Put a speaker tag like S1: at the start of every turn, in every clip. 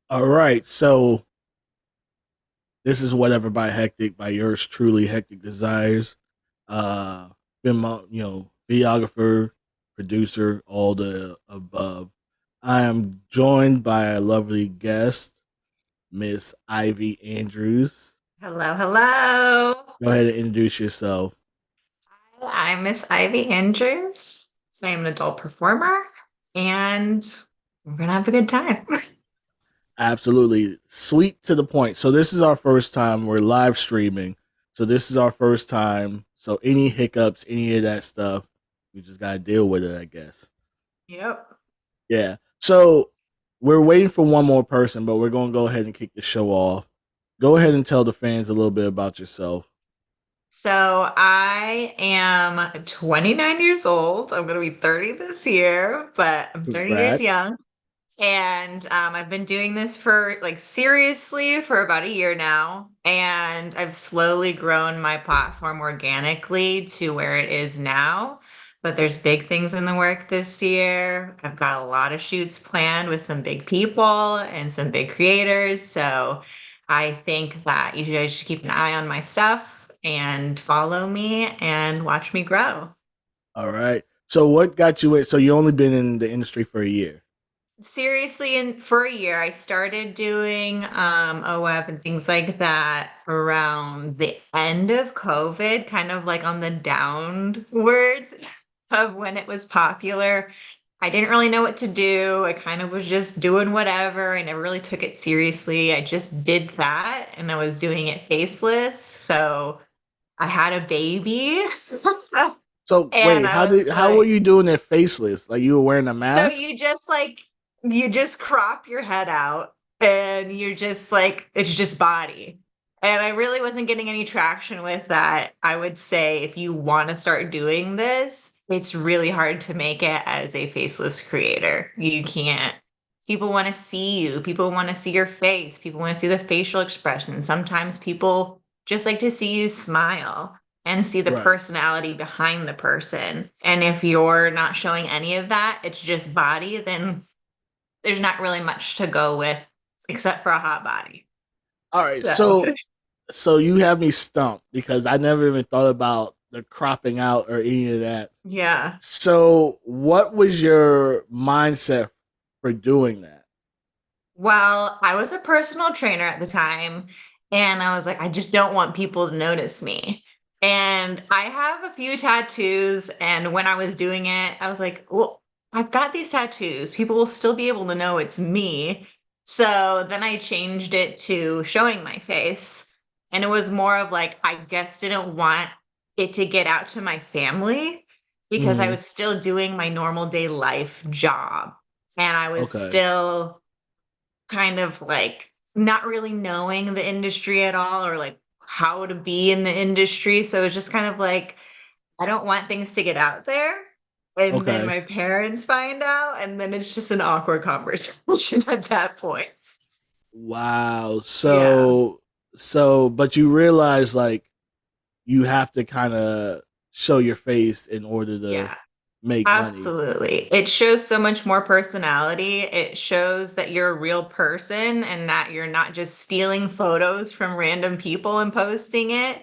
S1: All right, so this is Whatever by Hektek by yours truly, Hectic Desires. Uh, been my, videographer, producer, all the above. I am joined by a lovely guest, Miss Ivy Andrews.
S2: Hello, hello.
S1: Go ahead and introduce yourself.
S2: I'm Miss Ivy Andrews. I am an adult performer, and we're gonna have a good time.
S1: Absolutely sweet to the point. So this is our first time we're live streaming. So this is our first time. So any hiccups, any of that stuff, we just gotta deal with it, I guess.
S2: Yep.
S1: Yeah. So we're waiting for one more person, but we're going to go ahead and kick the show off. Go ahead and tell the fans a little bit about yourself.
S2: So I am 29 years old. I'm gonna be 30 this year, but I'm 30 years
S1: Congrats.
S2: young. And I've been doing this for like seriously for about a year now. And I've slowly grown my platform organically to where it is now. But there's big things in the work this year. I've got a lot of shoots planned with some big people and some big creators. So I think that you guys should keep an eye on my stuff and follow me and watch me grow.
S1: All right. So what got you in? So you only been in the industry for a year.
S2: Seriously, in for a year, I started doing OF and things like that around the end of COVID, kind of like on the downwards of when it was popular. I didn't really know what to do. I kind of was just doing whatever. I never really took it seriously. I just did that and I was doing it faceless. So I had a baby
S1: So
S2: and
S1: wait,
S2: I was
S1: how were
S2: like,
S1: you doing it faceless? Like you were wearing a
S2: so
S1: mask?
S2: you just crop your head out and you're just like it's just body. And I really wasn't getting any traction with that. I would say if you want to start doing this, it's really hard to make it as a faceless creator. You can't. People want to see you. People want to see your face. People want to see the facial expression. Sometimes people just like to see you smile and see the
S1: Right.
S2: personality behind the person. And if you're not showing any of that, it's just body, then there's not really much to go with except for a hot body.
S1: All right.
S2: So,
S1: So you have me stumped because I never even thought about the cropping out or any of that.
S2: yeah.
S1: So what was your mindset for doing that?
S2: Well, I was a personal trainer at the time, and I was like, I just don't want people to notice me. And I have a few tattoos, and when I was doing it, I was like, well, I've got these tattoos. People will still be able to know it's me. So then I changed it to showing my face. And it was more of like, I guess didn't want it to get out to my family because I
S1: Hmm.
S2: was still doing my normal day life job. And I was
S1: Okay.
S2: still kind of like not really knowing the industry at all or like how to be in the industry. So it's just kind of like, I don't want things to get out there. And then
S1: Okay.
S2: my parents find out, and then it's just an awkward conversation at that point.
S1: Wow.
S2: Yeah.
S1: But you realize like you have to kind of show your face in order to
S2: Yeah.
S1: make money.
S2: Absolutely. It shows so much more personality. It shows that you're a real person and that you're not just stealing photos from random people and posting it.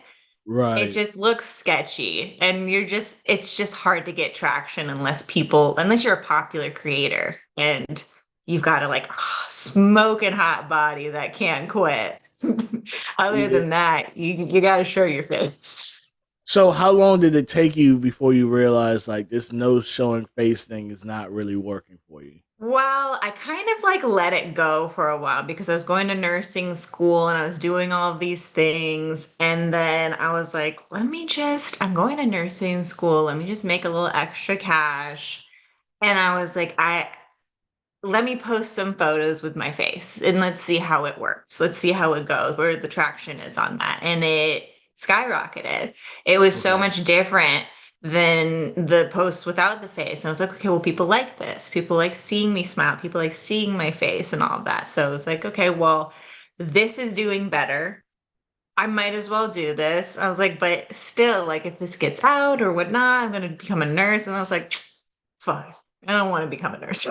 S2: It
S1: Right.
S2: just looks sketchy and it's just hard to get traction unless you're a popular creator and you've got a like smoking hot body that can't quit. Other
S1: Yeah.
S2: than that, you got to show your face.
S1: So how long did it take you before you realized like this no showing face thing is not really working for you?
S2: Well, I kind of like let it go for a while because I was going to nursing school and I was doing all of these things. And then I was like, I'm going to nursing school. Let me just make a little extra cash. And I was like, let me post some photos with my face and let's see how it works. Let's see how it goes, where the traction is on that. And it skyrocketed. It was so
S1: Okay.
S2: much different than the posts without the face. And I was like, okay, well, people like this. People like seeing me smile. People like seeing my face and all of that. So it was like, okay, well, this is doing better. I might as well do this. I was like, but still, like, if this gets out or whatnot, I'm going to become a nurse. And I was like, fuck, I don't want to become a nurse.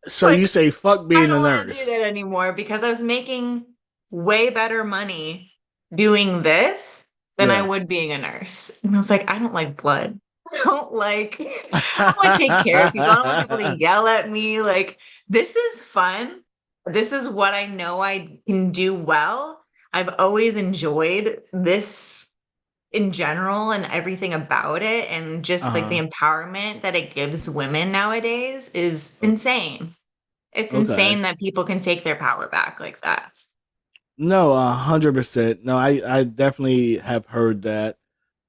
S1: So you
S2: Like,
S1: say fuck
S2: I
S1: being a
S2: don't want to do
S1: nurse.
S2: that anymore because I was making way better money doing this than I
S1: Yeah.
S2: would being a nurse. And I was like, I don't like blood. I don't want to take care of people. I don't want people to yell at me. Like, this is fun. This is what I know I can do well. I've always enjoyed this in general and everything about it. And just like the
S1: Uh-huh.
S2: empowerment that it gives women nowadays is insane. It's
S1: Okay.
S2: insane that people can take their power back like that.
S1: No, 100%. No, I definitely have heard that.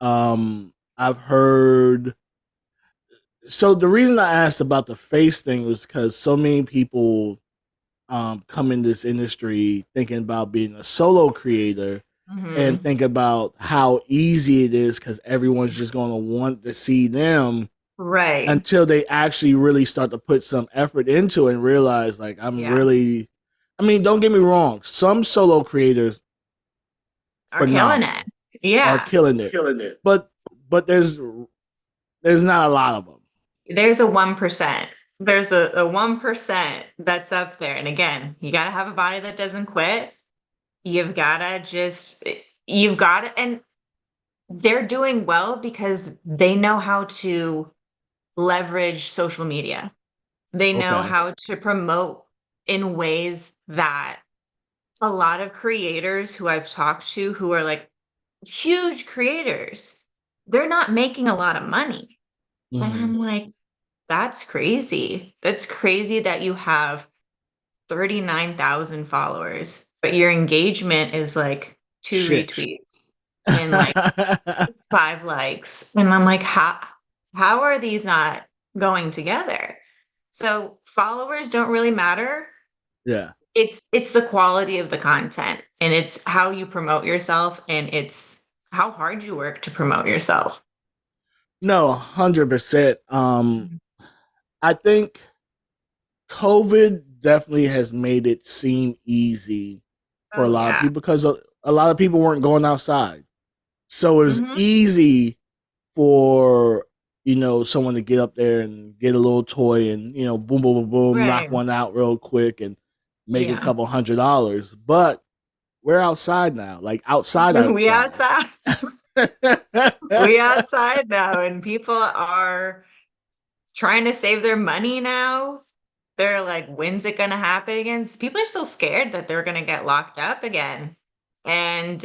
S1: I've heard. So the reason I asked about the face thing was because so many people come in this industry thinking about being a solo creator and
S2: Mhm.
S1: think about how easy it is because everyone's just going to want to see them
S2: Right.
S1: until they actually really start to put some effort into it and realize like I'm
S2: Yeah.
S1: really. I mean, don't get me wrong, some solo creators
S2: Are killing it.
S1: phenomenal, are
S2: Yeah.
S1: killing it, but there's not a lot of them.
S2: There's a 1%. There's a 1% that's up there. And again, you got to have a body that doesn't quit. You've got to just, you've got to, and they're doing well because they know how to leverage social media. They know
S1: Okay.
S2: how to promote in ways that a lot of creators who I've talked to who are like huge creators, they're not making a lot of money. And
S1: Hmm.
S2: I'm like, that's crazy. That's crazy that you have 39,000 followers, but your engagement is like two
S1: Shit.
S2: retweets and like five likes. And I'm like, how are these not going together? So followers don't really matter.
S1: Yeah.
S2: It's the quality of the content and it's how you promote yourself and it's how hard you work to promote yourself.
S1: No, 100%.
S2: Mhm.
S1: I think COVID definitely has made it seem easy for a
S2: Oh
S1: lot of
S2: yeah.
S1: people because a lot of people weren't going outside. So it was
S2: Mhm.
S1: easy for someone to get up there and get a little toy and boom boom boom boom knock
S2: Right.
S1: one out real quick and make a
S2: Yeah.
S1: couple $100. But we're outside now, like outside
S2: We
S1: outside.
S2: outside. We outside now and people are trying to save their money now. They're like, when's it gonna happen again? People are still scared that they're gonna get locked up again. And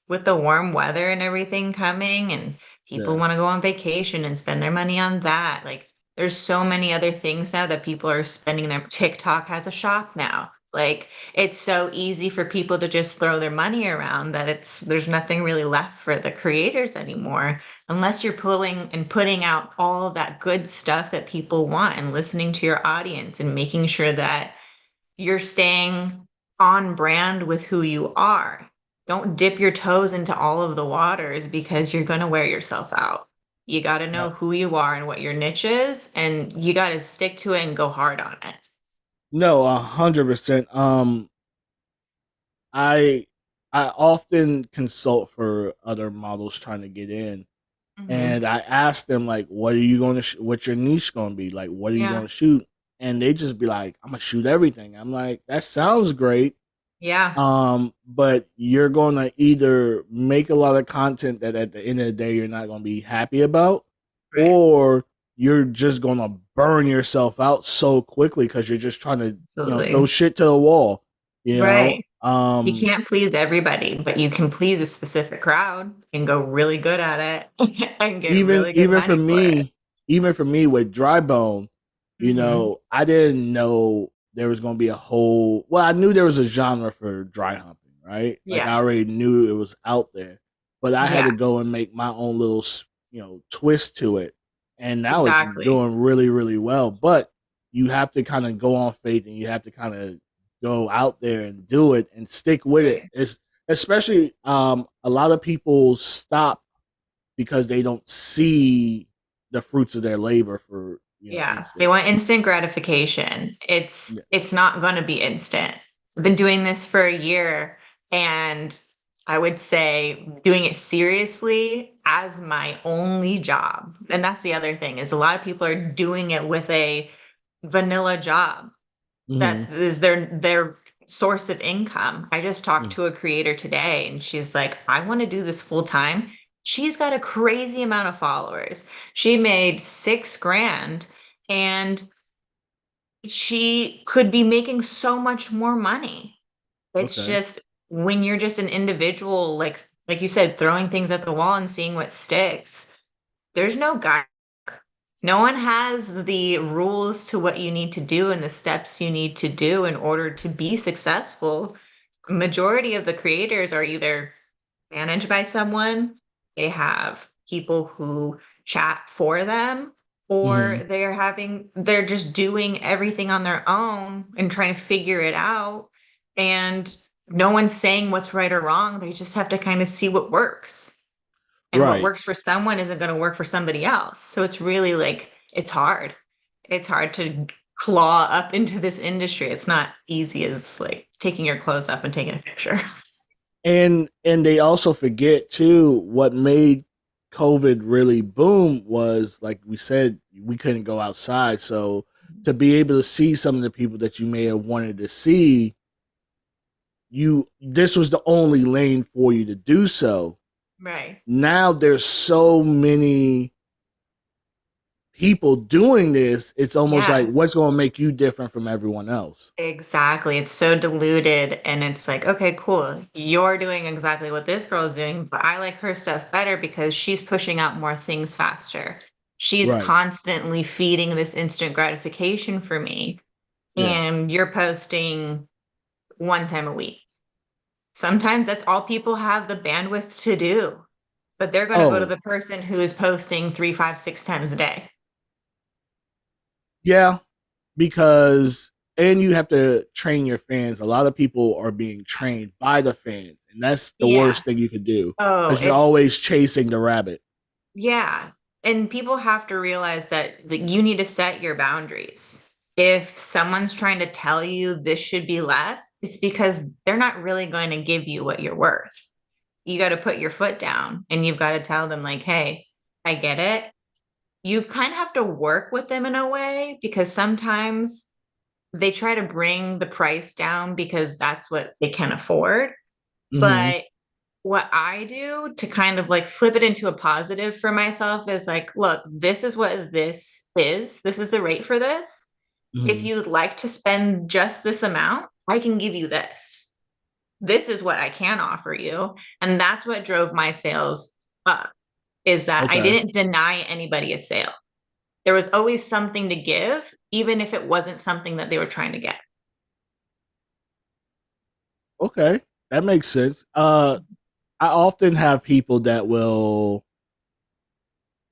S2: with the warm weather and everything coming, and people
S1: Yeah.
S2: want to go on vacation and spend their money on that. Like, there's so many other things now that people are spending their TikTok has a shop now. Like, it's so easy for people to just throw their money around that there's nothing really left for the creators anymore unless you're pulling and putting out all that good stuff that people want and listening to your audience and making sure that you're staying on brand with who you are. Don't dip your toes into all of the waters because you're going to wear yourself out. You got to know
S1: Uh,
S2: who you are and what your niche is, and you got to stick to it and go hard on it.
S1: no, 100%. I I often consult for other models trying to get in,
S2: Hmm.
S1: and I ask them like, "What are you going to? What's your niche going to be? Like, what are you going
S2: Yeah.
S1: to shoot?" And they just be like, "I'm gonna shoot everything." I'm like, "That sounds great,
S2: Yeah.
S1: but you're going to either make a lot of content that at the end of the day you're not going to be happy about,
S2: Right.
S1: or you're just going to burn yourself out so quickly because you're just trying to throw
S2: Absolutely.
S1: shit to the wall, you know."
S2: Right. You can't please everybody, but you can please a specific crowd and go really good at it and get
S1: even
S2: really good
S1: even for
S2: money for it.
S1: me, even for me with dry bone,
S2: Hmm.
S1: I didn't know there was going to be a whole. Well, I knew there was a genre for dry humping, right? Like
S2: Yeah.
S1: I already knew it was out there, but I had
S2: Yeah.
S1: to go and make my own little, twist to it, and now it's
S2: Exactly.
S1: doing really, really well. But you have to kind of go on faith, and you have to kind of go out there and do it and stick with it.
S2: Right.
S1: It's especially a lot of people stop because they don't see the fruits of their labor for
S2: Yeah. They
S1: instant.
S2: want instant gratification.
S1: Yeah.
S2: It's not going to be instant. I've been doing this for a year and I would say doing it seriously as my only job. And that's the other thing is a lot of people are doing it with a vanilla job.
S1: Hmm.
S2: That is their source of income. I just talked to a creator today and she's like, I want to do this full time. She's got a crazy amount of followers. She made 6 grand and she could be making so much more money. It's
S1: Okay.
S2: just when you're just an individual, like you said, throwing things at the wall and seeing what sticks, there's no guide. No one has the rules to what you need to do and the steps you need to do in order to be successful. Majority of the creators are either managed by someone, they have people who chat for them, or
S1: Hmm.
S2: they're just doing everything on their own and trying to figure it out. And no one's saying what's right or wrong. They just have to kind of see what works. And what
S1: Right.
S2: works for someone isn't going to work for somebody else. So it's really like, it's hard. It's hard to claw up into this industry. It's not easy as like taking your clothes off and taking a picture.
S1: And they also forget too what made COVID really boom was, like we said, we couldn't go outside. So to be able to see some of the people that you may have wanted to see, you this was the only lane for you to do so.
S2: Right.
S1: Now there's so many people doing this, it's almost like
S2: Yeah,
S1: what's going to make you different from everyone else.
S2: exactly. It's so diluted and it's like, okay, cool. You're doing exactly what this girl is doing, but I like her stuff better because she's pushing out more things faster. She's
S1: Right.
S2: constantly feeding this instant gratification for me.
S1: Yeah.
S2: And you're posting 1 time a week. Sometimes that's all people have the bandwidth to do, but they're going to go to
S1: Oh,
S2: the person who is posting 3, 5, 6 times a day.
S1: yeah, because and you have to train your fans. A lot of people are being trained by the fans, and that's the
S2: Yeah.
S1: worst thing you could do
S2: Oh,
S1: because you're
S2: it's,
S1: always chasing the rabbit.
S2: yeah. And people have to realize that you need to set your boundaries. If someone's trying to tell you this should be less, it's because they're not really going to give you what you're worth. You got to put your foot down and you've got to tell them, like, hey, I get it. You kind of have to work with them in a way because sometimes they try to bring the price down because that's what they can afford.
S1: Hmm.
S2: But what I do to kind of like flip it into a positive for myself is like, look, this is what this is. This is the rate for this. If
S1: Hmm.
S2: you'd like to spend just this amount, I can give you this. This is what I can offer you. And that's what drove my sales up is that I
S1: Okay.
S2: didn't deny anybody a sale. There was always something to give, even if it wasn't something that they were trying to get.
S1: Okay. That makes sense. I often have people that will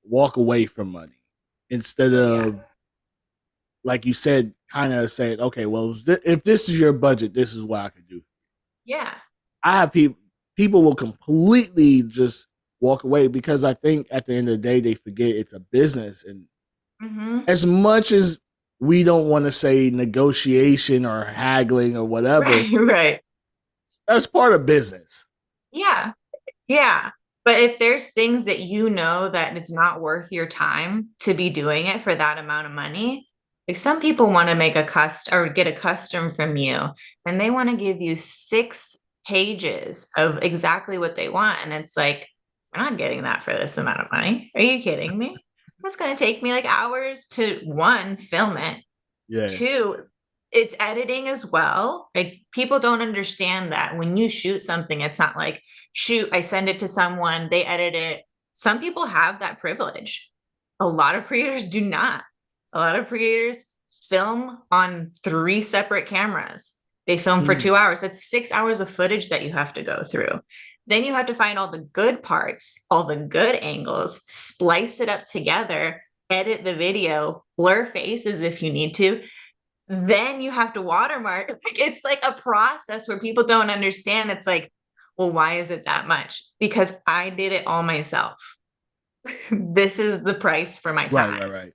S1: walk away from money instead
S2: Oh, yeah.
S1: of, like you said, kind of saying, okay, well, if this is your budget, this is what I could do.
S2: Yeah.
S1: I have people will completely just walk away because I think at the end of the day they forget it's a business, and
S2: Hmm.
S1: as much as we don't want to say negotiation or haggling or whatever,
S2: Right. Right.
S1: that's part of business.
S2: Yeah. Yeah. But if there's things that you know that it's not worth your time to be doing it for that amount of money, like some people want to make a custom or get a custom from you and they want to give you 6 pages of exactly what they want. And it's like, I'm not getting that for this amount of money. Are you kidding me? It's going to take me like hours to one, film it.
S1: Yeah.
S2: Two, it's editing as well. Like people don't understand that when you shoot something, it's not like, shoot, I send it to someone, they edit it. Some people have that privilege. A lot of creators do not. A lot of creators film on 3 separate cameras. They film for
S1: Mm.
S2: 2 hours. That's 6 hours of footage that you have to go through. Then you have to find all the good parts, all the good angles, splice it up together, edit the video, blur faces if you need to, then you have to watermark. Like it's like a process where people don't understand. It's like, well, why is it that much? Because I did it all myself. This is the price for my
S1: Right,
S2: time.
S1: right,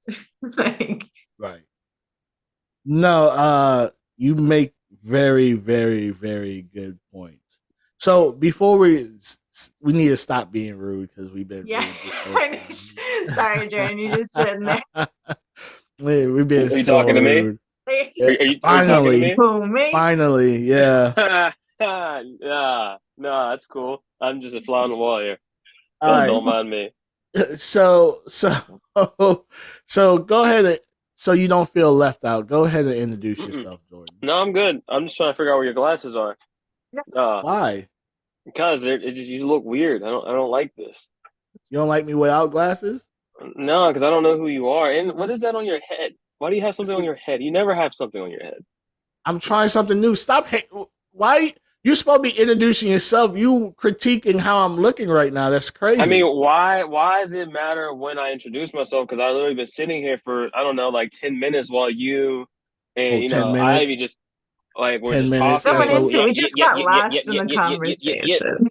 S1: right,
S2: Like,
S1: right. No, you make very, very, very good points. So before we need to stop being rude because we've been
S2: yeah.
S1: rude this whole
S2: Sorry, Jordan, you're just sitting there.
S1: time. We've been
S3: Are you
S1: so
S3: talking to me?
S1: rude.
S3: Are
S1: Yeah,
S3: are you talking to
S1: finally,
S3: me?
S2: Oh, me.
S1: finally, yeah.
S3: Nah, that's cool. I'm just a fly on the wall here.
S1: All
S3: Don't
S1: right.
S3: mind me.
S1: So so go ahead and so you don't feel left out. Go ahead and introduce
S3: Mm-mm.
S1: yourself, Jordan.
S3: No, I'm good. I'm just trying to figure out where your glasses are. Uh,
S1: Why?
S3: because you look weird. I don't like this.
S1: You don't like me without glasses?
S3: No, because I don't know who you are. And what is that on your head? Why do you have something on your head? You never have something on your head.
S1: I'm trying something new. Stop. Why you supposed to be introducing yourself? You critiquing how I'm looking right now. That's
S3: I mean,
S1: crazy.
S3: why does it matter when I introduce myself? Because I literally been sitting here for I don't know, like 10 minutes while you and
S1: Oh, 10
S3: Ivy
S1: minutes.
S3: just like we're
S1: 10
S3: just
S1: minutes.
S3: talking.
S1: That's
S2: Going
S3: Like
S1: what
S2: into
S1: we,
S2: it,
S3: yeah,
S2: we
S3: yeah,
S2: just
S3: yeah,
S2: got
S3: yeah, yeah,
S2: lost in
S3: yeah,
S2: the
S3: yeah, yeah, yeah, yeah, yeah.
S2: conversation.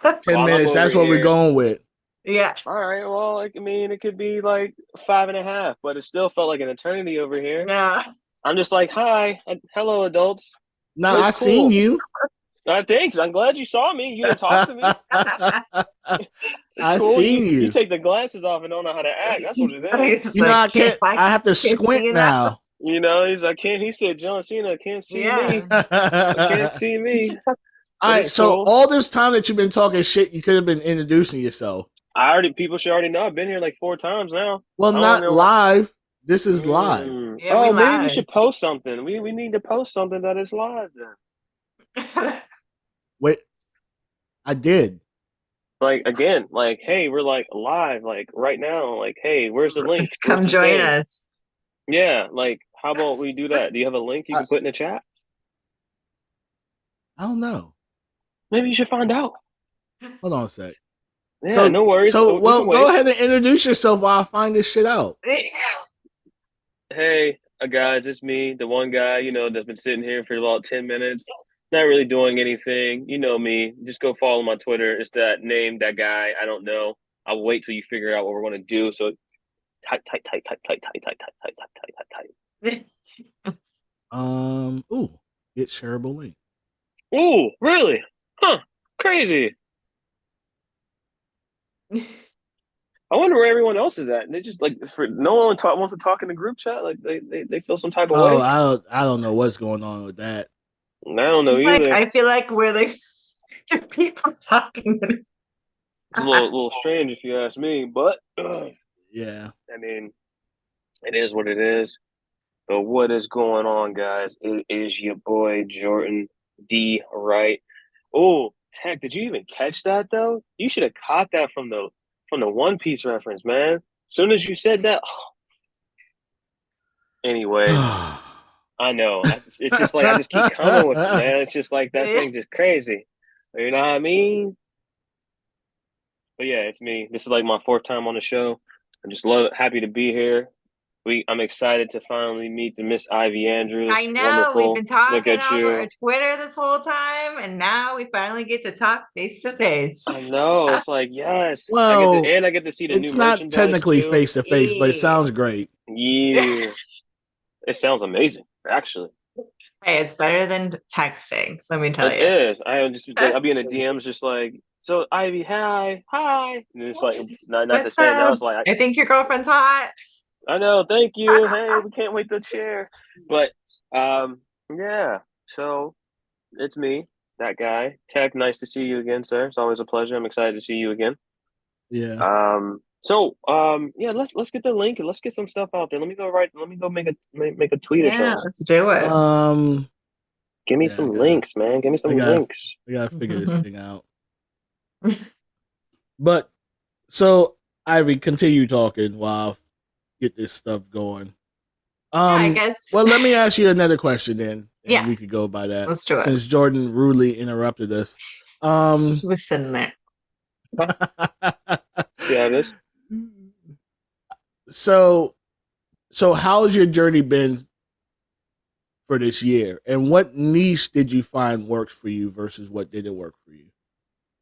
S1: 10
S3: While I'm
S1: minutes.
S3: over
S1: That's what we're
S3: here.
S1: going with.
S2: Yeah.
S3: All right. Well, like, I mean, it could be like 5.5, but it still felt like an eternity over here.
S2: Yeah.
S3: I'm just like, hi, hello, adults.
S1: Now
S3: It's
S1: I seen
S3: cool.
S1: you.
S3: Thanks. I'm glad you saw me. You didn't talk to me. It's
S1: I
S3: cool.
S1: seen
S3: You
S1: you.
S3: take the glasses off and don't know how to act. That's what it is.
S2: He's
S1: You know
S2: like,
S1: I can't.
S2: I
S1: I have to
S2: can't see
S1: squint
S2: you now.
S1: now.
S3: You know, he's like, can't. He said, John Cena can't see
S2: Yeah.
S3: me. Can't see me.
S1: All
S3: But
S1: right.
S3: it's
S1: So
S3: cool.
S1: all this time that you've been talking shit, you could have been introducing yourself.
S3: People should already know. I've been here like 4 times now.
S1: Well,
S3: I don't
S1: not
S3: know.
S1: live. This is live.
S2: Yeah, we
S3: Oh, maybe we
S2: lied.
S3: should post something. We need to post something that is live then.
S1: Wait, I did.
S3: Like again, like hey, we're like live, like right now. Like hey, where's the link? Where's
S2: Come
S3: the
S2: join
S3: thing?
S2: us.
S3: Yeah, like how about we do that? Do you have a link you
S1: I,
S3: can put in the chat?
S1: I don't know.
S3: Maybe you should find out.
S1: Hold on a sec.
S3: Yeah,
S1: So,
S3: no worries. We
S1: well,
S3: can
S1: go
S3: wait.
S1: ahead and introduce yourself while I find this shit out.
S3: Hey, guys, it's me, the one guy, that's been sitting here for about 10 minutes, not really doing anything. You know me. Just go follow my Twitter. It's that name, that guy. I don't know. I'll wait till you figure out what we're going to do. So type, type, type, type, type, type, type, type, type, type, type, type.
S1: Ooh, get shareable link.
S3: Ooh, really? Huh. Crazy. I wonder where everyone else is at. And they just like for no one wants to talk in the group chat. Like they feel some type of
S1: Oh,
S3: way.
S1: I don't know what's going on with that.
S3: I don't know
S2: Like,
S3: either.
S2: I feel like we're like people talking.
S3: It's a little strange if you ask me, but
S1: Yeah.
S3: I mean, it is what it is. But what is going on, guys? It is your boy Jordan D. Wright. Oh, Tech, did you even catch that though? You should have caught that from the One Piece reference, man. As soon as you said that, anyways, I know. It's just like I just keep coming with it, man. It's just like that thing's just crazy. You know what I mean? But yeah, it's me. This is like my 4th time on the show. I'm just happy to be here. I'm excited to finally meet the Miss Ivy Andrews.
S2: I know we've
S3: Wonderful.
S2: been
S3: Look
S2: talking
S3: at
S2: over
S3: you.
S2: Twitter this whole time, and now we finally get to talk face to face.
S3: I know. It's like yes.
S1: Well,
S3: I get to see the new
S1: it's not
S3: merchandise
S1: technically
S3: too.
S1: face to face, but it sounds great.
S3: Yeah. It sounds amazing, actually.
S2: Hey, it's better than texting. Let me tell
S3: It
S2: you.
S3: is. I'll be in the DMs just like, so Ivy, hi, and it's like not the
S2: What's
S3: same. Now
S2: up?
S3: it's like
S2: I think your girlfriend's hot.
S3: I know, thank you. Hey, we can't wait to share. But yeah. So it's me, that guy. Tech, nice to see you again, sir. It's always a pleasure. I'm excited to see you again.
S1: Yeah.
S3: Yeah, let's get the link and let's get some stuff out there. Let me go make a tweet or
S2: Yeah,
S3: something.
S2: let's do it.
S3: Give me
S1: Yeah,
S3: some links, man. Give me some links.
S1: I gotta figure this thing out. But so Ivy, continue talking while I get this stuff going.
S2: I guess.
S1: Well, let me ask you another question then, and
S2: Yeah.
S1: we could go by that.
S2: Let's do it.
S1: Since Jordan rudely interrupted us.
S2: Just was sitting there.
S3: Yeah, this.
S1: So how's your journey been for this year, and what niche did you find works for you versus what didn't work for you?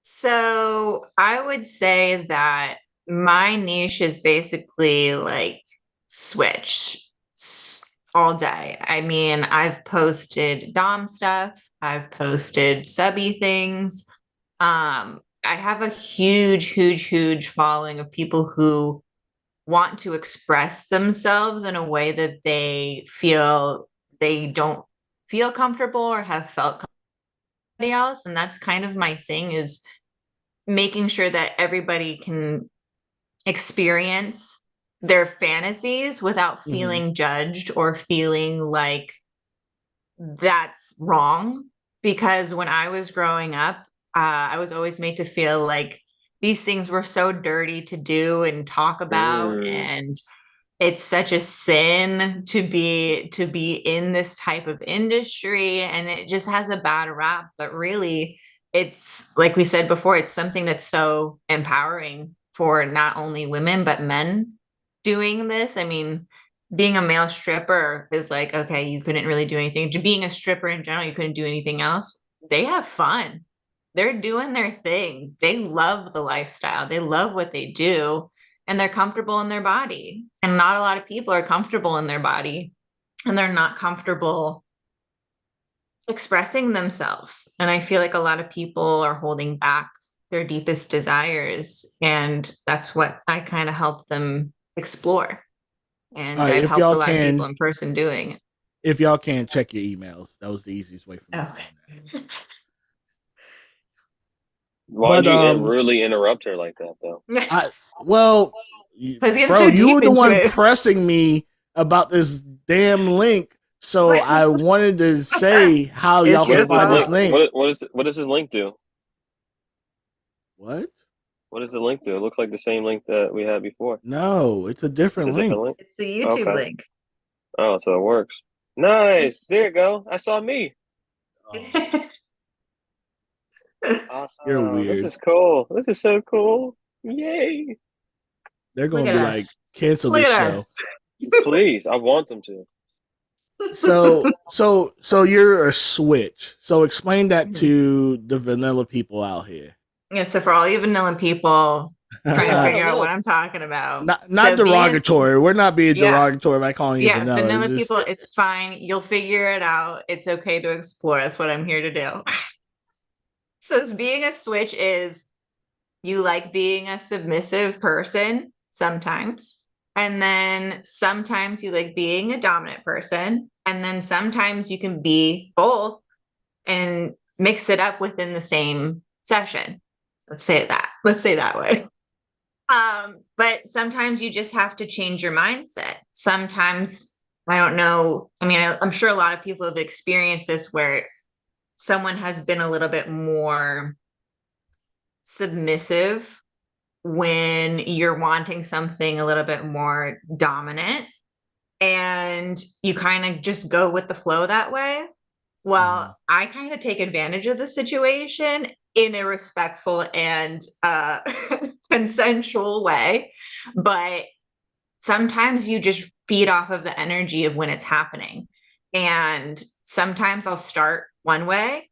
S2: So I would say that my niche is basically like switch all day. I mean, I've posted Dom stuff, I've posted subby things. I have a huge, huge, huge following of people who want to express themselves in a way that they feel they don't feel comfortable or have felt somebody else. And that's kind of my thing, is making sure that everybody can experience their fantasies without feeling judged or feeling like that's wrong. Because when I was growing up, I was always made to feel like these things were so dirty to do and talk about, and it's such a sin to be in this type of industry, and it just has a bad rap. But really, it's like we said before, it's something that's so empowering for not only women but men doing this. I mean, being a male stripper is like, okay, you couldn't really do anything. Being a stripper in general, you couldn't do anything else. They have fun. They're doing their thing. They love the lifestyle. They love what they do, and they're comfortable in their body. And not a lot of people are comfortable in their body, and they're not comfortable expressing themselves. And I feel like a lot of people are holding back their deepest desires. And that's what I kind of help them explore. And
S1: All right,
S2: I've
S1: if
S2: helped a
S1: y'all
S2: lot of people
S1: can,
S2: in person doing it.
S1: if y'all can check your emails, that was the easiest way for me to say that.
S3: Why'd
S1: But
S3: you really interrupt her like that, though?
S1: well,
S2: Because he
S1: bro,
S2: so
S1: you
S2: deep
S1: were the
S2: into
S1: one
S2: it.
S1: pressing me about this damn link, so
S2: What?
S1: I wanted to say how
S2: It's
S1: y'all
S3: What
S1: can
S2: your
S3: does this
S1: find this
S3: link?
S1: link.
S3: What does this link do?
S1: What?
S3: What does the link do? It looks like the same link that we had before.
S1: No, it's a
S3: It's
S1: different
S3: a
S1: link.
S3: different link.
S2: It's the YouTube
S3: Okay.
S2: link.
S3: Oh, so it works. Nice. There you go. I saw me.
S1: Oh, you're
S3: Awesome. This
S1: weird.
S3: is cool. This is so cool. Yay.
S1: They're
S2: Look
S1: gonna
S2: at
S1: be like,
S2: us.
S1: cancel
S2: Look
S1: this
S2: at
S1: show.
S2: us.
S3: Please. I want them to.
S1: So you're a switch. So explain that to the vanilla people out here.
S2: Yeah, so for all you vanilla people trying to
S3: I
S2: figure
S3: don't
S2: out
S3: know.
S2: what I'm talking about.
S1: Not
S2: So
S1: derogatory. We're not being
S2: yeah,
S1: derogatory by calling you
S2: yeah,
S1: vanilla.
S2: vanilla
S1: It's just,
S2: people, it's fine. You'll figure it out. It's okay to explore. That's what I'm here to do. So being a switch is, you like being a submissive person sometimes. And then sometimes you like being a dominant person. And then sometimes you can be both and mix it up within the same session. Let's say that. Let's say that way. But sometimes you just have to change your mindset. Sometimes, I don't know. I mean, I'm sure a lot of people have experienced this, where someone has been a little bit more submissive when you're wanting something a little bit more dominant, and you kind of just go with the flow that way. Well, I kind of take advantage of the situation in a respectful and consensual way. But sometimes you just feed off of the energy of when it's happening. And sometimes I'll start one way,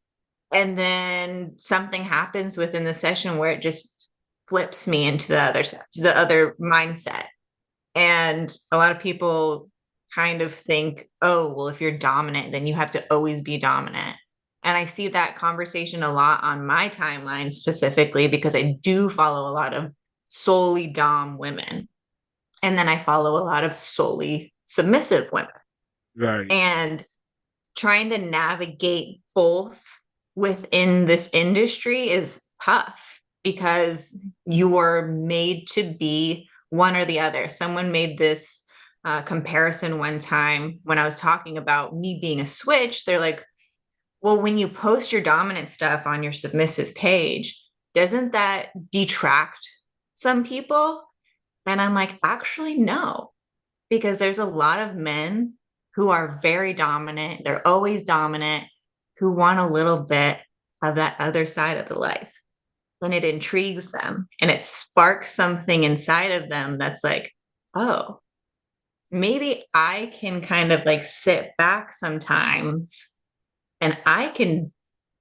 S2: and then something happens within the session where it just flips me into the other mindset. And a lot of people kind of think, oh, well, if you're dominant, then you have to always be dominant. And I see that conversation a lot on my timeline, specifically because I do follow a lot of solely dom women. And then I follow a lot of solely submissive women.
S1: right.
S2: And trying to navigate both within this industry is tough, because you are made to be one or the other. Someone made this comparison one time when I was talking about me being a switch. They're like, well, when you post your dominant stuff on your submissive page, doesn't that detract some people? And I'm like, actually, no, because there's a lot of men who are very dominant. They're always dominant, who want a little bit of that other side of the life. And it intrigues them, and it sparks something inside of them that's like, oh, maybe I can kind of like sit back sometimes, and I can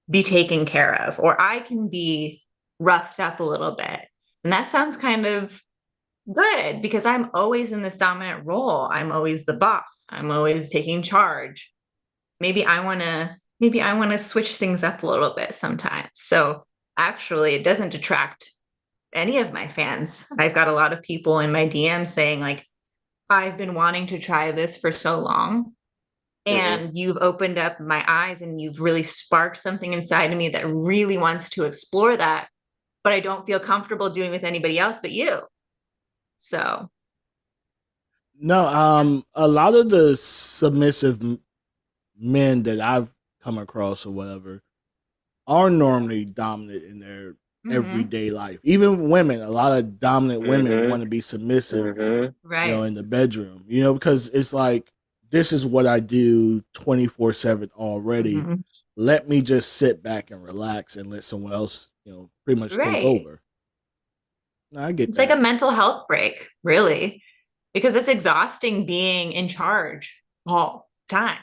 S2: be taken care of, or I can be roughed up a little bit. And that sounds kind of good, because I'm always in this dominant role. I'm always the boss. I'm always taking charge. Maybe I want to switch things up a little bit sometimes. So actually, it doesn't detract any of my fans. I've got a lot of people in my DM saying like, I've been wanting to try this for so long. And you've opened up my eyes and you've really sparked something inside of me that really wants to explore that, but I don't feel comfortable doing with anybody else but you. So
S1: No, a lot of the submissive men that I've come across or whatever are normally dominant in their everyday life. Even women, a lot of dominant women want to be submissive,
S2: right.
S1: in the bedroom, because it's like, this is what I do 24/7 already. Let me just sit back and relax and let someone else, pretty much take over. I get
S2: it's
S1: that.
S2: like a mental health break, really, because it's exhausting being in charge all the time.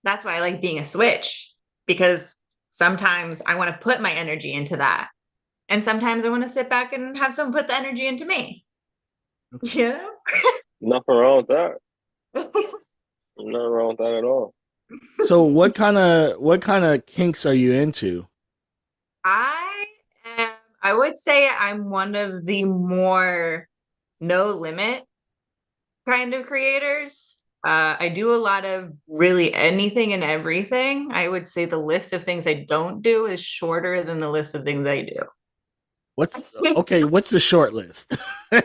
S2: That's why I like being a switch, because sometimes I want to put my energy into that. And sometimes I want to sit back and have someone put the energy into me.
S1: Okay.
S2: Yeah.
S3: Nothing wrong with that. Nothing wrong with that at all.
S1: So what kind of kinks are you into?
S2: I would say I'm one of the more no limit kind of creators. I do a lot of really anything and everything. I would say the list of things I don't do is shorter than the list of things I do.
S1: What's the short list?
S2: The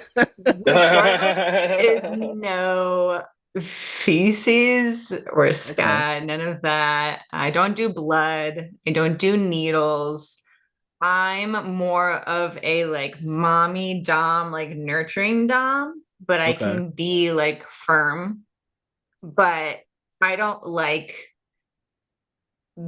S2: short list is no feces or scat, none of that. I don't do blood. I don't do needles. I'm more of a like mommy dom, like nurturing dom, but I can be like firm. But I don't like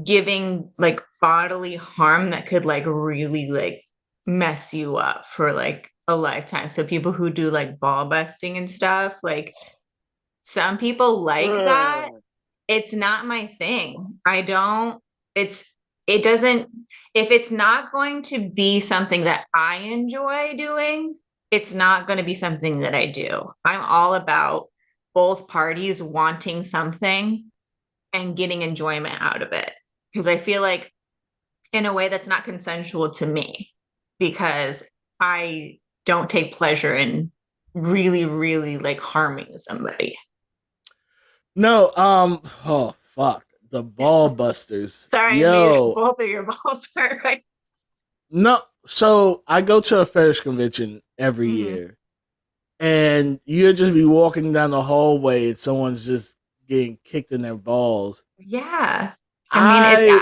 S2: giving like bodily harm that could like really like mess you up for like a lifetime. So people who do like ball busting and stuff, like some people like that. It's not my thing. It doesn't, if it's not going to be something that I enjoy doing, it's not going to be something that I do. I'm all about both parties wanting something and getting enjoyment out of it. Because I feel like in a way that's not consensual to me, because I don't take pleasure in really, really like harming somebody.
S1: No, oh fuck. The ball busters.
S2: Sorry, I made both of your balls hurt, right?
S1: No, so I go to a fetish convention every year, and you'll just be walking down the hallway and someone's just getting kicked in their balls.
S2: Yeah. I mean,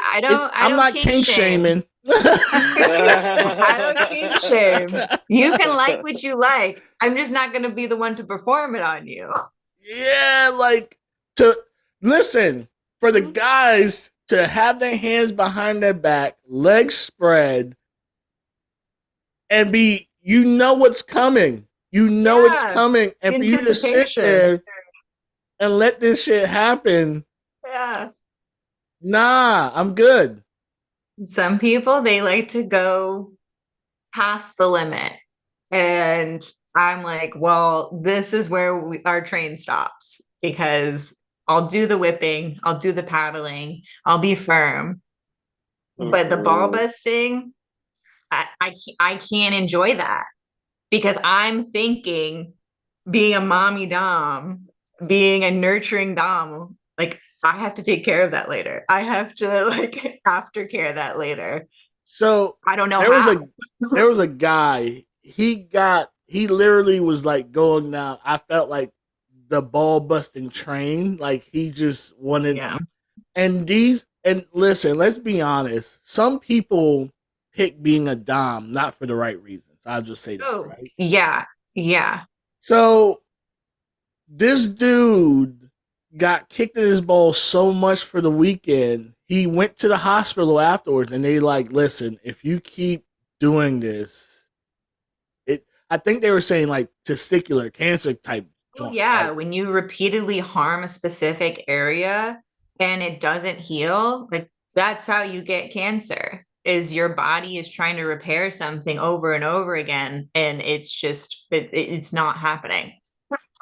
S1: I'm not kink shaming.
S2: I don't kink shame. You can like what you like. I'm just not going to be the one to perform it on you.
S1: Yeah, like, to listen, for the guys to have their hands behind their back, legs spread, and what's coming. It's coming. And for you to sit there and let this shit happen.
S2: Yeah.
S1: Nah, I'm good.
S2: Some people, they like to go past the limit. And I'm like, well, this is where our train stops, because I'll do the whipping, I'll do the paddling, I'll be firm. But the ball busting, I can't enjoy that, because I'm thinking being a mommy dom, being a nurturing dom, like I have to take care of that later. I have to like aftercare that later.
S1: So
S2: I don't know
S1: there was a guy, he literally was like going down. I felt like the ball busting train. Like he just wanted, and listen, let's be honest. Some people pick being a dom not for the right reasons. I'll just say that. Right?
S2: Yeah.
S1: So this dude got kicked in his balls so much for the weekend. He went to the hospital afterwards, and they like, listen, if you keep doing this, I think they were saying like testicular cancer type.
S2: Well, yeah, when you repeatedly harm a specific area and it doesn't heal, like that's how you get cancer. Is your body is trying to repair something over and over again, and it's just it's not happening.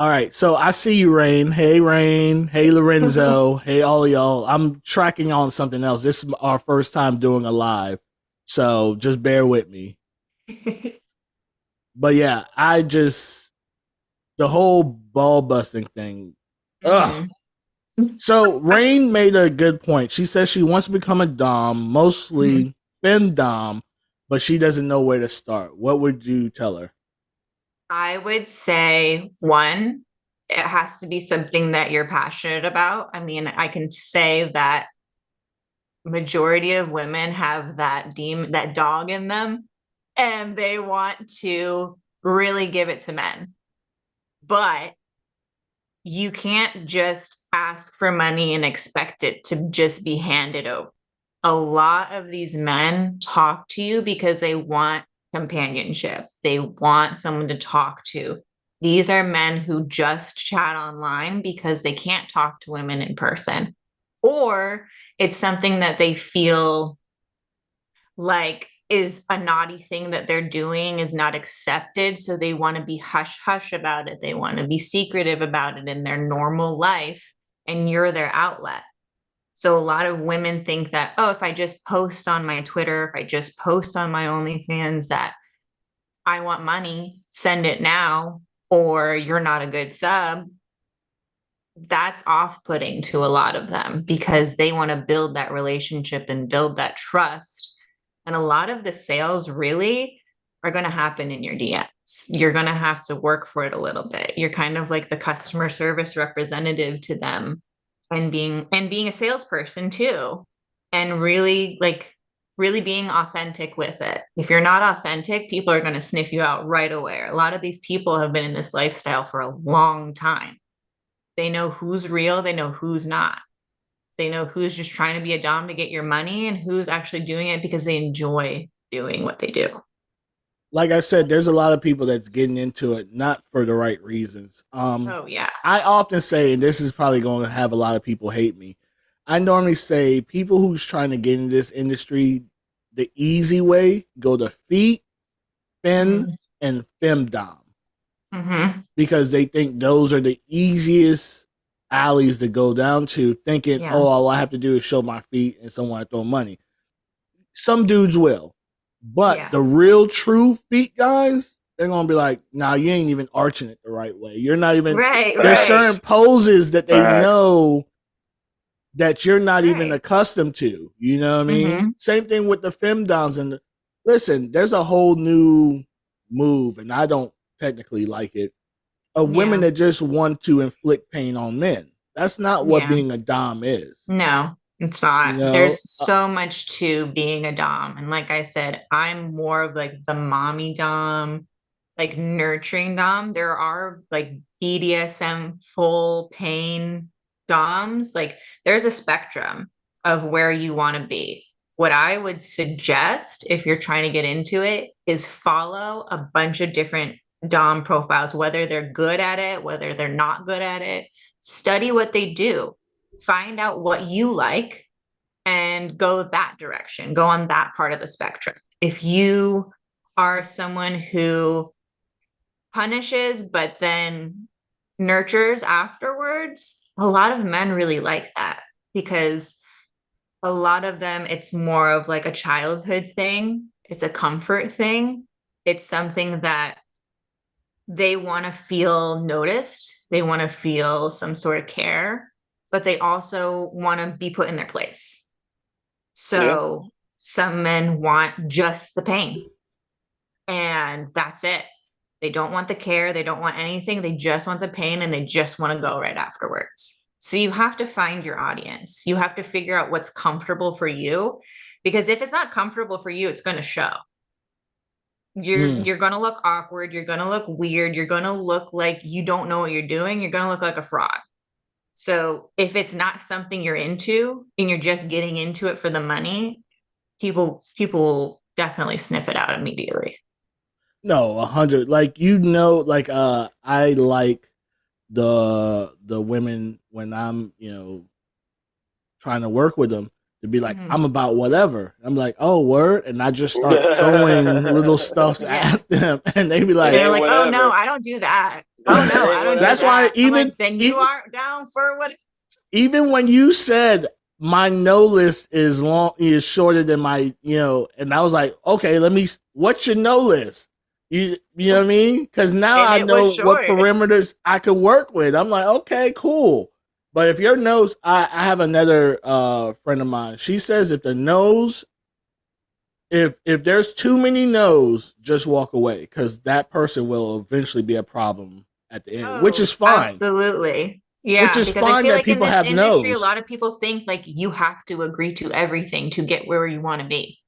S1: All right, so I see you, Rain. Hey, Rain. Hey, Lorenzo. Hey, all of y'all. I'm tracking on something else. This is our first time doing a live, so just bear with me. But yeah, the whole ball busting thing. Ugh. So Rain made a good point. She says she wants to become a dom, mostly femdom, but she doesn't know where to start. What would you tell her?
S2: I would say, one, it has to be something that you're passionate about. I mean, I can say that majority of women have that dog in them, and they want to really give it to men. But you can't just ask for money and expect it to just be handed over. A lot of these men talk to you because they want companionship. They want someone to talk to. These are men who just chat online because they can't talk to women in person. Or it's something that they feel like is a naughty thing that they're doing, is not accepted. So they want to be hush hush about it. They want to be secretive about it in their normal life. And you're their outlet. So a lot of women think that, oh, if I just post on my Twitter, if I just post on my OnlyFans that I want money, send it now, or you're not a good sub. That's off-putting to a lot of them because they want to build that relationship and build that trust. And a lot of the sales really are going to happen in your DMs. You're going to have to work for it a little bit. You're kind of like the customer service representative to them, and being a salesperson too, and really being authentic with it. If you're not authentic, people are going to sniff you out right away. A lot of these people have been in this lifestyle for a long time. They know who's real, they know who's not. They know who's just trying to be a dom to get your money and who's actually doing it because they enjoy doing what they do.
S1: Like I said, there's a lot of people that's getting into it not for the right reasons.
S2: Oh yeah.
S1: I often say, and this is probably going to have a lot of people hate me, I normally say people who's trying to get in this industry the easy way go to feet, fin, and femdom. Because they think those are the easiest alleys to go down to, thinking, oh, all I have to do is show my feet and someone throw money. Some dudes will. But the real true feet guys, they're going to be like, nah, you ain't even arching it the right way. You're not even... There's certain poses that they know that you're not even accustomed to. You know what I mean? Same thing with the femdoms. And listen, there's a whole new move, and I don't technically like it, of women that just want to inflict pain on men. That's not what being a dom is.
S2: No, it's not.
S1: You know?
S2: There's so much to being a dom. And like I said, I'm more of like the mommy dom, like nurturing dom. There are like BDSM full pain doms. Like there's a spectrum of where you want to be. What I would suggest if you're trying to get into it is follow a bunch of different dom profiles, whether they're good at it, whether they're not good at it. Study what they do, find out what you like, and go that direction, go on that part of the spectrum. If you are someone who punishes but then nurtures afterwards, a lot of men really like that, because a lot of them, it's more of like a childhood thing. It's a comfort thing. It's something that they want to feel noticed. They want to feel some sort of care, but they also want to be put in their place. So some men want just the pain, and that's it. They don't want the care. They don't want anything. They just want the pain, and they just want to go right afterwards. So you have to find your audience. You have to figure out what's comfortable for you, because if it's not comfortable for you, it's going to show. You're going to look awkward. You're going to look weird. You're going to look like you don't know what you're doing. You're going to look like a fraud. So if it's not something you're into and you're just getting into it for the money, people will definitely sniff it out immediately.
S1: No, 100. Like, like I like the women when I'm, trying to work with them, to be like, I'm about whatever. I'm like, oh, word. And I just start throwing little stuff at them. And they be like,
S2: they're like, oh, no, I don't do that. Oh, no, I don't do that.
S1: That's why
S2: then you aren't down for what?
S1: Even when you said my no list is shorter than my, and I was like, okay, what's your no list? You know what I mean? Because now
S2: And
S1: I
S2: it was
S1: know what
S2: short.
S1: perimeters I could work with. I'm like, okay, cool. But if your nose, I have another friend of mine. She says if the nose, if there's too many no's, just walk away because that person will eventually be a problem at the end, which
S2: Oh,
S1: is fine.
S2: absolutely.
S1: Which
S2: Yeah,
S1: is
S2: because I
S1: fine
S2: feel
S1: that
S2: like in
S1: people
S2: this
S1: have
S2: industry, a
S1: no's.
S2: lot of people think like you have to agree to everything to get where you want to be.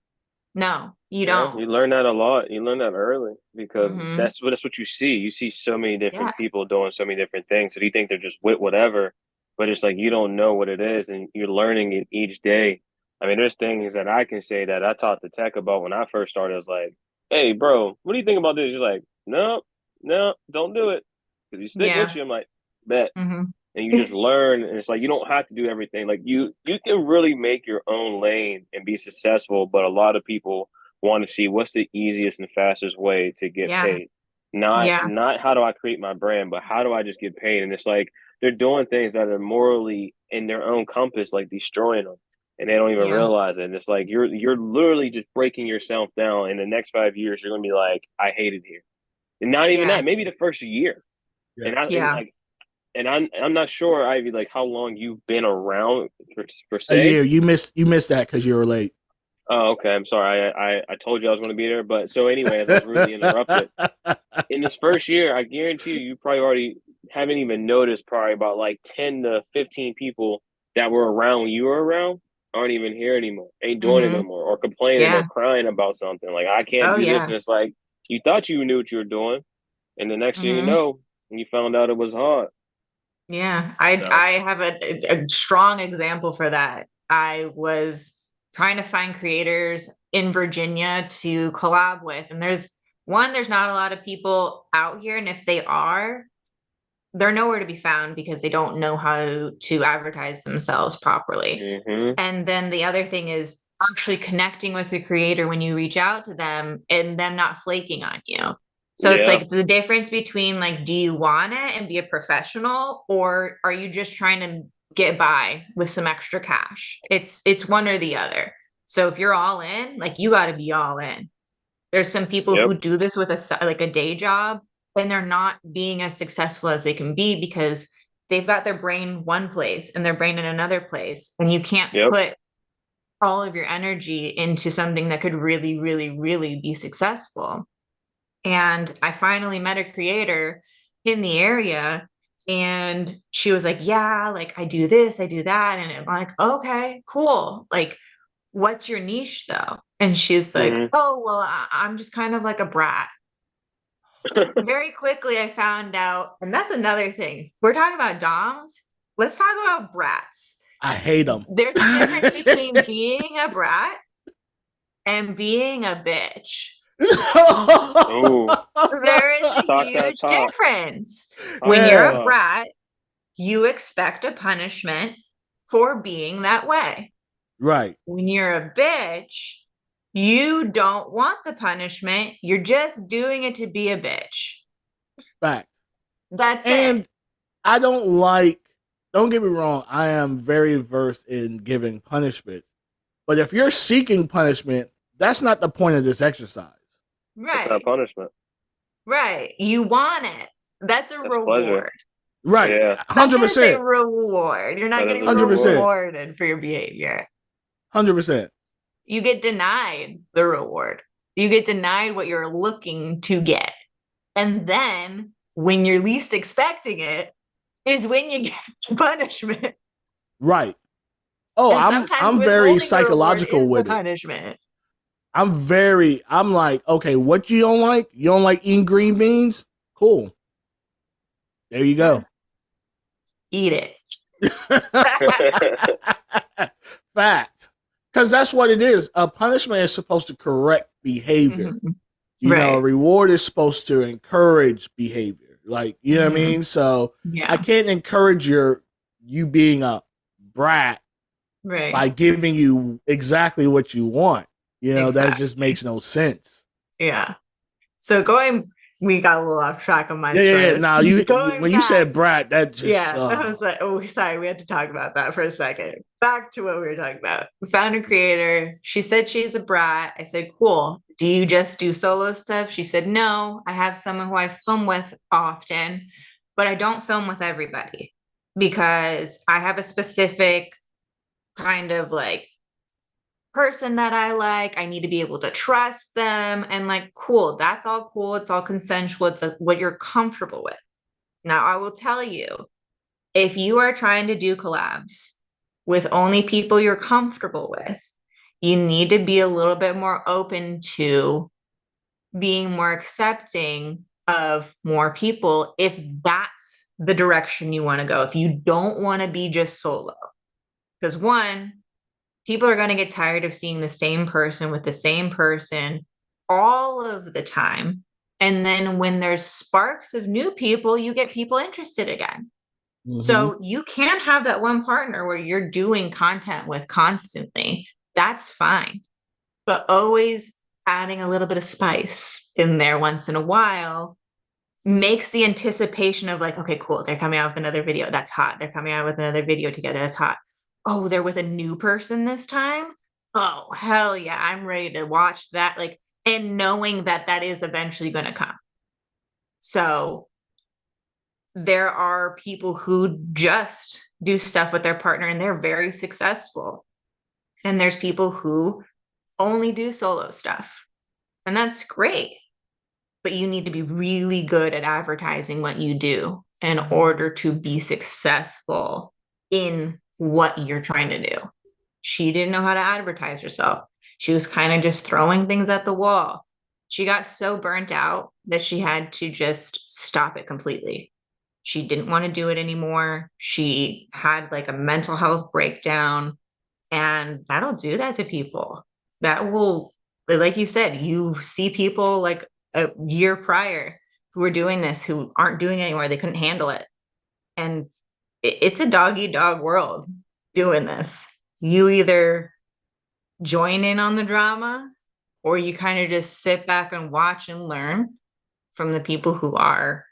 S2: No, you
S3: Yeah,
S2: don't.
S3: you learn that a lot. You learn that early because
S2: Mm-hmm.
S3: that's what you see. You see so many
S2: Yeah,
S3: different people doing so many different things. So you think they're just with whatever, but it's like you don't know what it is, and you're learning it each day. I mean, there's things that I can say that I taught the tech about when I first started. I was like, "Hey, bro, what do you think about this?" He's like, "No, no, don't do it." Because you stick with
S2: yeah.
S3: you. I'm like, "Bet."
S2: Mm-hmm.
S3: And you just learn, and it's like you don't have to do everything. Like you can really make your own lane and be successful, but a lot of people want to see what's the easiest and fastest way to get
S2: Yeah,
S3: paid. Not how do I create my brand, but how do I just get paid? And it's like they're doing things that are morally in their own compass, like destroying them, and they don't even
S2: yeah,
S3: realize it. And it's like you're literally just breaking yourself down. In the next 5 years, you're gonna be like, I hate it here, and not even
S2: yeah,
S3: that. Maybe the first year,
S1: Yeah.
S3: and I and
S2: yeah.
S3: like and I'm not sure, Ivy, like how long you've been around per
S1: A
S3: se.
S1: year. You missed that because you were late.
S3: Oh, okay. I'm sorry. I told you I was going to be there, but so anyway, as I was rudely interrupted in this first year, I guarantee you probably already haven't even noticed probably about like 10 to 15 people that were around when you were around aren't even here anymore, ain't doing it no
S2: Mm-hmm.
S3: more, or complaining or
S2: Yeah.
S3: crying about something like I can't
S2: Oh,
S3: do this,
S2: yeah.
S3: and it's like you thought you knew what you were doing, and the next thing you
S2: Mm-hmm.
S3: know, you found out it was hard.
S2: Yeah. I have a strong example for that. I was trying to find creators in Virginia to collab with, and there's not a lot of people out here, and if they are, they're nowhere to be found because they don't know how to advertise themselves properly.
S3: Mm-hmm.
S2: And then the other thing is actually connecting with the creator when you reach out to them and them not flaking on you. So it's
S3: Yeah.
S2: like the difference between like, do you want it and be a professional, or are you just trying to get by with some extra cash? It's one or the other. So if you're all in, like you got to be all in. There's some people
S3: Yep.
S2: who do this with like a day job and they're not being as successful as they can be because they've got their brain one place and their brain in another place, and you can't
S3: Yep.
S2: put all of your energy into something that could really, really, really be successful. And I finally met a creator in the area, and she was like, yeah, like I do this, I do that. And I'm like, okay, cool. Like, what's your niche though? And she's like,
S3: Mm-hmm.
S2: oh, well, I'm just kind of like a brat. Very quickly, I found out, and that's another thing. We're talking about DOMs. Let's talk about brats.
S1: I hate them.
S2: There's a difference between being a brat and being a bitch.
S3: Ooh.
S2: There is a
S3: Talk that
S2: huge
S3: talk.
S2: difference.
S3: Talk
S2: When
S3: that
S2: you're
S1: Yeah.
S2: a
S3: talk.
S2: brat, you expect a punishment for being that way.
S1: Right.
S2: When you're a bitch, you don't want the punishment. You're just doing it to be a bitch.
S1: Fact.
S2: That's it.
S1: And I don't get me wrong, I am very versed in giving punishment. But if you're seeking punishment, that's not the point of this exercise.
S3: That's not
S2: Right.
S3: punishment.
S2: Right. You want it. That's a
S3: That's pleasure.
S2: reward.
S1: Right.
S3: Yeah.
S2: Stop gonna say
S1: 100%.
S2: reward. You're not
S3: That is
S2: getting
S3: a reward.
S1: 100%.
S2: rewarded for your behavior.
S1: 100%.
S2: You get denied the reward. You get denied what you're looking to get. And then when you're least expecting it is when you get the punishment.
S1: Right. Oh,
S2: And sometimes
S1: I'm very
S2: withholding the reward
S1: psychological
S2: is the
S1: with it.
S2: punishment.
S1: I'm like, okay, what you don't like? You don't like eating green beans? Cool. There you go.
S2: Eat it.
S1: Fact. Because that's what it is. A punishment is supposed to correct behavior.
S2: Mhm.
S1: You know, a
S2: Right.
S1: reward is supposed to encourage behavior. Like, you know what I
S2: Mhm.
S1: mean? So I
S2: Yeah.
S1: can't encourage you being a brat
S2: Right.
S1: by giving you exactly what you want. You know, that just
S2: Exactly.
S1: makes no sense.
S2: Yeah. So going we got a little off track on my
S1: Yeah. Now when you said brat, that just
S2: that was like, oh, sorry, we had to talk about that for a second. Back to what we were talking about. Founder creator. She said she's a brat. I said, cool. Do you just do solo stuff? She said, no. I have someone who I film with often, but I don't film with everybody because I have a specific kind of like person that I like. I need to be able to trust them. And like, cool, that's all cool. It's all consensual. It's what you're comfortable with. Now, I will tell you, if you are trying to do collabs with only people you're comfortable with, you need to be a little bit more open to being more accepting of more people if that's the direction you want to go. If you don't want to be just solo, because one, people are going to get tired of seeing the same person with the same person all of the time. And then when there's sparks of new people, you get people interested again. Mm-hmm. So you can't have that one partner where you're doing content with constantly. That's fine. But always adding a little bit of spice in there once in a while makes the anticipation of like, okay, cool. They're coming out with another video. That's hot. They're coming out with another video together. That's hot. Oh, they're with a new person this time. Oh, hell yeah. I'm ready to watch that. Like, and knowing that that is eventually going to come. So there are people who just do stuff with their partner and they're very successful. And there's people who only do solo stuff. And that's great. But you need to be really good at advertising what you do in order to be successful in what you're trying to do. She didn't know how to advertise herself. She was kind of just throwing things at the wall. She got so burnt out that she had to just stop it completely. She didn't want to do it anymore. She had like a mental health breakdown, and that'll do that to people. That will, like you said, you see people like a year prior who were doing this, who aren't doing it anymore. They couldn't handle it. And it's a dog-eat-dog world doing this. You either join in on the drama or you kind of just sit back and watch and learn from the people who are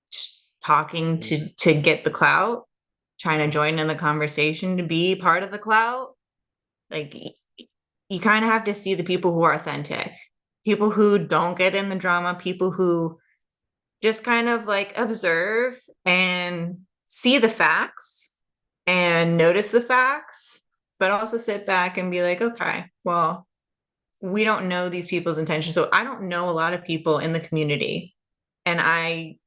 S2: just talking to get the clout, trying to join in the conversation to be part of the clout. Like, you kind of have to see the people who are authentic, people who don't get in the drama, people who just kind of like observe and see the facts and notice the facts, but also sit back and be like, okay, well, we don't know these people's intentions. So I don't know a lot of people in the community, and I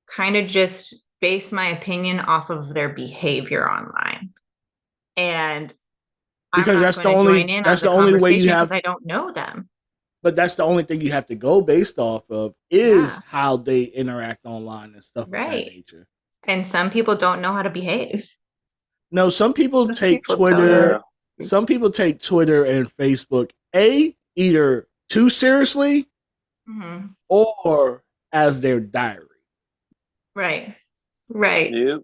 S2: kind of just base my opinion off of their behavior online. And
S1: because
S2: that's the only way you have, because I don't know them.
S1: But that's the only thing you have to go based off of is how they interact online and stuff of that nature.
S2: And some people don't know how to behave.
S1: No, some people take Twitter. Some people take Twitter and Facebook either too seriously or as their diary.
S2: Right.
S3: Yep.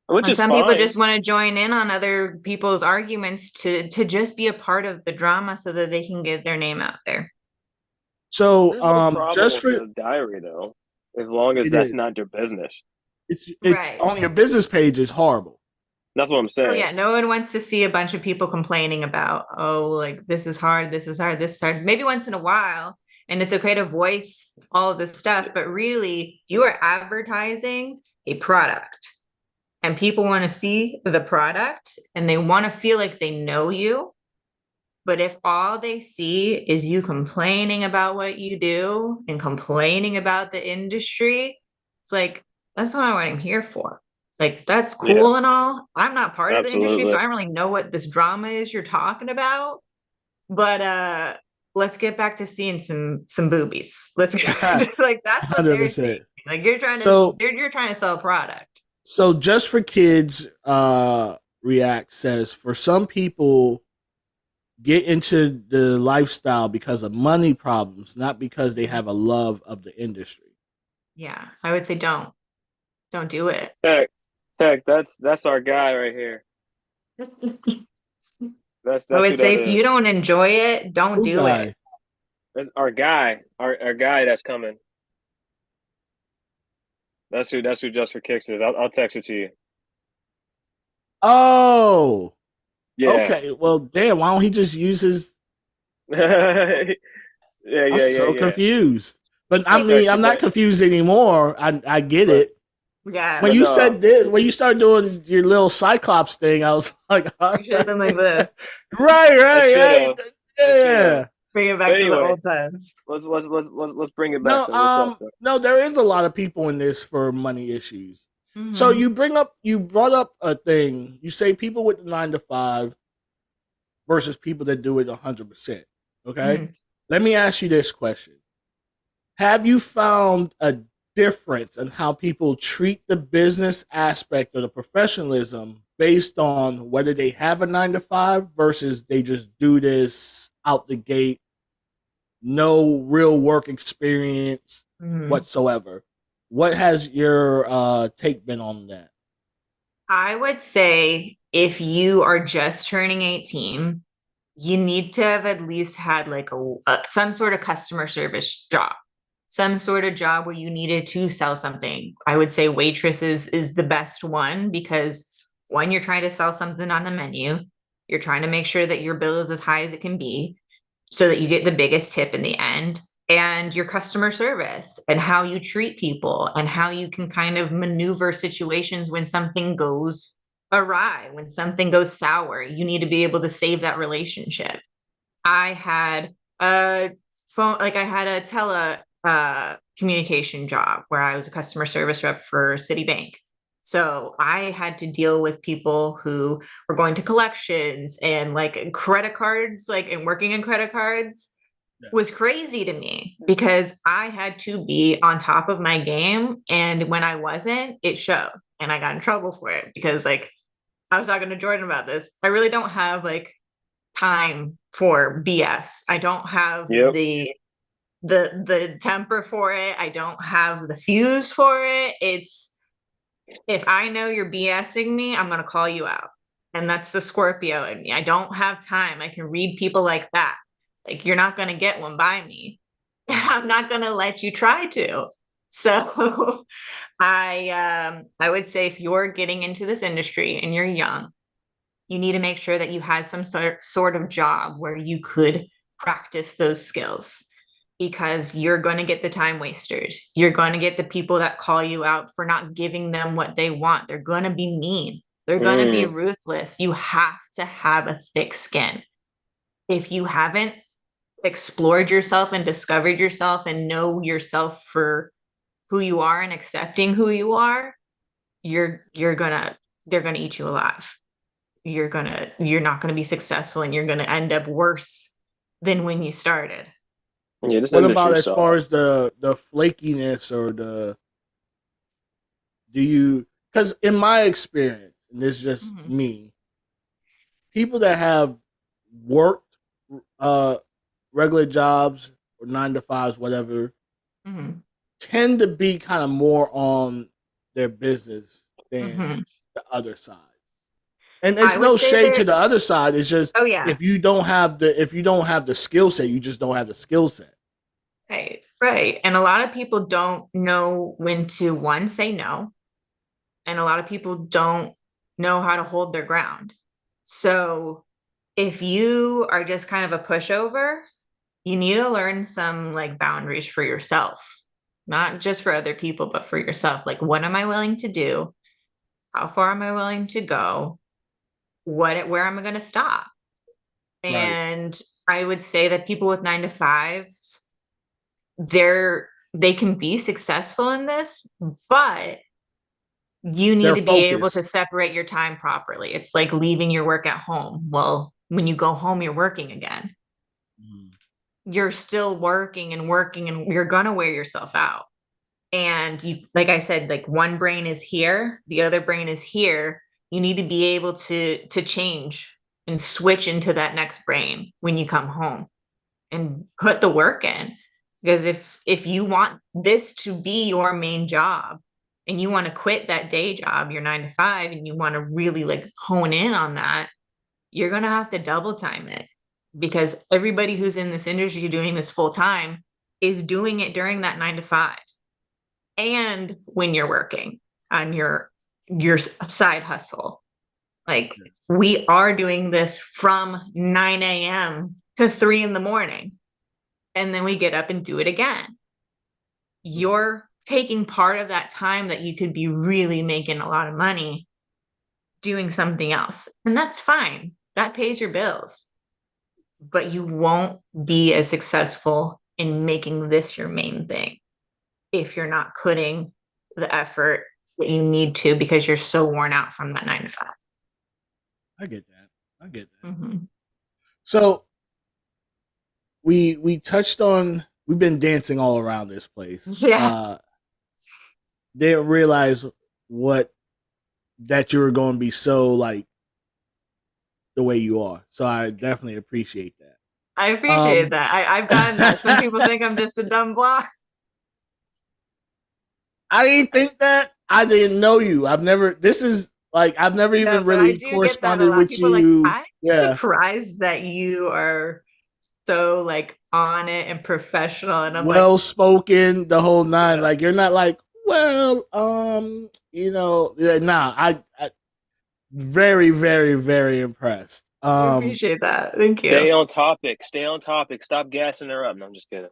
S2: Which is some people just want to join in on other people's arguments to just be a part of the drama so that they can get their name out there.
S1: So,
S3: just for the diary though, as long as that's not their business.
S1: It's on your business page is horrible.
S3: That's what I'm saying.
S2: Oh yeah, no one wants to see a bunch of people complaining about, oh, like this is hard, this is hard, this is hard. Maybe once in a while, and it's okay to voice all of this stuff, but really, you are advertising a product. And people want to see the product and they want to feel like they know you. But if all they see is you complaining about what you do and complaining about the industry, it's like, that's not what I'm here for. Like, that's cool and all. I'm not part of the industry, so I don't really know what this drama is you're talking about. But let's get back to seeing some boobies. Let's get like that's what 100%. They're saying. Like you're trying to sell a product.
S1: So Just for Kids React says, for some people get into the lifestyle because of money problems, not because they have a love of the industry.
S2: Yeah, I would say don't do it.
S3: Tech, that's our guy right here. That's
S2: I would say if you don't enjoy it, don't do it.
S3: That's our guy that's coming. That's who Just for Kicks is. I'll text it to you.
S1: Oh,
S3: Yeah.
S1: okay. Well, damn. Why don't he just use his?
S3: yeah,
S1: I'm
S3: yeah, yeah,
S1: so
S3: yeah.
S1: confused. But I
S3: I'll
S1: mean,
S3: text you,
S1: I'm not
S3: but
S1: confused anymore. I get
S3: but
S1: it.
S2: Yeah,
S1: When
S3: but
S1: you
S3: no.
S1: said this, when you started doing your little Cyclops thing, I was like, all
S2: you should have
S1: right,
S2: been like this.
S1: right,
S3: I
S1: right,
S3: should
S1: right.
S3: have. I should have.
S1: Yeah.
S2: Bring it
S3: But
S2: back to the
S3: anyway,
S2: old times.
S3: let's bring it back
S1: No,
S3: to what's up though.
S1: no. There is a lot of people in this for money issues. So
S2: Mm-hmm.
S1: you brought up a thing. You say people with the 9 to 5 versus people that do it 100%. Okay.
S2: Mm-hmm.
S1: Let me ask you this question: have you found a difference in how people treat the business aspect or the professionalism based on whether they have a 9 to 5 versus they just do this out the gate, no real work experience
S2: Mm-hmm.
S1: whatsoever? What has your take been on that?
S2: I would say if you are just turning 18, you need to have at least had like some sort of customer service job, some sort of job where you needed to sell something. I would say waitress is the best one because one, you're trying to sell something on the menu. You're trying to make sure that your bill is as high as it can be so that you get the biggest tip in the end. And your customer service and how you treat people and how you can kind of maneuver situations when something goes awry, when something goes sour. You need to be able to save that relationship. I had a phone, like I had a communication job where I was a customer service rep for Citibank. So I had to deal with people who were going to collections and like credit cards, like and working in credit cards
S1: Yeah.
S2: was crazy to me because I had to be on top of my game. And when I wasn't, it showed. And I got in trouble for it because like I was talking to Jordan about this. I really don't have like time for BS. I don't have
S3: Yep.
S2: the temper for it. I don't have the fuse for it. It's if I know you're BSing me, I'm gonna call you out. And that's the Scorpio in me. I don't have time. I can read people like that. Like you're not gonna get one by me. I'm not gonna let you try to. So I would say if you're getting into this industry and you're young, you need to make sure that you had some sort of job where you could practice those skills because you're going to get the time wasters. You're going to get the people that call you out for not giving them what they want. They're going to be mean. They're going to be
S3: Mm.
S2: ruthless. You have to have a thick skin. If you haven't explored yourself and discovered yourself and know yourself for who you are and accepting who you are, you're gonna they're gonna eat you alive. You're not gonna be successful and you're gonna end up worse than when you started.
S3: Yeah, this
S1: What about
S3: industry
S1: as far
S3: sucks.
S1: as the flakiness or the do you? Because in my experience, and this is just
S2: Mm-hmm.
S1: me, people that have worked uh regular jobs or 9 to 5s, whatever,
S2: Mm-hmm.
S1: tend to be kind of more on their business than
S2: Mm-hmm.
S1: the other side. And
S2: I
S1: it's
S2: would
S1: no
S2: say
S1: shade to
S2: there.
S1: the other side. It's just
S2: Oh yeah.
S1: if you don't have the skill set, you just don't have the skill set.
S2: Right, right. And a lot of people don't know when to one say no, and a lot of people don't know how to hold their ground. So if you are just kind of a pushover, you need to learn some like boundaries for yourself, not just for other people, but for yourself. Like, what am I willing to do? How far am I willing to go? Where am I going to stop?
S1: Right.
S2: And I would say that people with 9 to 5s, they can be successful in this, but you need
S1: They're
S2: to be able to
S1: focused.
S2: separate your time properly. It's like leaving your work at home. Well, when you go home, you're working again.
S1: Mm.
S2: You're still working and you're going to wear yourself out. And you, like I said, like one brain is here, the other brain is here. You need to be able to change and switch into that next brain when you come home and put the work in. Because if you want this to be your main job and you want to quit that day job, your 9 to 5, and you want to really like hone in on that, you're gonna have to double time it. because everybody who's in this industry doing this full time is doing it during that 9 to 5 and when you're working on your side hustle. Like, we are doing this from 9 a.m. to 3 in the morning, and then we get up and do it again. You're taking part of that time that you could be really making a lot of money doing something else. And that's fine. That pays your bills. But you won't be as successful in making this your main thing if you're not putting the effort that you need to, because you're so worn out from that 9 to 5.
S1: I get that.
S2: Mm-hmm.
S1: So we touched on, we've been dancing all around this place.
S2: Yeah.
S1: Didn't realize that you were going to be so like the way you are. So I definitely appreciate that.
S2: I appreciate that. I've gotten that. Some people think I'm just a dumb block.
S1: I didn't think that. I didn't know you. I've never even really corresponded with you.
S2: Like, I'm surprised that you are so like on it and professional, and I'm
S1: well spoken, the whole nine. Yeah. Like, you're not like, well, I very, very, very impressed.
S2: I appreciate that. Thank you.
S3: Stay on topic. Stop gassing her up. No, I'm just kidding.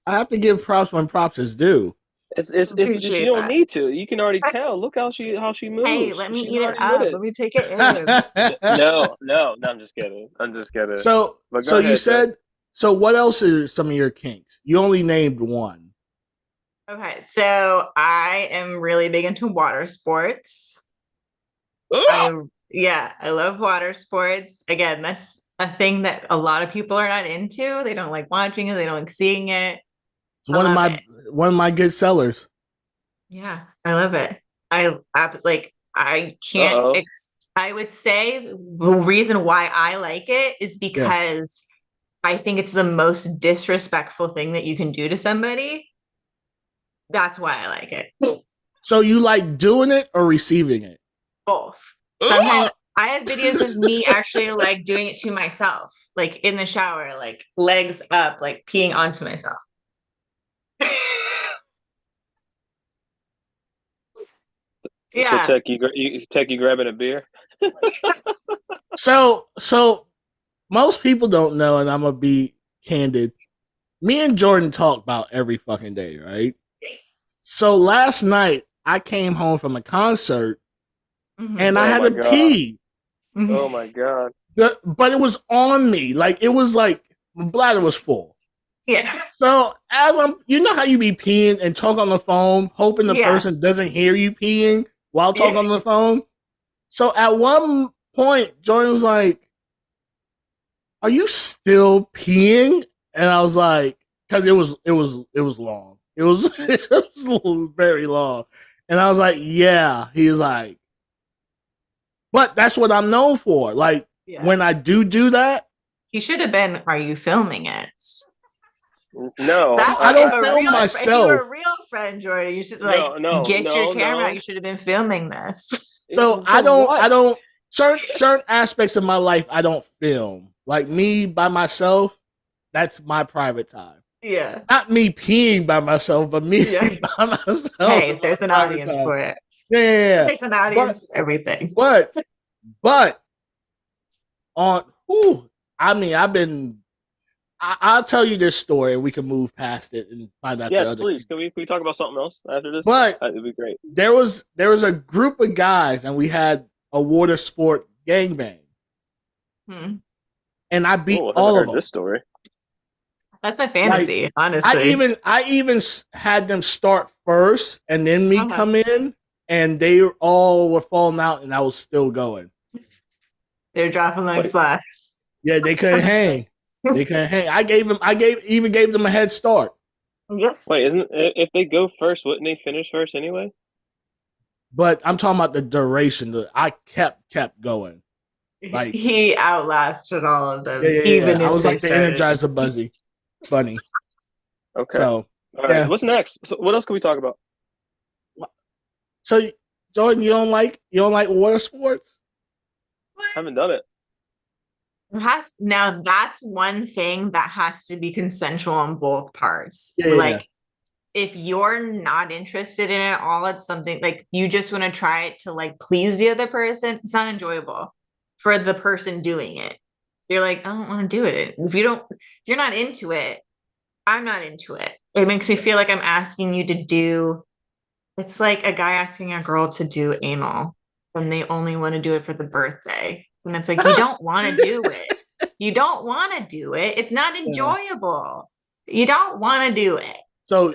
S1: I have to give props when props is due.
S3: It's you don't need to. You can already tell. Look how she moves.
S2: Hey, let me eat it up. Let me take it in.
S3: No, I'm just kidding.
S1: So ahead, you said, so what else are some of your kinks? You only named one.
S2: Okay, so I am really big into water sports. I love water sports. Again, that's a thing that a lot of people are not into. They don't like watching it. They don't like seeing it.
S1: It's one of my good sellers.
S2: Yeah, I love it. I can't. I would say the reason why I like it is because I think it's the most disrespectful thing that you can do to somebody. That's why I like it.
S1: So you like doing it or receiving it?
S2: Both. Sometimes I have videos of me actually like doing it to myself, like in the shower, like legs up, like peeing onto myself.
S3: Yeah. So tech you grabbing a beer.
S1: So most people don't know, and I'm gonna be candid. Me and Jordan talk about every fucking day, right? So last night I came home from a concert, and I had to pee.
S3: Oh my god!
S1: But it was on me, like it was like my bladder was full.
S2: Yeah.
S1: So as you know how you be peeing and talk on the phone, hoping the person doesn't hear you peeing while talking on the phone. So at one point, Jordan was like, "Are you still peeing?" And I was like, "Because it was long. It was very long." And I was like, "Yeah." He's like, "But that's what I'm known for. Like when I do that."
S2: He should have been, "Are you filming it?"
S3: No,
S1: I don't film myself.
S2: If you were a real friend, Jordan, you should get your camera out. You should have been filming this.
S1: So I don't certain aspects of my life I don't film. Like me by myself, that's my private time.
S2: Yeah.
S1: Not me peeing by myself, but me by myself.
S2: Hey, there's an audience for it.
S1: Yeah.
S2: There's an audience for everything.
S1: But I'll tell you this story and we can move past it and find out.
S3: Yes, please. Can we talk about something else after this?
S1: But
S3: it'd be great.
S1: There was a group of guys and we had a water sport gangbang. And I beat all of them.
S3: This story.
S2: That's my fantasy, honestly.
S1: I even had them start first and then me come in, and they all were falling out and I was still going.
S2: They're dropping like flies.
S1: Yeah, they couldn't hang. They couldn't hang. I even gave them a head start.
S2: Yeah.
S3: Wait, if they go first, wouldn't they finish first anyway?
S1: But I'm talking about the duration. I kept going. Like
S2: he outlasted all of them.
S1: Even if I was like the Energizer Bunny.
S3: Okay.
S1: So
S3: all right. What's next? So what else can we talk about?
S1: So Jordan, you don't like water sports?
S3: I haven't done it.
S2: Now that's one thing that has to be consensual on both parts.
S1: Yeah, yeah.
S2: Like if you're not interested in it all, it's something like you just want to try it to like please the other person. It's not enjoyable for the person doing it. You're like, I don't want to do it. If you're not into it, I'm not into it. It makes me feel like I'm asking you to do, it's like a guy asking a girl to do anal when they only want to do it for the birthday. And it's like, you don't want to do it. You don't want to do it. It's not enjoyable. You don't want to do it.
S1: So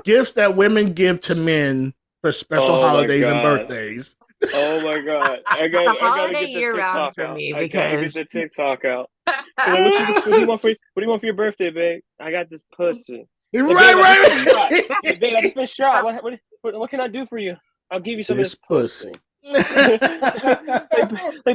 S1: gifts that women give to men for special holidays and birthdays.
S3: Oh my god!
S2: It's a holiday year round for me
S3: I gotta get
S2: because
S3: the TikTok out. What do you want for your birthday, babe? I got this pussy.
S1: Right.
S3: Babe, I just been shot. What can I do for you? I'll give you some of this pussy. like,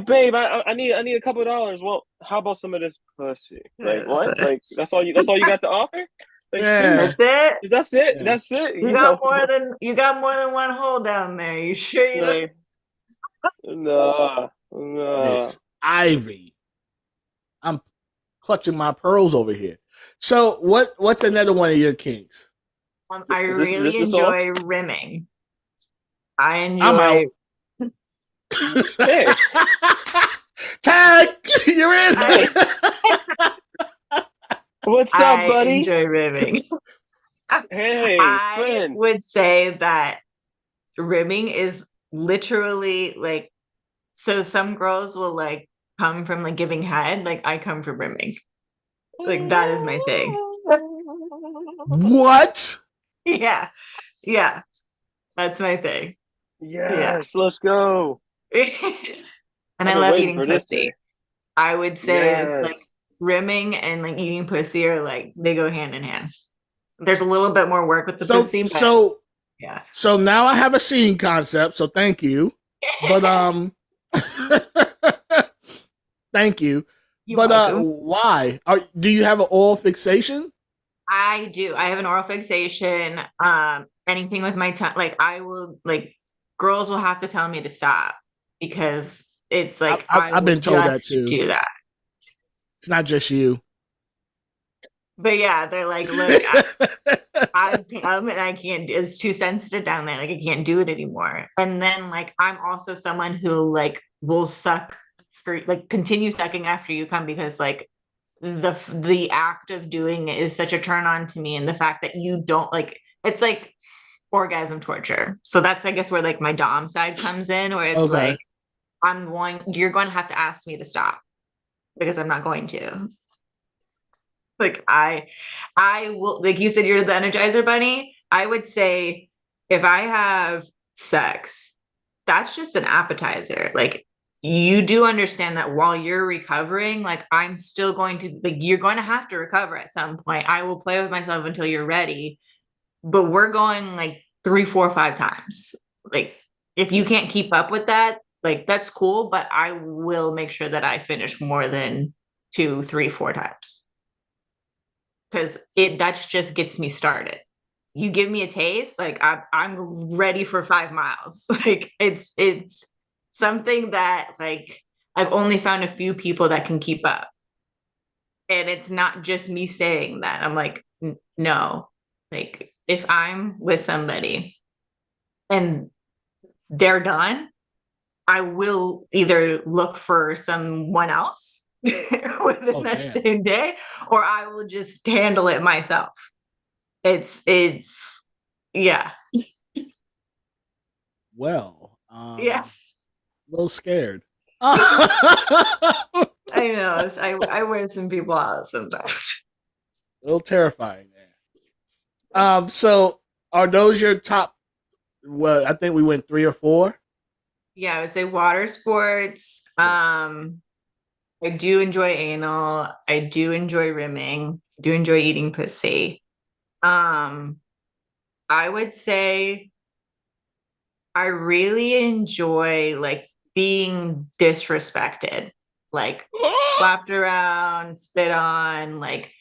S3: babe, I need a couple of dollars. Well, how about some of this pussy? Like what? Like that's all you got to offer? Like,
S2: That's it.
S3: That's it.
S1: Yeah.
S3: That's it.
S2: You got more than one hole down there. You sure you don't?
S3: No.
S1: Miss Ivy. I'm clutching my pearls over here. So what's another one of your kinks?
S2: I really enjoy rimming. I enjoy.
S1: I'm out. Hey. Tag, you're in.
S3: What's up, buddy?
S2: I enjoy rimming.
S3: Hey,
S2: I would say that rimming is literally like, so some girls will like come from like giving head, like I come from rimming. Like that is my thing.
S1: What?
S2: Yeah. That's my thing.
S3: Yes, let's go.
S2: And I love eating pussy. I would say like rimming and like eating pussy are like they go hand in hand. There's a little bit more work with the pussy, but yeah.
S1: So now I have a scene concept, so thank you. But thank you.
S2: You're welcome.
S1: Why? Do you have an oral fixation?
S2: I do. I have an oral fixation. Anything with my tongue, like I will, like girls will have to tell me to stop because it's like
S1: I've been told that too.
S2: Do that.
S1: It's not just you.
S2: But yeah, they're like, look, I've come and I can't. It's too sensitive down there. Like I can't do it anymore. And then like I'm also someone who like will suck for like continue sucking after you come because like the act of doing it is such a turn on to me, and the fact that you don't like it's like orgasm torture. So that's I guess where like my dom side comes in, where it's like you're going to have to ask me to stop because I'm not going to. Like I will, like you said, you're the Energizer Bunny. I would say if I have sex, that's just an appetizer. Like you do understand that while you're recovering, like I'm still going to, like you're going to have to recover at some point. I will play with myself until you're ready, but we're going like 3, 4, 5 times. Like if you can't keep up with that, like that's cool, but I will make sure that I finish more than 2, 3, 4 times. Because that just gets me started. You give me a taste, like I'm ready for 5 miles. Like it's something that like I've only found a few people that can keep up. And it's not just me saying that. I'm like, no. Like if I'm with somebody and they're done, I will either look for someone else within that same day, or I will just handle it myself. It's yeah.
S1: Well,
S2: yes.
S1: A little scared.
S2: I know. I wear some people out sometimes.
S1: A little terrifying there. So are those your top? Well, I think we went 3 or 4.
S2: Yeah, I would say water sports. I do enjoy anal. I do enjoy rimming. I do enjoy eating pussy. I would say I really enjoy like being disrespected, like slapped around, spit on, like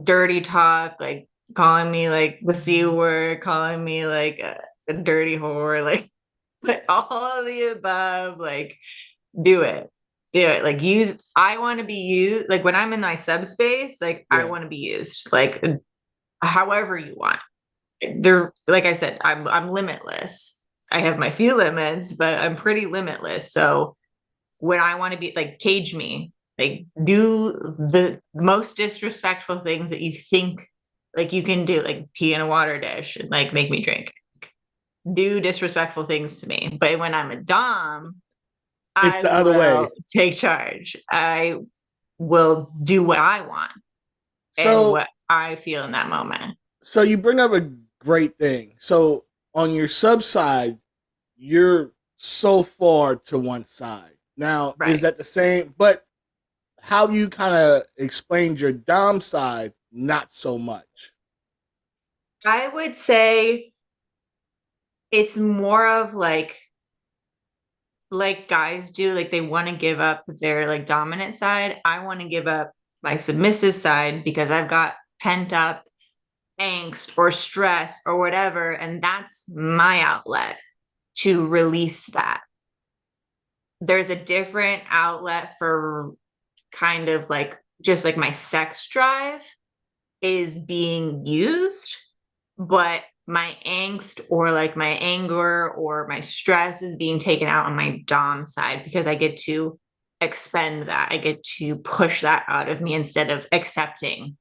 S2: dirty talk, like calling me like the C word, calling me like a dirty whore, like all of the above, like do it. Yeah, like I want to be used. Like when I'm in my subspace, like I
S1: Yeah.
S2: want to be used. Like however you want. There, like I said, I'm limitless. I have my few limits, but I'm pretty limitless. So when I want to be like cage me, like do the most disrespectful things that you think like you can do, like pee in a water dish and like make me drink. Do disrespectful things to me. But when I'm a dom,
S1: It's
S2: I
S1: the other way.
S2: will take charge. I will do what I want and
S1: So
S2: what I feel in that moment.
S1: so you bring up a great thing. So on your sub side, you're so far to one side. Now, is
S2: Right.
S1: that the same? But how you kind of explained your dom side, not so much.
S2: I would say it's more of like guys do, like they want to give up their like dominant side. I want to give up my submissive side because I've got pent up angst or stress or whatever, and that's my outlet to release that. There's a different outlet for kind of like just like my sex drive is being used, but my angst or like my anger or my stress is being taken out on my dom side because I get to expend that. I get to push that out of me instead of accepting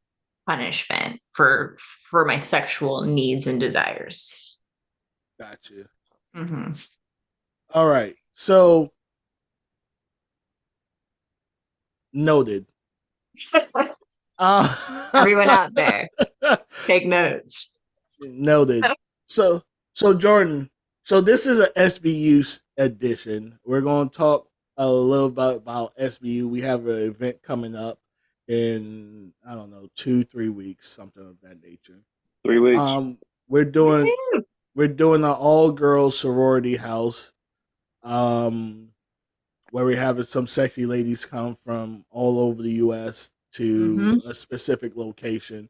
S2: punishment for my sexual needs and desires.
S1: Gotcha.
S2: Mm-hmm.
S1: All right. So noted.
S2: Everyone out there, take notes.
S1: Noted. So Jordan, so this is a SBU edition. We're going to talk a little about SBU. We have an event coming up in, I don't know, 2-3 weeks, something of that nature.
S3: 3 weeks.
S1: We're doing an all girls sorority house. Where we're having some sexy ladies come from all over the US to a specific location.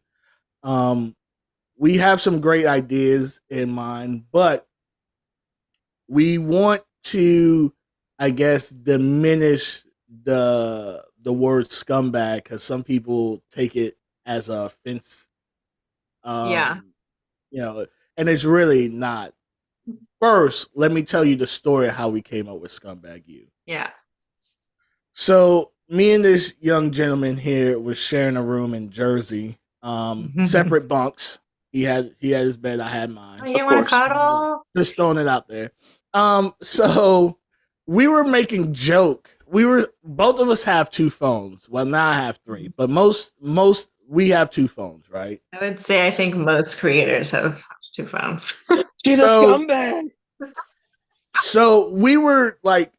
S1: We have some great ideas in mind, but we want to, I guess, diminish the word scumbag because some people take it as a offense.
S2: Yeah.
S1: You know, and it's really not. First, let me tell you the story of how we came up with Scumbag U.
S2: Yeah.
S1: So me and this young gentleman here was sharing a room in Jersey. Separate bunks. He had his bed, I had mine.
S2: Oh, you want to cuddle?
S1: Just throwing it out there. So we were making joke. Both of us have 2 phones. Well, now I have 3, but most we have 2 phones, right?
S2: I would say I think most creators have 2 phones.
S3: She's a scumbag.
S1: So we were like,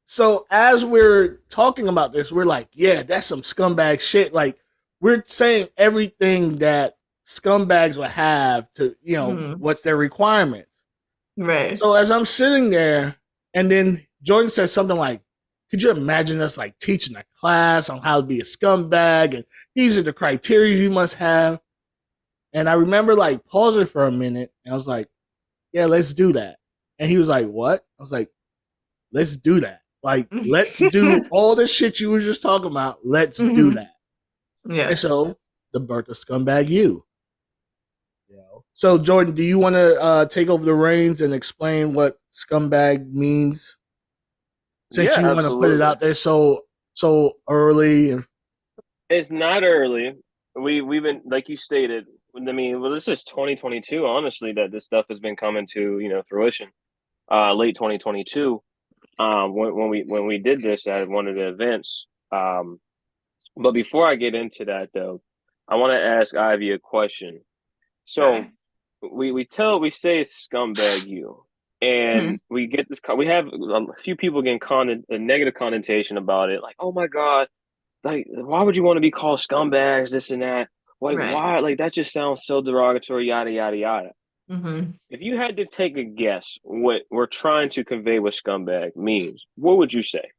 S1: so as we're talking about this, we're like, yeah, that's some scumbag shit. Like, we're saying everything that scumbags would have to, what's their requirements.
S2: Right.
S1: So as I'm sitting there, and then Jordan says something like, could you imagine us like teaching a class on how to be a scumbag? And these are the criteria you must have. And I remember like pausing for a minute, and I was like, yeah, let's do that. And he was like, what? I was like, let's do that. Like, let's do all the shit you were just talking about. Let's do that.
S2: Yeah.
S1: And so, the birth of Scumbag U. So, Jordan, do you want to take over the reins and explain what scumbag means? Since you want to put it out there so early.
S3: It's not early. We've been, like you stated. I mean, well, this is 2022. Honestly, that this stuff has been coming to fruition. Late 2022. When we did this at one of the events. But before I get into that, though, I want to ask Ivy a question. So we say it's Scumbag U, and we get this. We have a few people getting a negative connotation about it, like, oh my god, like why would you want to be called scumbags, this and that? Like why? Like that just sounds so derogatory, yada yada yada. If you had to take a guess what we're trying to convey what scumbag means, what would you say?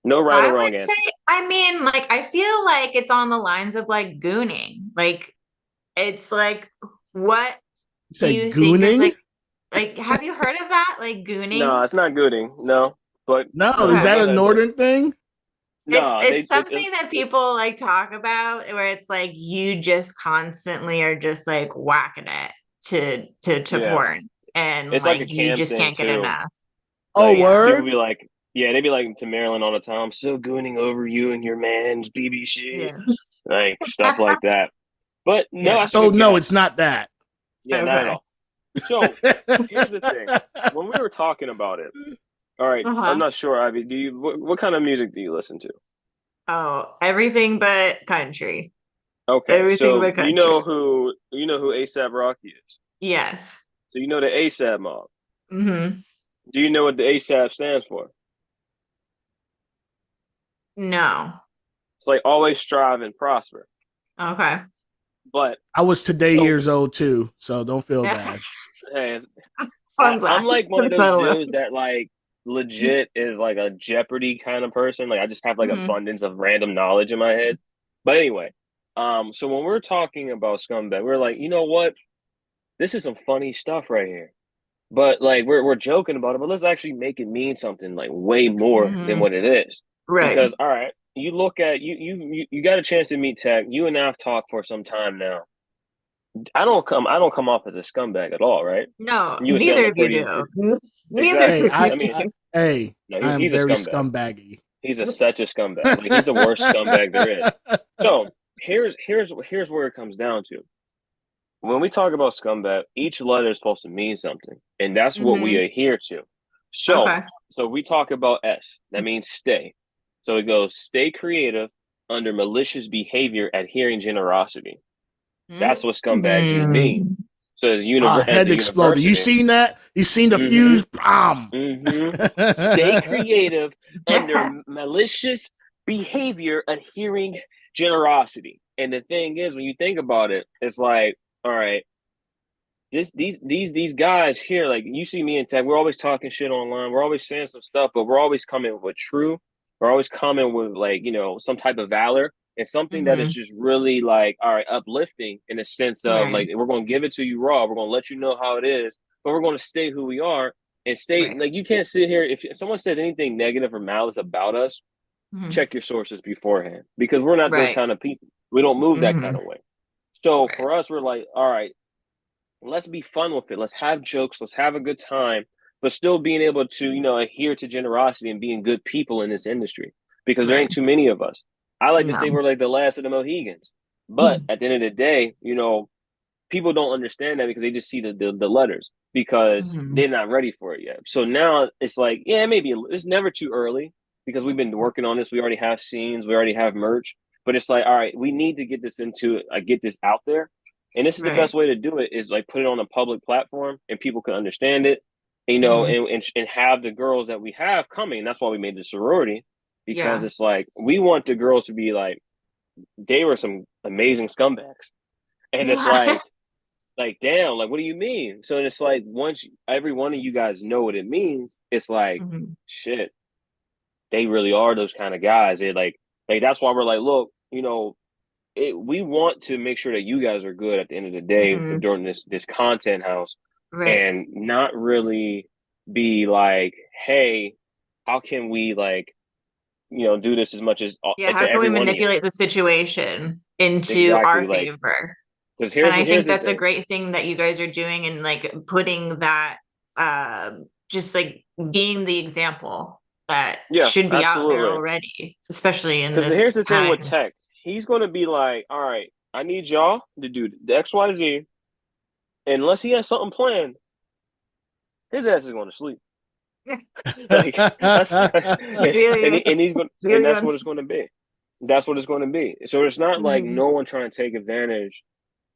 S3: No right or wrong answer.
S2: I mean, like, I feel like it's on the lines of like gooning. Like, it's like, what do you think is like, have you heard of that? Like gooning?
S3: No, it's not gooning. No. But
S1: No,
S2: Okay.
S1: is that a northern thing?
S3: no,
S2: It's something that people like talk about where it's like you just constantly are just like whacking it to
S3: yeah,
S2: porn and
S3: it's like a
S2: like you
S3: cam
S2: just
S3: thing
S2: can't get
S3: too.
S2: enough.
S1: Oh,
S3: Like
S2: Yeah.
S3: people
S1: word.
S3: be like, yeah, they be like to Marilyn all the time. I'm so gooning over you and your man's BB shit,
S2: Yeah.
S3: like stuff like that. But no,
S2: Yeah.
S3: that's a
S1: So
S3: good
S1: no,
S3: guess.
S1: it's not that.
S3: Yeah, not at
S2: Okay.
S3: all. So here's the thing: when we were talking about it, all right, I'm
S2: Uh-huh.
S3: not sure, Ivy. Do you what kind of music do you listen to?
S2: Oh, everything but country.
S3: Okay,
S2: Everything
S3: so
S2: but country.
S3: you know who ASAP Rocky is.
S2: Yes.
S3: So you know the ASAP mob.
S2: Mm-hmm.
S3: Do you know what the ASAP stands for?
S2: No.
S3: It's like always strive and prosper.
S2: Okay.
S3: But
S1: I was today
S3: so
S1: years old too, so don't feel bad.
S3: hey,
S2: I'm glad.
S3: I'm like one of
S2: Not
S3: those
S2: alone.
S3: dudes that like legit is like a Jeopardy kind of person. Like I just have like
S2: Mhm.
S3: abundance of random knowledge in my head. But anyway, so when we're talking about Scumbag, we're like, you know what? This is some funny stuff right here. But like we're joking about it, but let's actually make it mean something like way more than
S2: Mhm.
S3: what it is.
S2: Right.
S3: Because all right, you look at you got a chance to meet Tech. You and I've talked for some time now. I don't come off as a scumbag at all, right?
S2: No,
S3: You would say I'm
S2: neither
S3: a
S2: of you
S3: pretty
S2: do. Neither
S1: Hey,
S3: exactly.
S2: of you
S3: I mean,
S2: do.
S3: no,
S1: I am
S3: he's a
S1: very
S3: scumbag.
S1: scumbaggy.
S3: He's such a scumbag. Like he's the worst scumbag there is. So here's where it comes down to. When we talk about scumbag, each letter is supposed to mean something, and that's what we
S2: Hmm.
S3: adhere to. So
S2: Okay.
S3: so we talk about S. That means stay. So it goes stay creative under malicious behavior, adhering generosity. That's what scumbag means.
S2: Mm.
S3: So as
S1: Head
S3: a
S1: exploded. You
S3: university,
S1: seen that? You seen the
S3: mm-hmm,
S1: fuse? Bam.
S3: mm-hmm. Stay creative under malicious behavior, adhering generosity. And the thing is, when you think about it, it's like, all right, these guys here, like you see me and Tech, we're always talking shit online. We're always saying some stuff, but we're always coming with true. We're always coming with like, some type of valor and something that is
S2: Hmm.
S3: just really like, all right, uplifting in a sense of
S2: Right.
S3: like we're gonna give it to you raw. We're gonna let you know how it is, but we're gonna stay who we are and stay
S2: Right.
S3: like you can't sit here if someone says anything negative or malice about us,
S2: Hmm.
S3: check your sources beforehand because we're not those
S2: Right.
S3: kind of people. We don't move that kind
S2: Hmm.
S3: of way. So
S2: Right.
S3: for us, we're like, all right, let's be fun with it. Let's have jokes. Let's have a good time, but still being able to, adhere to generosity and being good people in this industry because there
S2: Right.
S3: ain't too many of us. I like to
S2: No.
S3: say we're like the last of the Mohegans. But at the end of the day, people don't understand that because they just see the letters because
S2: Hmm.
S3: they're not ready for it yet. So now it's like, yeah, maybe it's never too early because we've been working on this. We already have scenes, we already have merch, but it's like, all right, we need to get this out there. And this is the
S2: Right.
S3: best way to do it is like put it on a public platform and people can understand it,
S2: Hmm.
S3: and have the girls that we have coming. That's why we made the sorority because
S2: Yeah.
S3: it's like we want the girls to be like they were some amazing scumbags, and it's like damn, like what do you mean? So it's like once every one of you guys know what it means, it's like
S2: Hmm.
S3: shit, they really are those kind of guys. They like that's why we're like, look, we want to make sure that you guys are good at the end of the day
S2: Hmm.
S3: during this content house,
S2: Right.
S3: and not really be like, hey, how can we like do this as much as
S2: Yeah.
S3: to
S2: How can we
S3: every one of you
S2: manipulate the situation into
S3: exactly
S2: our
S3: like
S2: favor?
S3: because
S2: And
S3: here's
S2: I
S3: here's
S2: think
S3: the
S2: that's a
S3: thing.
S2: great thing that you guys are doing and like putting that, just like being the example that
S3: Yeah,
S2: should be out there
S3: absolutely.
S2: already, especially in
S3: Because here's
S2: this
S3: the thing with
S2: time.
S3: Tech, he's going to be like, all right, I need y'all to do the XYZ. Unless he has something planned, his ass is going to sleep. Like that's
S2: Feel you.
S3: and he's going
S2: Feel
S3: and
S2: you
S3: that's
S2: on.
S3: what it's going to be. That's what it's going to be. So it's not like
S2: Mhm.
S3: no one trying to take advantage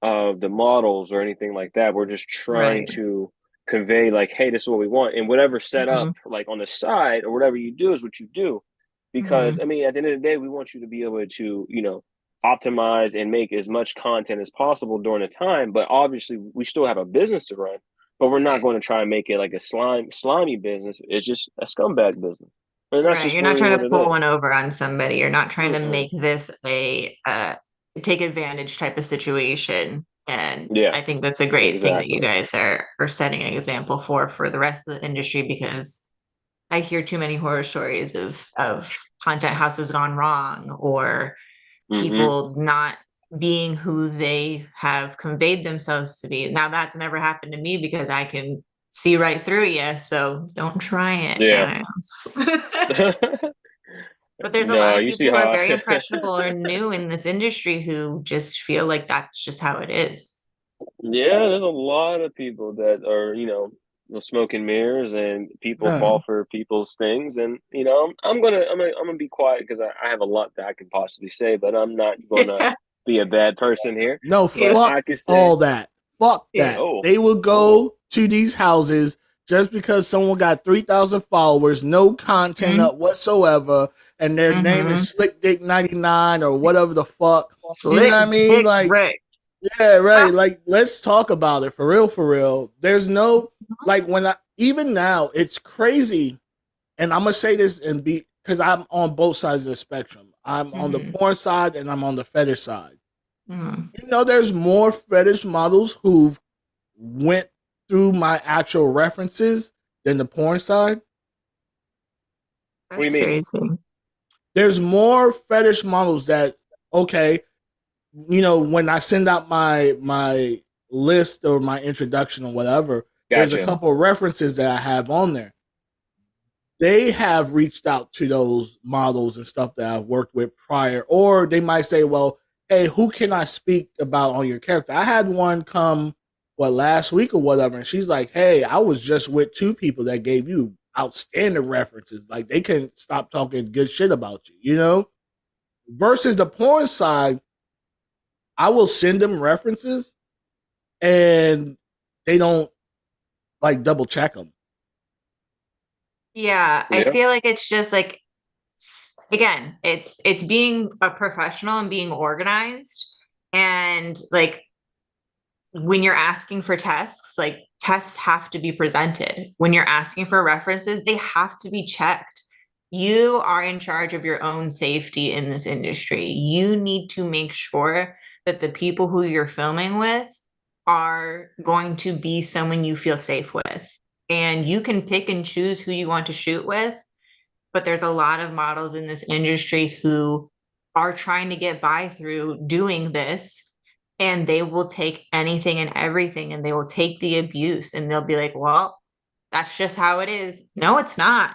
S3: of the models or anything like that. We're just trying
S2: Right.
S3: to convey like, hey, this is what we want, and whatever set up
S2: Hmm.
S3: like on the side or whatever you do is what you do. Because
S2: Hmm.
S3: I mean, at the end of the day, we want you to be able to optimize and make as much content as possible during the time. But obviously, we still have a business to run. But we're not
S2: Right.
S3: going to try and make it like a slimy business. It's just a scumbag business, and that's
S2: Right.
S3: just
S2: You're not
S3: really
S2: trying
S3: what
S2: to
S3: it
S2: pull
S3: is.
S2: one over on somebody. You're not trying to
S3: Mm-mm.
S2: make this a take advantage type of situation. And
S3: Yeah,
S2: I think that's a great thing that you
S3: exactly.
S2: guys are setting an example for the rest of the industry because I hear too many horror stories of content houses gone wrong, or people not being who they have conveyed themselves to be. Now that's never happened to me because I can see right through you. So don't try it,
S3: Yeah.
S2: guys. But there's a lot
S3: No,
S2: of
S3: you
S2: people
S3: see
S2: who are
S3: how
S2: very impressionable or new in this industry who just feel like that's just how it is.
S3: yeah, there's a lot of people that are, smoke and mirrors, and people
S1: Yeah.
S3: fall for people's things. And I'm gonna be quiet because I have a lot that I can possibly say, but I'm not gonna
S2: Yeah.
S3: be a bad person here.
S1: No,
S3: But
S1: fuck
S3: I could say,
S1: all that. Fuck
S2: Yeah.
S1: that.
S3: oh,
S1: They will go to these houses just because someone got 3,000 followers, no content
S2: Mhm.
S1: up whatsoever, and their name is
S2: Mhm.
S1: Slick Dick 99 or whatever the fuck. You know what I
S2: Slick
S1: mean?
S2: Dick
S1: Like,
S2: Rick.
S1: yeah, right. Like, let's talk about it for real, for real. There's no,
S2: Mhm.
S1: like, even now, it's crazy. And I'm going to say this and because I'm on both sides of the spectrum. I'm on the porn side and I'm on the fetish side.
S2: Mhm.
S1: You know, there's more fetish models who've went through my actual references than the porn side.
S3: what do you
S2: That's
S3: mean?
S2: crazy.
S1: There's more fetish models that, okay, when I send out my list or my introduction or whatever, there's a
S3: Gotcha.
S1: couple of references that I have on there. They have reached out to those models and stuff that I've worked with prior, or they might say, well, hey, who can I speak about on your character? I had one come last week or whatever, and she's like, hey, I was just with two people that gave you outstanding references. Like, they can stop talking good shit about you. Versus the porn side, I will send them references and they don't like double check them.
S2: Yeah, I
S3: Yeah.
S2: feel like it's just like again, it's being a professional and being organized, and like when you're asking for tests, like tests have to be presented. When you're asking for references, they have to be checked. You are in charge of your own safety in this industry. You need to make sure that the people who you're filming with are going to be someone you feel safe with. And you can pick and choose who you want to shoot with, but there's a lot of models in this industry who are trying to get by through doing this, and they will take anything and everything, and they will take the abuse, and they'll be like, well, that's just how it is. No, it's not.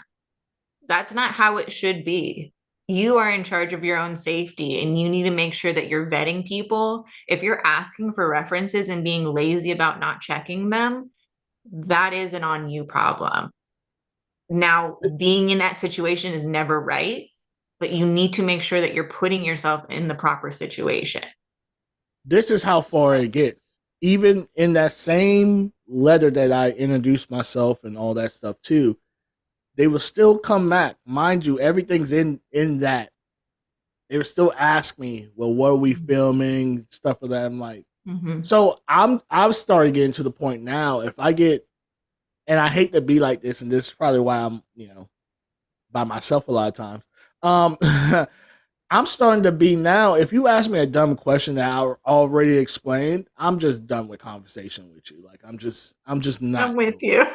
S2: That's not how it should be. You are in charge of your own safety, and you need to make sure that you're vetting people. If you're asking for references and being lazy about not checking them, that is an on you problem. Now, being in that situation is never right, but you need to make sure that you're putting yourself in the proper situation.
S1: This is how far it gets. Even in that same letter that I introduced myself and all that stuff too, they will still come back. Mind you, everything's in that. They would still ask me, well, what are we filming? Stuff like that. I'm like, so I've started getting to the point now. If I get, and I hate to be like this, and this is probably why I'm, by myself a lot of times. I'm starting to be now. If you ask me a dumb question that I already explained, I'm just done with conversation with you. Like I'm just not.
S2: I'm with you.
S1: I'm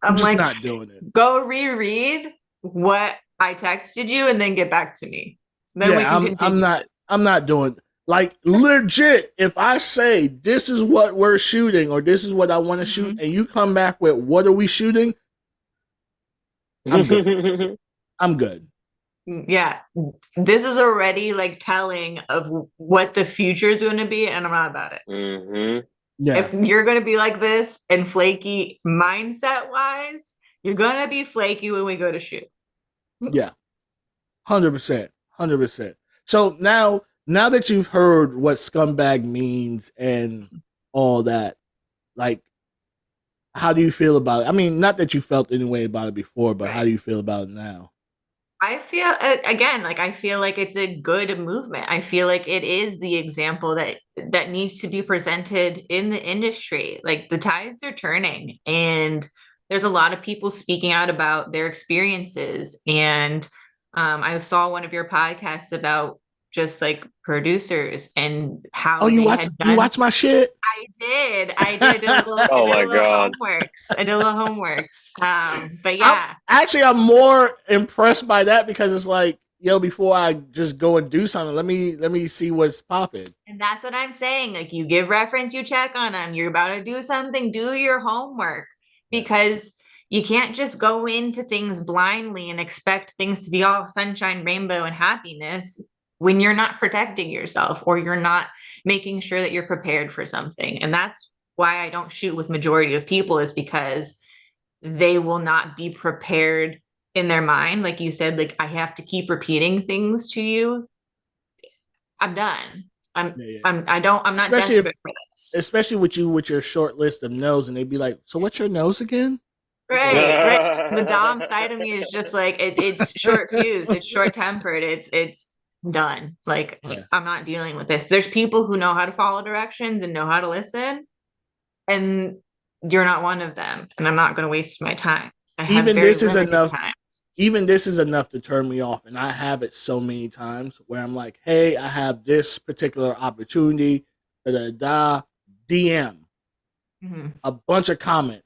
S2: I'm
S1: just
S2: like,
S1: not doing it.
S2: go reread what I texted you and then get back to me. Then we
S1: Yeah,
S2: can continue this.
S1: I'm not doing like legit. If I say this is what we're shooting or this is what I want to shoot, and you come back with what are we shooting, I'm good. I'm good.
S2: Yeah, this is already like telling of what the future is going to be, and I'm not about it.
S1: Yeah,
S2: If you're going to be like this and flaky mindset wise, you're going to be flaky when we go to shoot.
S1: yeah, 100%, 100%. So now that you've heard what scumbag means and all that, like, how do you feel about it? I mean, not that you felt any way about it before, but how do you feel about it now?
S2: I feel again, like I feel like it's a good movement. I feel like it is the example that needs to be presented in the industry. Like the tides are turning, and there's a lot of people speaking out about their experiences. And I saw one of your podcasts about just like producers and how
S1: Oh, you
S2: they
S1: watch
S2: had
S1: you
S2: done.
S1: watch my shit?
S2: I did. I did a little. I
S3: Oh
S2: did
S3: my
S2: a little
S3: God.
S2: homeworks. I did a little homeworks. But
S1: I'm
S2: yeah,
S1: I'm more impressed by that because it's like, yo, before I just go and do something, let me see what's popping.
S2: and that's what I'm saying. Like, you give reference, you check on them. You're about to do something, do your homework, because you can't just go into things blindly and expect things to be all sunshine, rainbow, and happiness when you're not protecting yourself or you're not making sure that you're prepared for something. And that's why I don't shoot with majority of people, is because they will not be prepared in their mind. Like you said, like, I have to keep repeating things to you. I'm done. I'm not
S1: Especially if,
S2: desperate for this.
S1: especially with you with your short list of no's, and they'd be like, "So what's your nose again?"
S2: Right, right. The Dom side of me is just like, it's short fused, it's short tempered, it's done. Like,
S1: Yeah.
S2: I'm not dealing with this. There's people who know how to follow directions and know how to listen, and you're not one of them. And I'm not going to waste my time. I have
S1: Even
S2: very
S1: this is
S2: limited
S1: enough.
S2: time.
S1: Even this is enough to turn me off, and I have it so many times where I'm like, "Hey, I have this particular opportunity." Da da da. DM
S2: Mhm.
S1: a bunch of comments.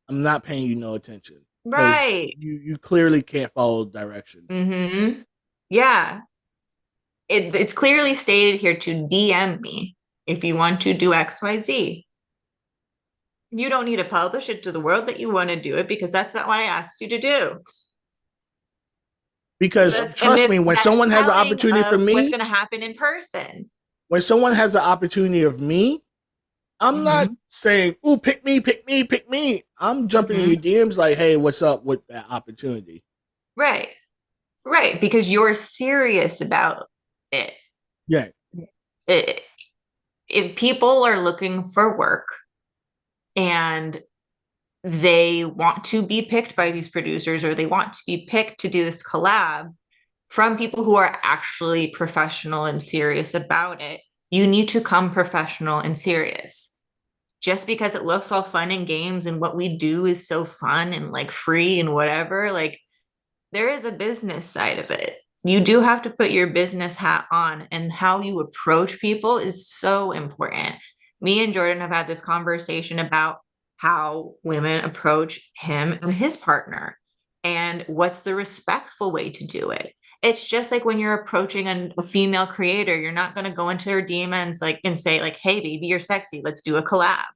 S1: I'm not paying you no attention. 'Cause
S2: Right.
S1: You clearly can't follow directions.
S2: Mm-hmm. Yeah. It's clearly stated here to DM me if you want to do XYZ. You don't need to publish it to the world that you want to do it, because that's not what I asked you to do.
S1: Because trust me, when
S2: That's
S1: someone has an
S2: telling
S1: opportunity for
S2: of what's
S1: me,
S2: going to happen in person.
S1: when someone has an opportunity of me, I'm not
S2: Mhm.
S1: saying, "Ooh, pick me, pick me, pick me." I'm jumping in
S2: Mhm.
S1: your DMs like, "Hey, what's up with that opportunity?"
S2: Right. Right. Because you're serious about it.
S1: Yeah.
S2: It- If people are looking for work and they want to be picked by these producers, or they want to be picked to do this collab from people who are actually professional and serious about it, you need to come professional and serious. Just because it looks all fun and games and what we do is so fun and like free and whatever, like, there is a business side of it. You do have to put your business hat on, and how you approach people is so important. Me and Jordan have had this conversation about how women approach him and his partner, and what's the respectful way to do it. It's just like when you're approaching a female creator, you're not going to go into her DMs like and say like, "Hey, baby, you're sexy. Let's do a collab."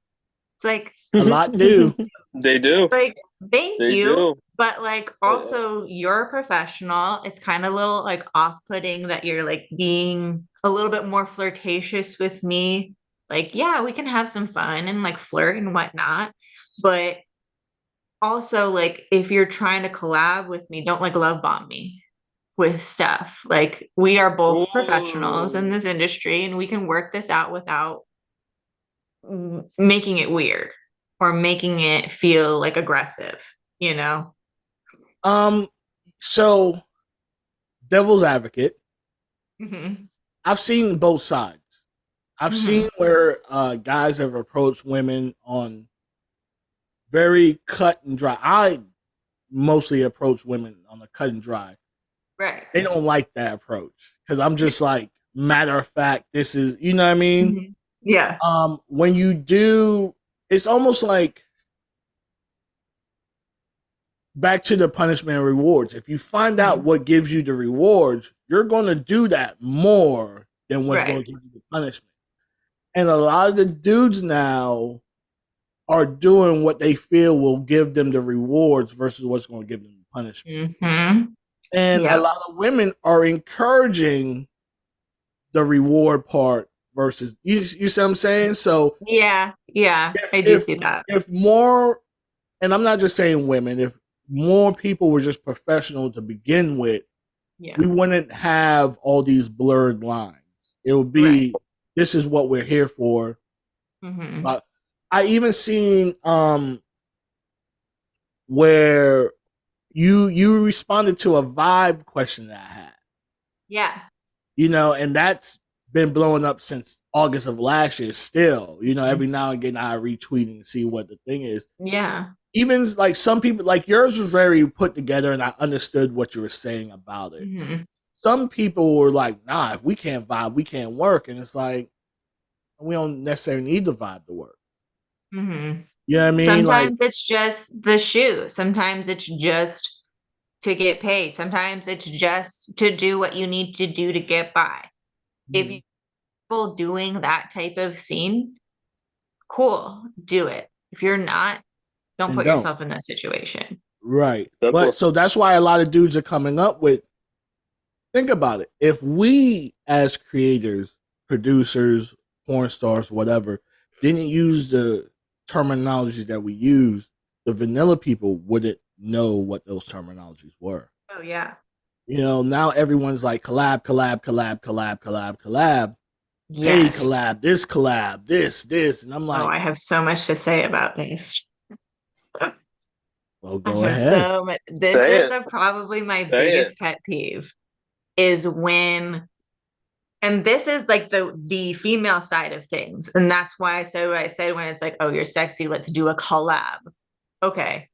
S2: It's like,
S1: A lot do.
S3: They do.
S2: like, thank
S3: They
S2: you,
S3: do.
S2: but like, also, you're a professional. It's kind of a little like off-putting that you're like being a little bit more flirtatious with me. Like, yeah, we can have some fun and like flirt and whatnot, but also, like, if you're trying to collab with me, don't like love bomb me with stuff. Like, we are both professionals in
S3: Ooh.
S2: this industry, and we can work this out without making it weird or making it feel like aggressive, you know?
S1: So devil's advocate,
S2: Mm-hmm.
S1: I've seen both sides. I've
S2: Mm-hmm.
S1: seen where guys have approached women on very cut and dry. I mostly approach women on the cut and dry.
S2: Right.
S1: They don't like that approach because I'm just like, matter of fact, this is, you know what I mean?
S2: Mm-hmm. Yeah.
S1: When you do, it's almost like back to the punishment and rewards. If you find out
S2: Mhm.
S1: what gives you the rewards, you're going to do that more than what's going
S2: Right.
S1: to give you the punishment. And a lot of the dudes now are doing what they feel will give them the rewards versus what's going to give them the punishment.
S2: Mm-hmm.
S1: And a
S2: Yep.
S1: lot of women are encouraging the reward part versus you see what I'm saying? So
S2: Yeah. Yeah.
S1: if
S2: I do
S1: if
S2: see that.
S1: if more, and I'm not just saying women, if more people were just professional to begin with,
S2: Yeah.
S1: we wouldn't have all these blurred lines. It would be,
S2: Right.
S1: this is what we're here for.
S2: Mm-hmm.
S1: I even seen where you responded to a vibe question that I had,
S2: Yeah.
S1: and that's been blowing up since August of last year. Still, every now and again I retweet and see what the thing is.
S2: Yeah.
S1: Even like some people, like yours was very put together, and I understood what you were saying about it.
S2: Mm-hmm.
S1: some people were like, nah, if we can't vibe, we can't work. And it's like, we don't necessarily need to vibe to work.
S2: Mm-hmm.
S1: You know what I mean?
S2: Sometimes it's just the shoe. Sometimes it's just to get paid. Sometimes it's just to do what you need to do to get by. If you're doing that type of scene, cool, do it. If you're not, don't put yourself in that situation.
S1: Right.
S3: Simple.
S1: But so that's why a lot of dudes are coming up with, think about it. If we as creators, producers, porn stars, whatever, didn't use the terminologies that we use, the vanilla people wouldn't know what those terminologies were.
S2: Oh yeah.
S1: You know, now everyone's like collab, collab, collab, collab, collab, collab.
S2: Yes.
S1: Hey, collab, this. And I'm like,
S2: oh, I have so much to say about this.
S1: Well, go ahead.
S2: This is probably my biggest pet peeve is when, and this is like the female side of things. And that's why I said what I said when it's like, oh, you're sexy, let's do a collab. Okay.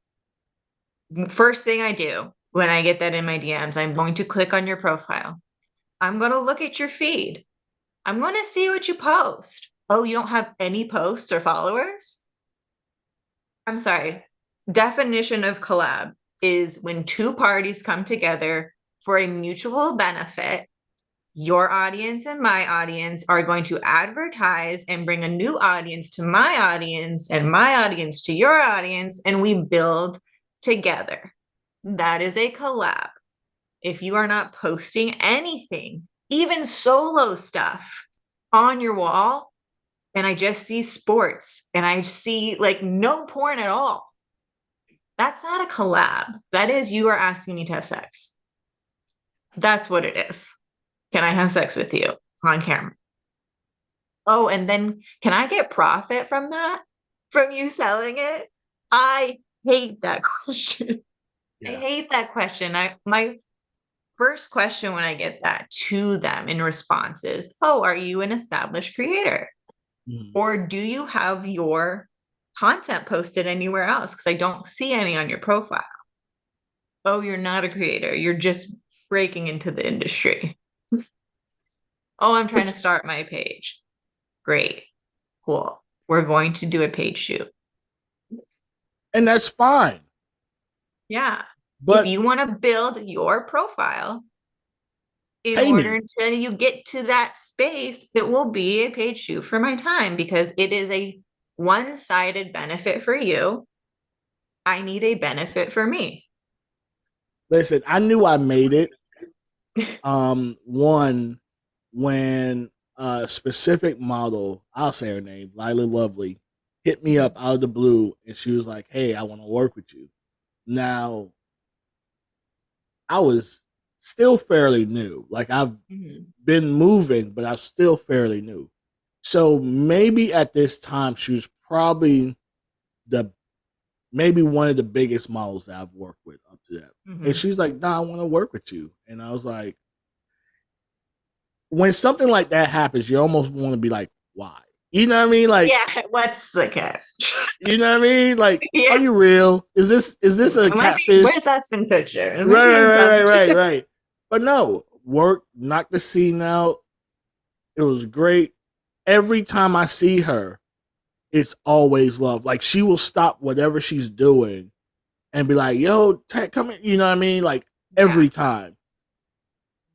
S2: First thing I do when I get that in my DMs, I'm going to click on your profile. I'm going to look at your feed. I'm going to see what you post. Oh, you don't have any posts or followers? I'm sorry. Definition of collab is when two parties come together for a mutual benefit. Your audience and my audience are going to advertise and bring a new audience to my audience and my audience to your audience, and we build together. That is a collab. If you are not posting anything, even solo stuff on your wall, and I just see sports and I see like no porn at all, that's not a collab. That is, you are asking me to have sex. That's what it is. Can I have sex with you on camera? Oh, and then can I get profit from that? From you selling it? I hate that question. Yeah. I hate that question. My first question when I get that to them in response is, oh, are you an established creator? Or do you have your content posted anywhere else? Because I don't see any on your profile. Oh, you're not a creator. You're just breaking into the industry. Oh, I'm trying to start my page. Great. Cool. We're going to do a page shoot.
S1: And that's fine.
S2: Yeah. But if you want to build your profile, in order until you get to that space, it will be a paid shoot for my time because it is a one-sided benefit for you. I need a benefit for me.
S1: Listen, I knew I made it. One, when a specific model, I'll say her name, Lila Lovely, hit me up out of the blue and she was like, hey, I want to work with you. Now, I was still fairly new. Like I've been moving, but I'm still fairly new. So maybe at this time, she was probably maybe one of the biggest models that I've worked with up to that. And she's like, nah, I want to work with you. And I was like, when something like that happens, you almost want to be like, why? You know what I mean? Like,
S2: yeah, what's the catch?
S1: You know what I mean? Like, are you real? Is this a catfish?
S2: Where's that some picture?
S1: Right. But no, work, knocked the scene out. It was great. Every time I see her, it's always love. Like she will stop whatever she's doing and be like, yo, come in. You know what I mean? Like every time.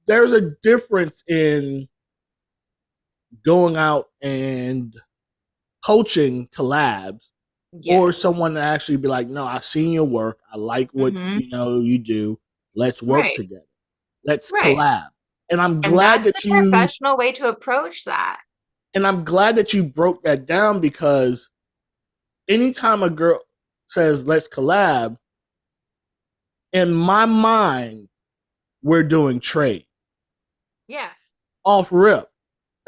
S1: There's a difference in going out and coaching collabs or someone to actually be like, no, I've seen your work. I like what you do. Let's work together. Let's collab. And I'm glad
S2: that's the professional way to approach that.
S1: And I'm glad that you broke that down because anytime a girl says, let's collab, in my mind, we're doing trade.
S2: Yeah.
S1: Off rip.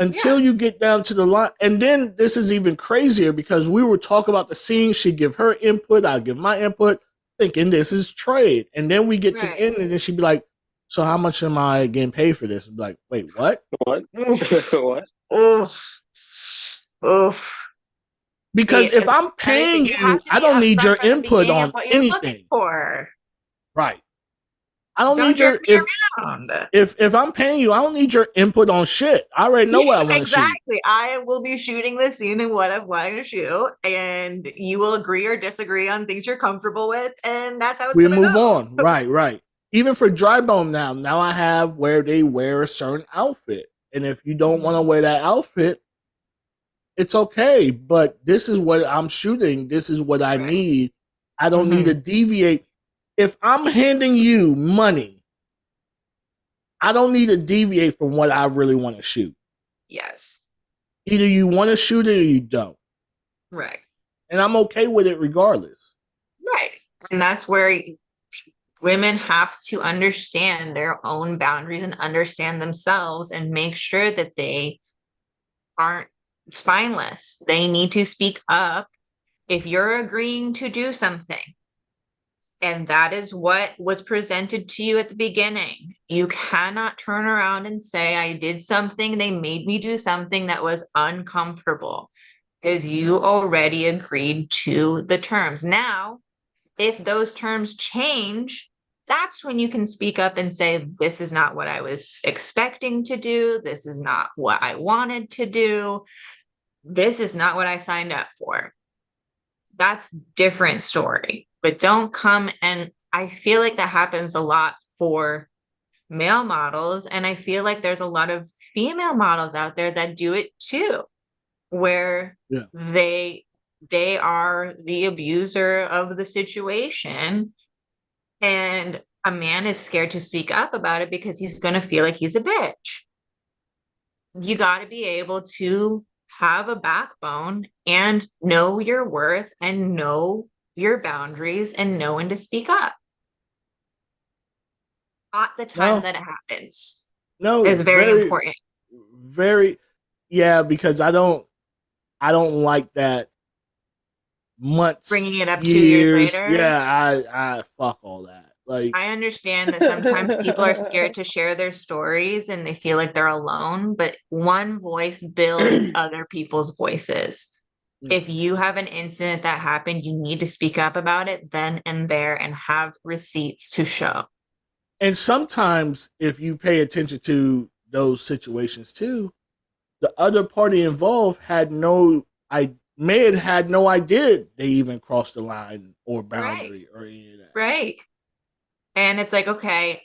S1: Until you get down to the line. And then this is even crazier because we were talking about the scene. She'd give her input. I'd give my input, thinking this is trade. And then we get to the end and then she'd be like, so how much am I getting paid for this? I'm like, wait, what?
S3: What?
S2: What? Oof.
S1: Because if I'm paying you, I don't need your input on anything.
S2: For.
S1: Right. I don't
S2: Don't
S1: need
S2: jerk
S1: your
S2: me around.
S1: if I'm paying you, I don't need your input on shit. I already know what I want to shoot.
S2: Exactly. I will be shooting the scene and what I'm wanting to shoot, and you will agree or disagree on things you're comfortable with, and that's how it's
S1: We
S2: gonna
S1: move
S2: go.
S1: on. Right. Even for dry bone now I have where they wear a certain outfit. And if you don't want to wear that outfit, it's okay. But this is what I'm shooting. This is what I need. I don't need to deviate. If I'm handing you money, I don't need to deviate from what I really want to shoot.
S2: Yes.
S1: Either you want to shoot it or you don't.
S2: Right.
S1: And I'm okay with it regardless.
S2: Right. And that's where women have to understand their own boundaries and understand themselves and make sure that they aren't spineless. They need to speak up if you're agreeing to do something. And that is what was presented to you at the beginning. You cannot turn around and say, I did something, they made me do something that was uncomfortable, because you already agreed to the terms. Now, if those terms change, that's when you can speak up and say, this is not what I was expecting to do. This is not what I wanted to do. This is not what I signed up for. That's different story. But don't come, and I feel like that happens a lot for male models, and I feel like there's a lot of female models out there that do it too, where they are the abuser of the situation, and a man is scared to speak up about it because he's going to feel like he's a bitch. You got to be able to have a backbone and know your worth and know your boundaries and know when to speak up at the time that it happens. Is very important.
S1: Very, yeah, because I don't like that months,
S2: bringing it up
S1: years,
S2: 2 years later.
S1: Yeah, I fuck all that. Like,
S2: I understand that sometimes people are scared to share their stories and they feel like they're alone, but one voice builds other people's voices. If you have an incident that happened, you need to speak up about it then and there and have receipts to show.
S1: And sometimes if you pay attention to those situations too, the other party involved may have had no idea they even crossed the line or boundary or any of that.
S2: Right. And it's like, okay,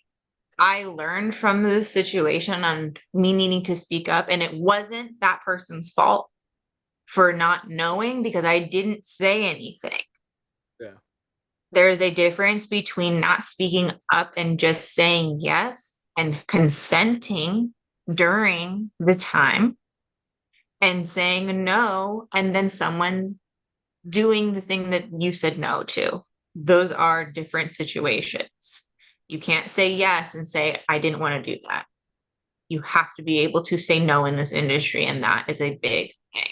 S2: I learned from this situation on me needing to speak up, and it wasn't that person's fault for not knowing because I didn't say anything.
S1: Yeah.
S2: There is a difference between not speaking up and just saying yes and consenting during the time and saying no, and then someone doing the thing that you said no to. Those are different situations. You can't say yes and say, I didn't want to do that. You have to be able to say no in this industry, and that is a big thing.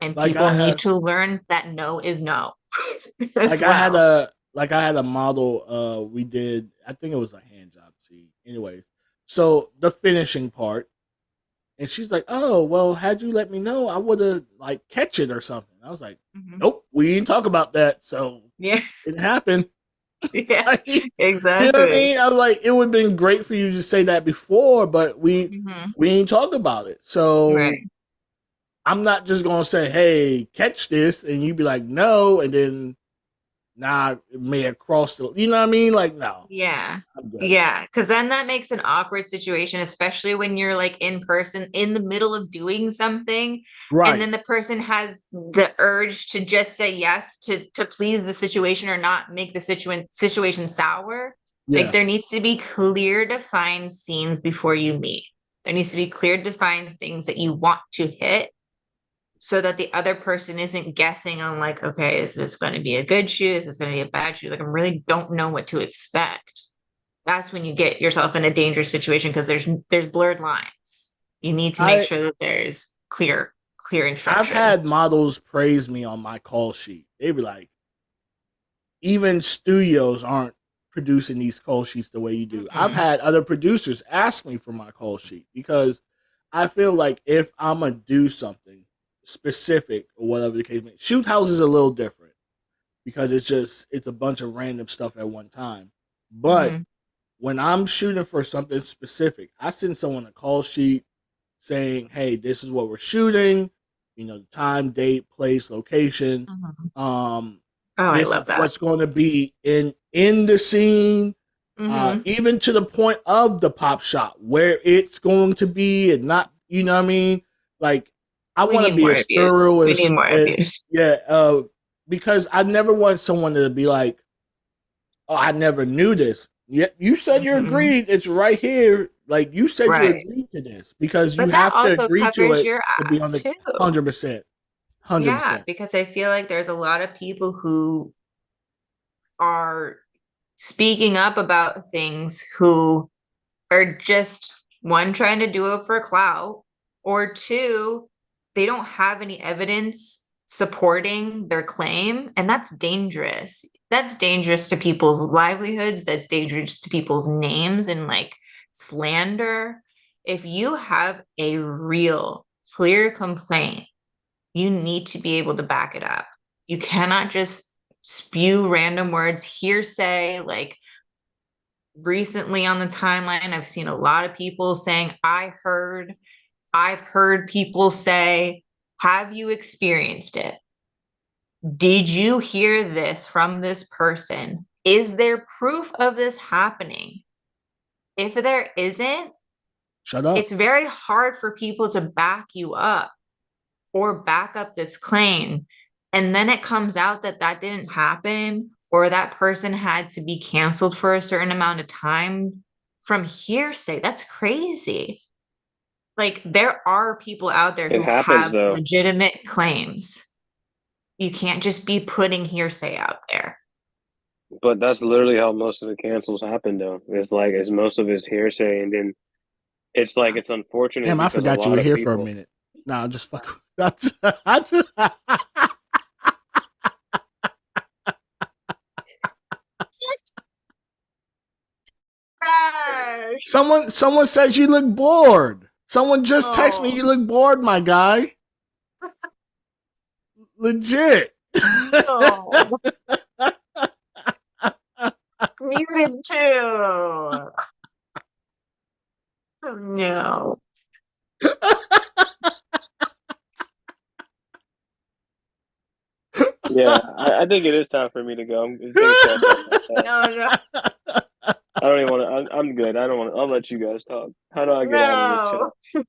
S2: And like people need to learn that no is no.
S1: I had a model we did, I think it was a hand job scene. Anyways, so the finishing part, and she's like, oh, well, had you let me know, I would have like catch it or something. I was like, nope, we didn't talk about that. So it didn't happen.
S2: Yeah,
S1: like,
S2: exactly.
S1: You know what I mean? I was like, it would have been great for you to say that before, but we didn't talk about it. So I'm not just going to say, hey, catch this. And you'd be like, no. And then, it may have crossed the, you know what I mean? Like, no.
S2: Yeah. Yeah. Because then that makes an awkward situation, especially when you're like in person in the middle of doing something. Right. And then the person has the urge to just say yes to please the situation or not make the situation sour. Yeah. Like there needs to be clear defined scenes before you meet. There needs to be clear defined things that you want to hit, so that the other person isn't guessing on like, okay, is this going to be a good shoot? Is this going to be a bad shoot? Like, I really don't know what to expect. That's when you get yourself in a dangerous situation because there's blurred lines. You need to make sure that there's clear instruction.
S1: I've had models praise me on my call sheet. They'd be like, even studios aren't producing these call sheets the way you do. I've had other producers ask me for my call sheet because I feel like if I'm going to do something specific or whatever the case may be. Shoot house is a little different because it's a bunch of random stuff at one time. But when I'm shooting for something specific, I send someone a call sheet saying, "Hey, this is what we're shooting. You know, time, date, place, location. Um,
S2: Oh, I
S1: this is
S2: love that.
S1: what's going to be in the scene." Even to the point of the pop shot where it's going to be, and not, you know what I mean? Like, I
S2: We
S1: want to
S2: need
S1: be
S2: more
S1: as
S2: reviews.
S1: thorough
S2: We need more reviews.
S1: because I never want someone to be like, "Oh, I never knew this." Yeah, you said you agreed. It's right here. Like, you said you
S2: Right.
S1: agreed to this, because you
S2: But that
S1: have to
S2: also
S1: agree to
S2: covers
S1: it
S2: your
S1: to be on
S2: ass
S1: the
S2: too.
S1: 100%.
S2: Yeah,
S1: 100%.
S2: because I feel like there's a lot of people who are speaking up about things who are just, one, trying to do it for clout, or two, they don't have any evidence supporting their claim, and that's dangerous. That's dangerous to people's livelihoods. That's dangerous to people's names and like slander. If you have a real, clear complaint, you need to be able to back it up. You cannot just spew random words, hearsay. Like, recently on the timeline, I've seen a lot of people saying, I've heard people say, have you experienced it? Did you hear this from this person? Is there proof of this happening? If there isn't,
S1: Shut up.
S2: it's very hard for people to back you up or back up this claim. And then it comes out that that didn't happen, or that person had to be canceled for a certain amount of time from hearsay. That's crazy. Like, there are people out there
S3: It
S2: who
S3: happens
S2: have
S3: though.
S2: legitimate claims. You can't just be putting hearsay out there.
S3: But that's literally how most of the cancels happen though. It's like it's most of it's hearsay, and then it's like it's unfortunate
S1: Damn, I
S3: because a
S1: forgot you
S3: lot
S1: were
S3: of
S1: here for a
S3: people.
S1: minute. Nah, just fuck. I just someone says you look bored. Someone just texted me, you look bored, my guy. Legit.
S2: Oh. Muted too. Oh, no.
S3: Yeah, I think it is time for me to go. I'm getting called back outside.
S2: No.
S3: I don't even want to. I'm good. I don't want to. I'll let you guys talk. How do I get out of this chat?
S2: No.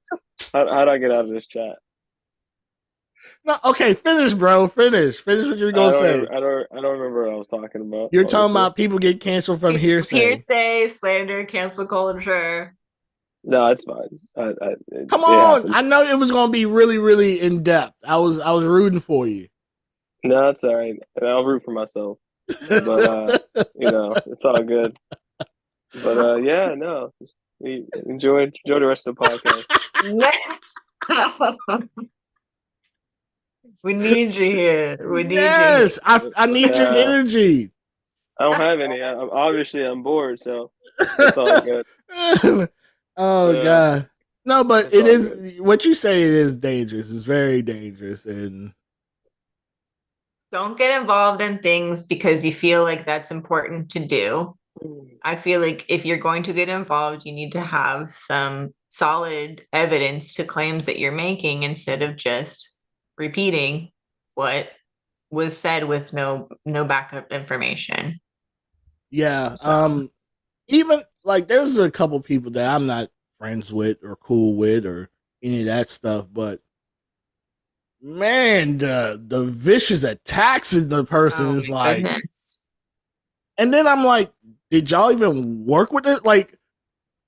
S3: How do I get out of this chat?
S1: No, okay, finish, bro. Finish what you were gonna say.
S3: I don't remember what I was talking about.
S1: You're talking
S3: Honestly.
S1: about people get canceled from
S2: It's
S1: hearsay.
S2: hearsay, slander, cancel culture.
S3: No, it's fine.
S1: Come
S3: It
S1: on,
S3: happens.
S1: I know it was gonna be really, really in depth. I was rooting for you.
S3: No, it's all right. I'll root for myself. But it's all good. But yeah, no. Enjoy the rest of the podcast.
S2: We need you here. We need you here.
S1: Yes, I need your energy.
S3: I don't have any. I'm bored, so it's all good.
S1: Oh God, no, but
S3: It's
S1: it
S3: all
S1: is
S3: good.
S1: what you say. It is dangerous. It's very dangerous, and
S2: Don't get involved in things because you feel like that's important to do. I feel like if you're going to get involved, you need to have some solid evidence to claims that you're making, instead of just repeating what was said with no backup information.
S1: yeah.
S2: So
S1: Even like there's a couple people that I'm not friends with or cool with or any of that stuff, but man, the vicious attacks of the person
S2: oh
S1: is
S2: my
S1: like,
S2: goodness.
S1: and then I'm like, did y'all even work with it? Like,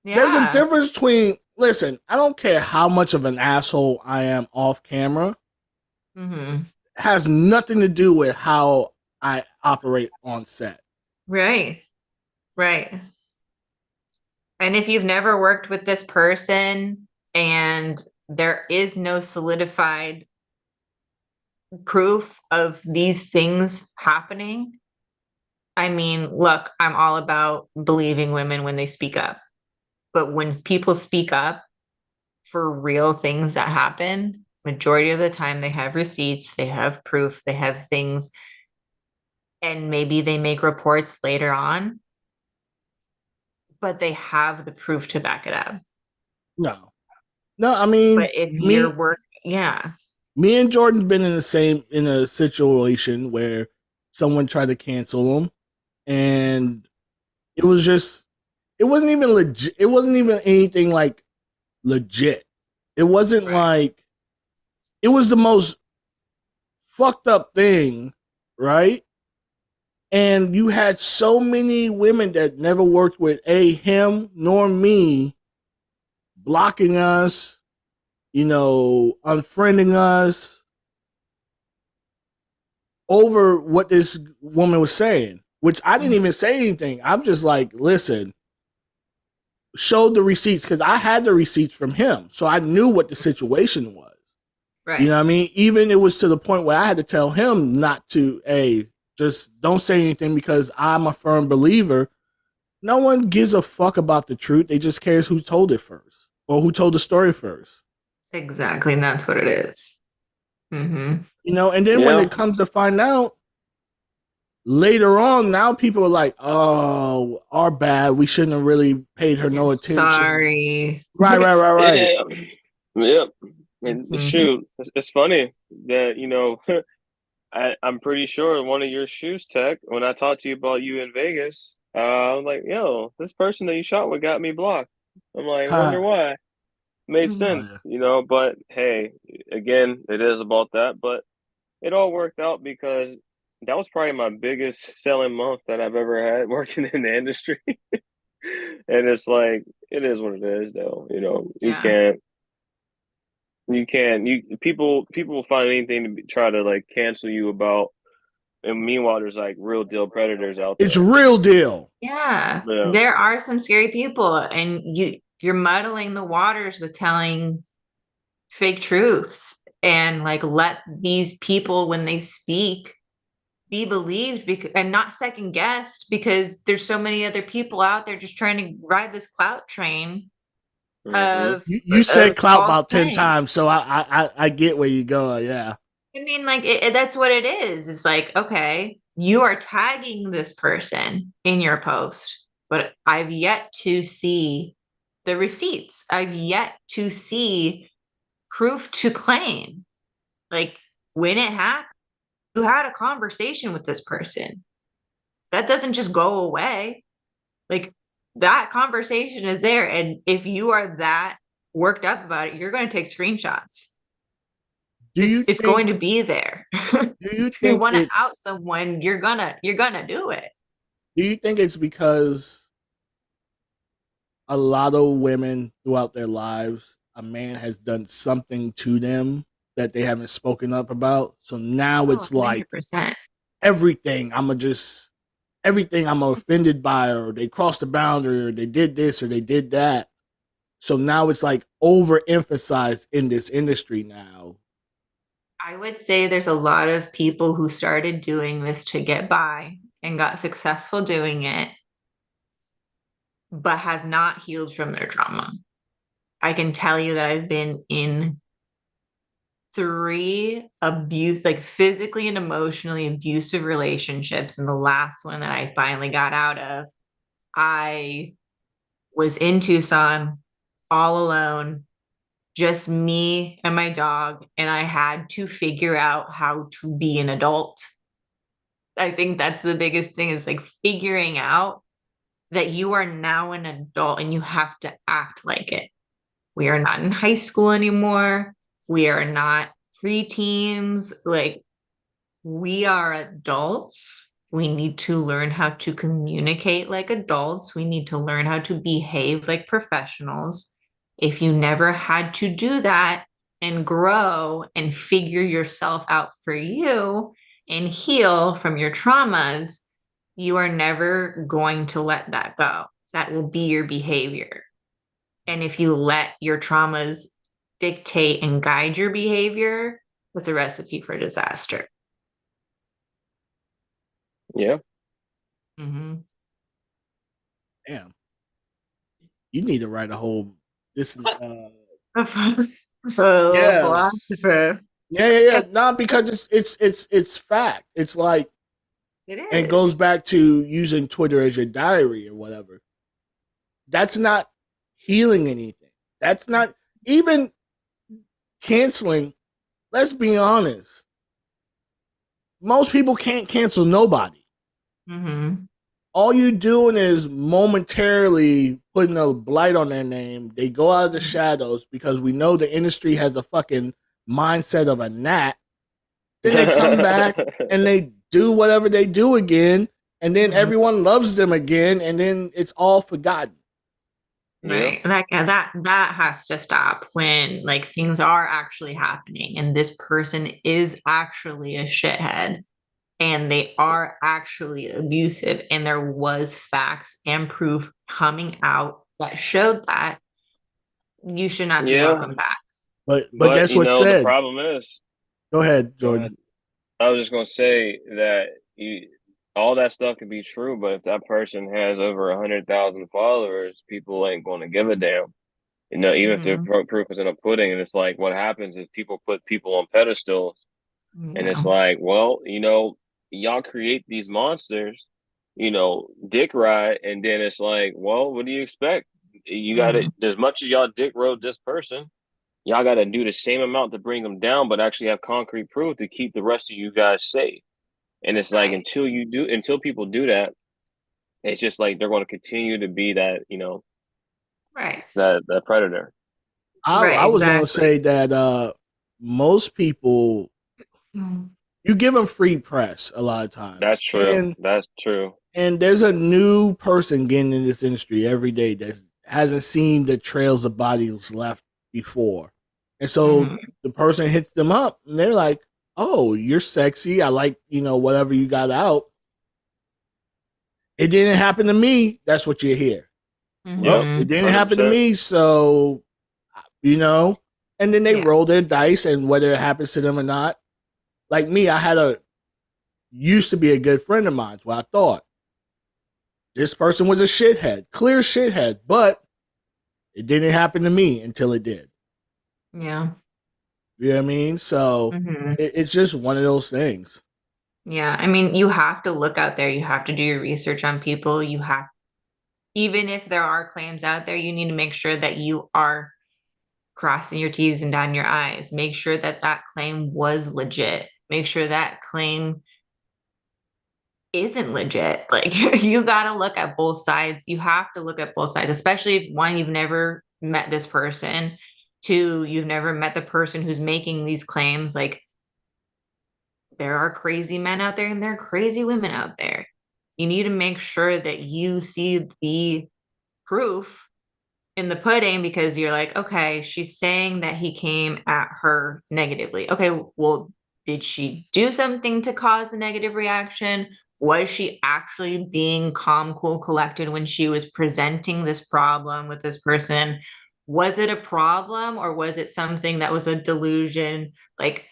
S1: there's a
S2: Yeah.
S1: difference between. Listen, I don't care how much of an asshole I am off camera.
S2: Mm-hmm.
S1: It has nothing to do with how I operate on set.
S2: Right. Right. And if you've never worked with this person and there is no solidified proof of these things happening, I mean, look, I'm all about believing women when they speak up. But when people speak up for real things that happen, majority of the time they have receipts, they have proof, they have things, and maybe they make reports later on. but they have the proof to back it up.
S1: No, I mean,
S2: but if your work, yeah,
S1: me and Jordan's been in a situation where someone tried to cancel him, and it wasn't even legit. It wasn't even anything like legit. It wasn't like, it was the most fucked up thing, right? And you had so many women that never worked with him nor me blocking us, unfriending us over what this woman was saying, which I didn't even say anything. I'm just like, listen, showed the receipts, because I had the receipts from him. So I knew what the situation was.
S2: right.
S1: You know what I mean? Even it was to the point where I had to tell him not to, just don't say anything, because I'm a firm believer. No one gives a fuck about the truth. They just cares who told it first, or who told the story first.
S2: Exactly. And that's what it is. Mm-hmm.
S1: And then when it comes to find out later on, now people are like, oh, our bad. We shouldn't have really paid her no attention.
S2: Sorry.
S1: Right.
S3: Yep. And shoot, it's funny that, I'm pretty sure one of your shoes, Tech, when I talked to you about you in Vegas, I was like, yo, this person that you shot with got me blocked. I'm like, I wonder why. Made sense, but hey, again, it is about that. But it all worked out because that was probably my biggest selling month that I've ever had working in the industry. And it's like, it is what it is, though. People will find anything to try to like cancel you about. And meanwhile, there's like real deal predators out there.
S1: It's real deal.
S2: Yeah. There are some scary people, and you're muddling the waters with telling fake truths, and like, let these people, when they speak, be believed, and not second guessed, because there's so many other people out there just trying to ride this clout train.
S1: You said clout about 10 times, so I get where you go. Yeah.
S2: I mean, like, that's what it is. It's like, okay, you are tagging this person in your post, but I've yet to see the receipts. I've yet to see proof to claim. Like, when it happened, you had a conversation with this person. That doesn't just go away. Like, that conversation is there. And if you are that worked up about it, you're going to take screenshots. It's going to be there.
S1: Do you think
S2: you want to out someone, you're gonna do it.
S1: Do you think it's because a lot of women throughout their lives, a man has done something to them that they haven't spoken up about? So now it's 100%. Like everything I'm offended by, or they crossed the boundary, or they did this, or they did that. So now it's like overemphasized in this industry now.
S2: I would say there's a lot of people who started doing this to get by and got successful doing it, but have not healed from their trauma. I can tell you that I've been in 3 physically and emotionally abusive relationships. And the last one that I finally got out of, I was in Tucson all alone, just me and my dog, and I had to figure out how to be an adult. I think that's the biggest thing, is like figuring out that you are now an adult and you have to act like it. We are not in high school anymore. We are not preteens. Like, we are adults. We need to learn how to communicate like adults. We need to learn how to behave like professionals. If you never had to do that and grow and figure yourself out for you and heal from your traumas, you are never going to let that go. That will be your behavior. And if you let your traumas dictate and guide your behavior, that's a recipe for disaster.
S3: Yeah.
S2: Mm-hmm.
S1: Damn. You need to write a whole
S2: philosopher.
S1: Yeah. Not because it's fact. It's like,
S2: it is.
S1: And it goes back to using Twitter as your diary or whatever. That's not healing anything. That's not even canceling. Let's be honest. Most people can't cancel nobody.
S2: Mm-hmm.
S1: All you doing is momentarily putting a blight on their name. They go out of the shadows because we know the industry has a fucking mindset of a gnat. Then they come back and they do whatever they do again, and then everyone loves them again, and then it's all forgotten.
S2: Right. That has to stop when like things are actually happening and this person is actually a shithead and they are actually abusive and there was facts and proof coming out that showed that. You should not be welcome back.
S1: But
S3: But
S1: guess what
S3: the
S1: said?
S3: problem is.
S1: Go ahead, Jordan.
S3: I was just gonna say that all that stuff can be true, but if that person has over 100,000 followers, people ain't gonna give a damn. Even if the proof is in a pudding, and it's like what happens is people put people on pedestals, and it's like, well, y'all create these monsters, dick ride, and then it's like, well, what do you expect? You got to, as much as y'all dick rode this person, y'all got to do the same amount to bring them down, but actually have concrete proof to keep the rest of you guys safe. And it's like until people do that, it's just like they're going to continue to be that, that predator.
S1: I was going to say that most people, you give them free press a lot of times.
S3: That's true. That's true.
S1: And there's a new person getting in this industry every day that hasn't seen the trails of bodies left before. And so the person hits them up and they're like, oh, you're sexy. I like, whatever you got out. It didn't happen to me. That's what you hear. Well, it didn't 100%. Happen to me. So, and then they roll their dice, and whether it happens to them or not. Like me, I used to be a good friend of mine. What I thought. This person was a shithead, clear shithead, but it didn't happen to me until it did.
S2: Yeah.
S1: You know what I mean? So it's just one of those things.
S2: Yeah. I mean, you have to look out there. You have to do your research on people. Even if there are claims out there, you need to make sure that you are crossing your T's and dotting your I's. Make sure that claim was legit. Make sure that claim isn't legit. Like you got to look at both sides. You have to look at both sides, especially if one, you've never met this person. Two, you've never met the person who's making these claims. Like there are crazy men out there and there are crazy women out there. You need to make sure that you see the proof in the pudding because you're like, okay, she's saying that he came at her negatively. Okay, well, did she do something to cause a negative reaction? Was she actually being calm, cool, collected when she was presenting this problem with this person? Was it a problem or was it something that was a delusion? Like,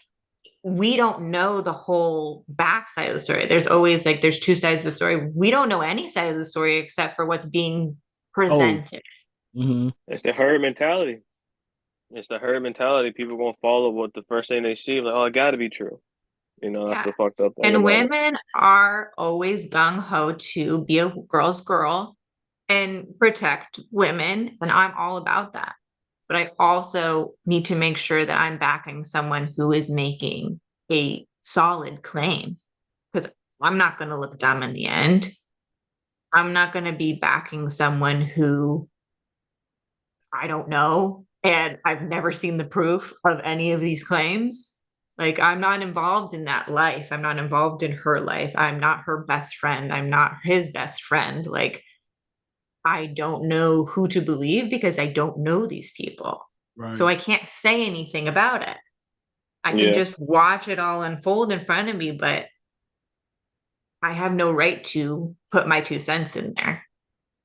S2: we don't know the whole backside of the story. There's always there's two sides of the story. We don't know any side of the story except for what's being presented.
S3: It's the herd mentality. It's the herd mentality. People gonna follow what the first thing they see. Like, oh, it got to be true. That's the fucked up thing.
S2: And women are always gung ho to be a girl's girl and protect women, and I'm all about that. But I also need to make sure that I'm backing someone who is making a solid claim because I'm not going to look dumb in the end. I'm not going to be backing someone who I don't know, and I've never seen the proof of any of these claims. Like, I'm not involved in that life. I'm not involved in her life. I'm not her best friend. I'm not his best friend. Like, I don't know who to believe because I don't know these people. Right. So I can't say anything about it. I can just watch it all unfold in front of me, but I have no right to put my 2 cents in there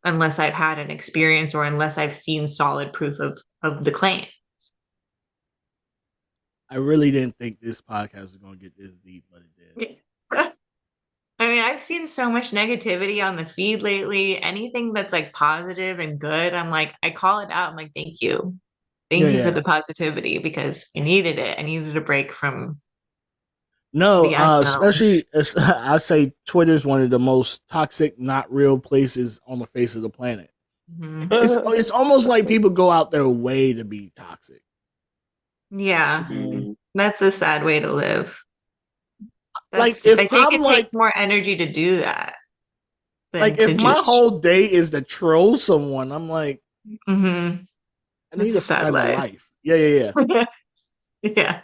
S2: unless I've had an experience or unless I've seen solid proof of the claim.
S1: I really didn't think this podcast was going to get this deep, but it did.
S2: I mean, I've seen so much negativity on the feed lately. Anything that's like positive and good, I'm like, I call it out. I'm like, thank you. Thank you for the positivity because I needed it. I needed a break from.
S1: No, especially I say Twitter's one of the most toxic, not real places on the face of the planet.
S2: Mhm.
S1: It's almost like people go out their way to be toxic.
S2: Yeah,
S3: Mhm.
S2: that's a sad way to live.
S1: Like
S2: That's
S1: if
S2: I think
S1: I'm
S2: it takes more energy to do that than
S1: like
S2: to
S1: if my
S2: just.
S1: whole day is to troll someone, I'm like,
S2: Mhm.
S1: I need
S2: That's a
S1: to
S2: sad
S1: find a
S2: life.
S1: life. Yeah.
S2: Yeah.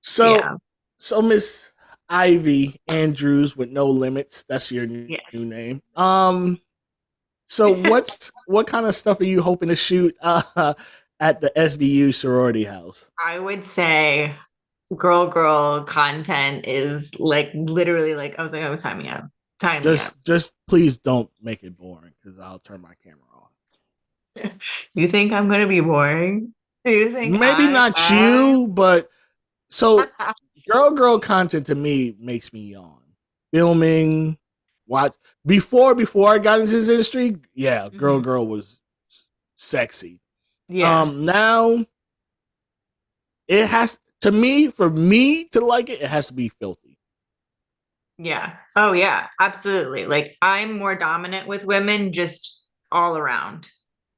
S1: So
S2: Yeah.
S1: so Miss Ivy Andrews with no limits. That's your new
S2: Yes.
S1: name. So what kind of stuff are you hoping to shoot at the SBU sorority house?
S2: I would say girl content is like literally like I was like, oh, sign me up. Sign me up.
S1: Just please don't make it boring because I'll turn my camera off.
S2: You think I'm gonna be boring? Do you think
S1: Maybe
S2: I
S1: not
S2: am?
S1: you, but so girl content to me makes me yawn. Filming, watch before I got into this industry, yeah,
S2: Mhm.
S1: girl was sexy.
S2: Yeah.
S1: Now it has to me for me to like it, it has to be filthy.
S2: Yeah. Oh yeah, absolutely. Like I'm more dominant with women just all around.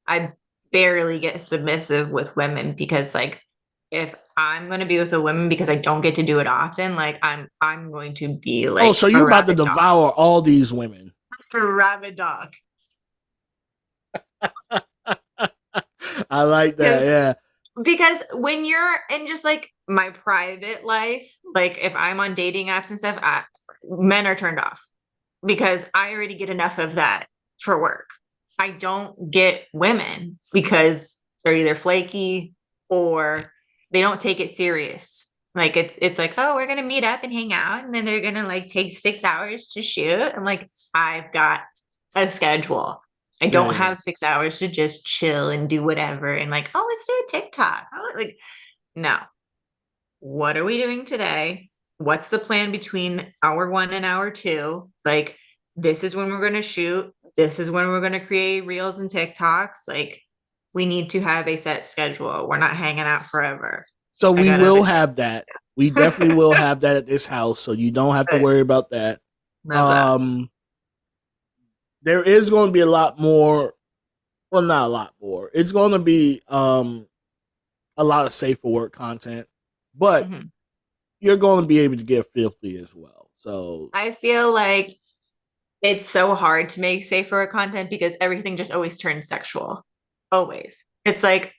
S2: I barely get submissive with women because like if I'm going to be with a woman because I don't get to do it often, like I'm going to be
S1: Oh,
S2: like
S1: so
S2: a
S1: you about to
S2: rabid dog.
S1: devour all these women?
S2: A rabid dog.
S1: I like that.
S2: Because
S1: Yeah.
S2: because when you're in just like my private life, like if I'm on dating apps and stuff, men are turned off because I already get enough of that for work. I don't get women because they're either flaky or they don't take it serious. Like it's like, oh, we're gonna meet up and hang out, and then they're gonna like take 6 hours to shoot. I'm like, I've got a schedule. I don't
S1: Yeah.
S2: have 6 hours to just chill and do whatever and like, oh, let's do a TikTok. Oh, like, no. What are we doing today? What's the plan between hour one and hour two? Like, this is when we're going to shoot. This is when we're going to create reels and TikToks. Like, we need to have a set schedule. We're not hanging out forever.
S1: So
S2: I
S1: we
S2: got other
S1: will
S2: shit
S1: have that. We definitely will have that at this house, so you don't have to
S2: Good.
S1: worry about that.
S2: Love that.
S1: There is going to be a lot more. Well, not a lot more. It's going to be a lot of safe for work content, but
S2: Mhm.
S1: you're going to be able to get filthy as well. So
S2: I feel like it's so hard to make safer content because everything just always turns sexual. Always. It's like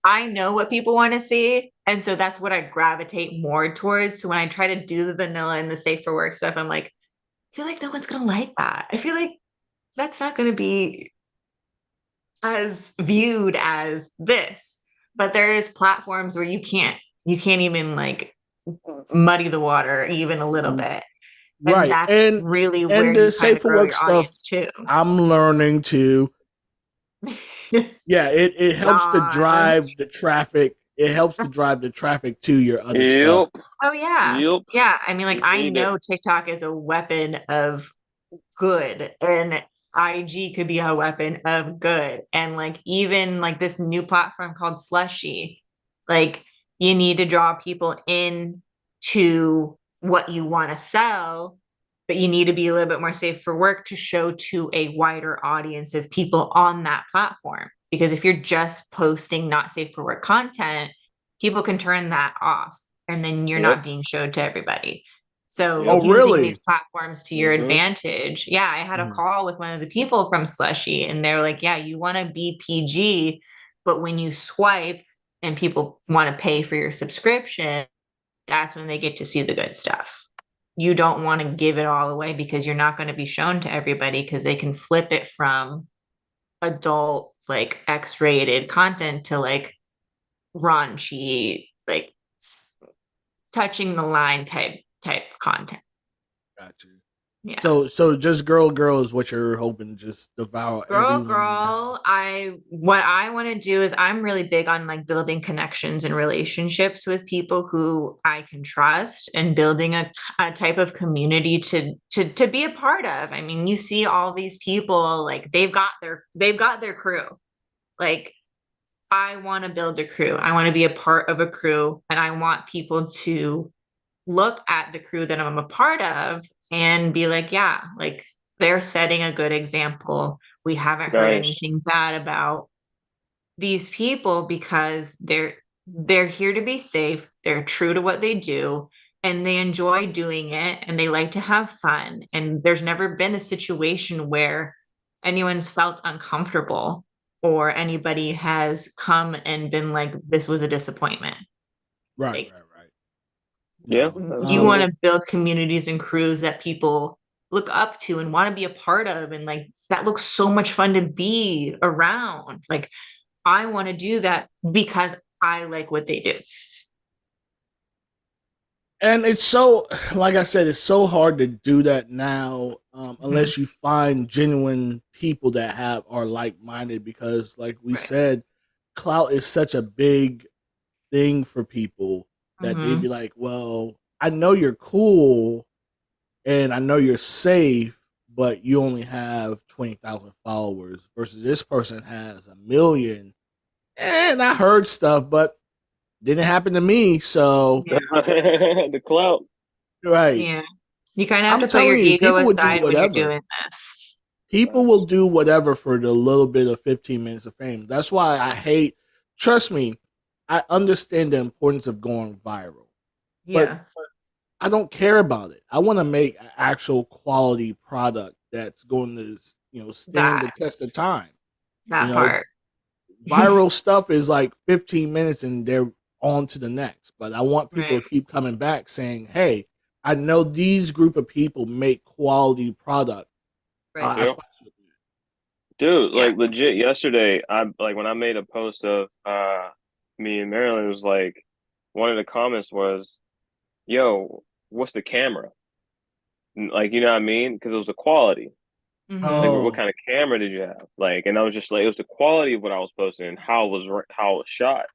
S2: I know what people want to see. And so that's what I gravitate more towards. So when I try to do the vanilla and the safe for work stuff, I'm like, I feel like no one's going to like that. I feel like that's not going to be as viewed as this. But there's platforms where you can't even like muddy the water even a little bit. And
S1: right,
S2: that's really where
S1: and
S2: you
S1: the
S2: kind
S1: safe
S2: of
S1: for
S2: grow
S1: work
S2: your
S1: stuff.
S2: audience too.
S1: I'm learning to. Yeah, it helps to
S2: God.
S1: drive the traffic. It helps to drive the traffic to your other stuff.
S3: Yep.
S2: Oh yeah.
S3: Yep.
S2: Yeah. I mean, like
S3: You
S2: I
S3: need it.
S2: know TikTok is a weapon of good and IG could be a weapon of good. And like even like this new platform called Slushy, like you need to draw people in to what you want to sell, but you need to be a little bit more safe for work to show to a wider audience of people on that platform. Because if you're just posting not safe for work content, people can turn that off and then you're
S3: Yep.
S2: not being showed to everybody. So
S3: Yep.
S1: Oh,
S2: using these
S1: really?
S2: platforms to your
S3: Mm-hmm.
S2: advantage. Yeah, I had a
S1: Mhm.
S2: call with one of the people from Slushy and they're like, yeah, you want to be PG, but when you swipe and people want to pay for your subscription, that's when they get to see the good stuff. You don't want to give it all away because you're not going to be shown to everybody because they can flip it from adult, like X-rated content to like raunchy, like touching the line type content.
S1: Got you.
S2: Yeah.
S1: So just girl is what you're hoping to just devour everyone in the house.
S2: What I want to do is I'm really big on like building connections and relationships with people who I can trust and building a type of community to be a part of. I mean, you see all these people like they've got their crew. Like I want to build a crew. I want to be a part of a crew and I want people to look at the crew that I'm a part of and be like, yeah, like they're setting a good example. We haven't heard anything bad about these people because they're here to be safe. They're true to what they do and they enjoy doing it and they like to have fun. And there's never been a situation where anyone's felt uncomfortable or anybody has come and been like, this was a disappointment.
S1: Right.
S3: Yeah.
S2: You want to build communities and crews that people look up to and want to be a part of. And like, that looks so much fun to be around. Like, I want to do that because I like what they do.
S1: And it's so, like I said, it's so hard to do that now, unless you find genuine people that are like-minded. Because, like we said, clout is such a big thing for people that they'd be like, "Well, I know you're cool, and I know you're safe, but you only have 20,000 followers versus this person has 1 million." And I heard stuff, but didn't happen to me, so
S3: the clout.
S1: Right.
S2: Yeah. You kind of have to put your ego aside when you're doing this.
S1: People will do whatever for the little bit of 15 minutes of fame. That's why I hate, trust me, I understand the importance of going viral. But I don't care about it. I want to make an actual quality product that's going to, stand the test of time.
S2: That part.
S1: Viral stuff is like 15 minutes and they're on to the next. But I want people to keep coming back saying, hey, I know these group of people make quality product.
S3: Dude, like legit yesterday, when I made a post of me and Marilyn, it was like one of the comments was, yo, what's the camera? Like, you know what I mean? Because it was the quality. Like, what kind of camera did you have? Like, and I was just like, it was the quality of what I was posting and how it was shot.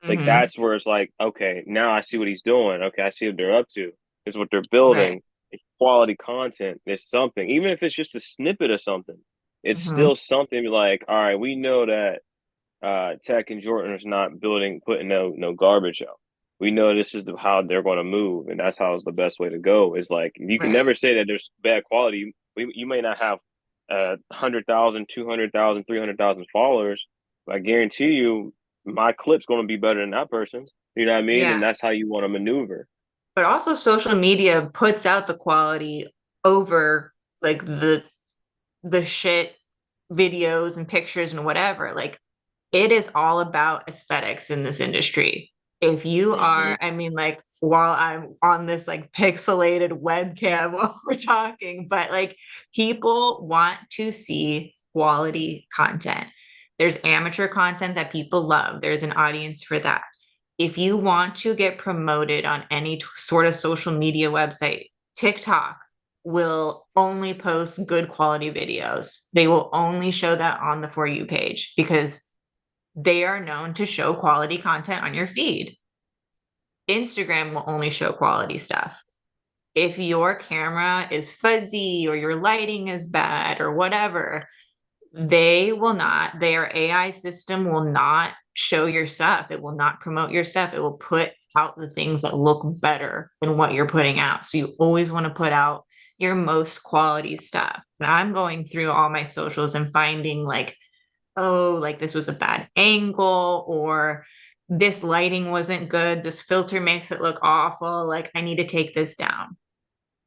S3: Like, that's where it's like, okay, now I see what he's doing. Okay, I see what they're up to. It's what they're building. It's quality content. There's something, even if it's just a snippet of something, it's still something like, all right, we know that Tech and Jordan is not putting no garbage out. We know this is how they're going to move, and that's how it's the best way to go. Is like you can never say that there's bad quality. You may not have 100,000, 200,000, 300,000 followers, but I guarantee you, my clip's going to be better than that person's. You know what I mean? And that's how you want to maneuver.
S2: But also, social media puts out the quality over like the shit videos and pictures and whatever. Like, it is all about aesthetics in this industry. If you are, I mean, like, while I'm on this like pixelated webcam while we're talking, but like, people want to see quality content. There's amateur content that people love. There's an audience for that. If you want to get promoted on any sort of social media website, TikTok will only post good quality videos. They will only show that on the For You page because they are known to show quality content on your feed. Instagram will only show quality stuff. If your camera is fuzzy or your lighting is bad or whatever, their AI system will not show your stuff. It will not promote your stuff. It will put out the things that look better than what you're putting out. So you always want to put out your most quality stuff. And I'm going through all my socials and finding like, oh, like this was a bad angle, or this lighting wasn't good. This filter makes it look awful. Like, I need to take this down,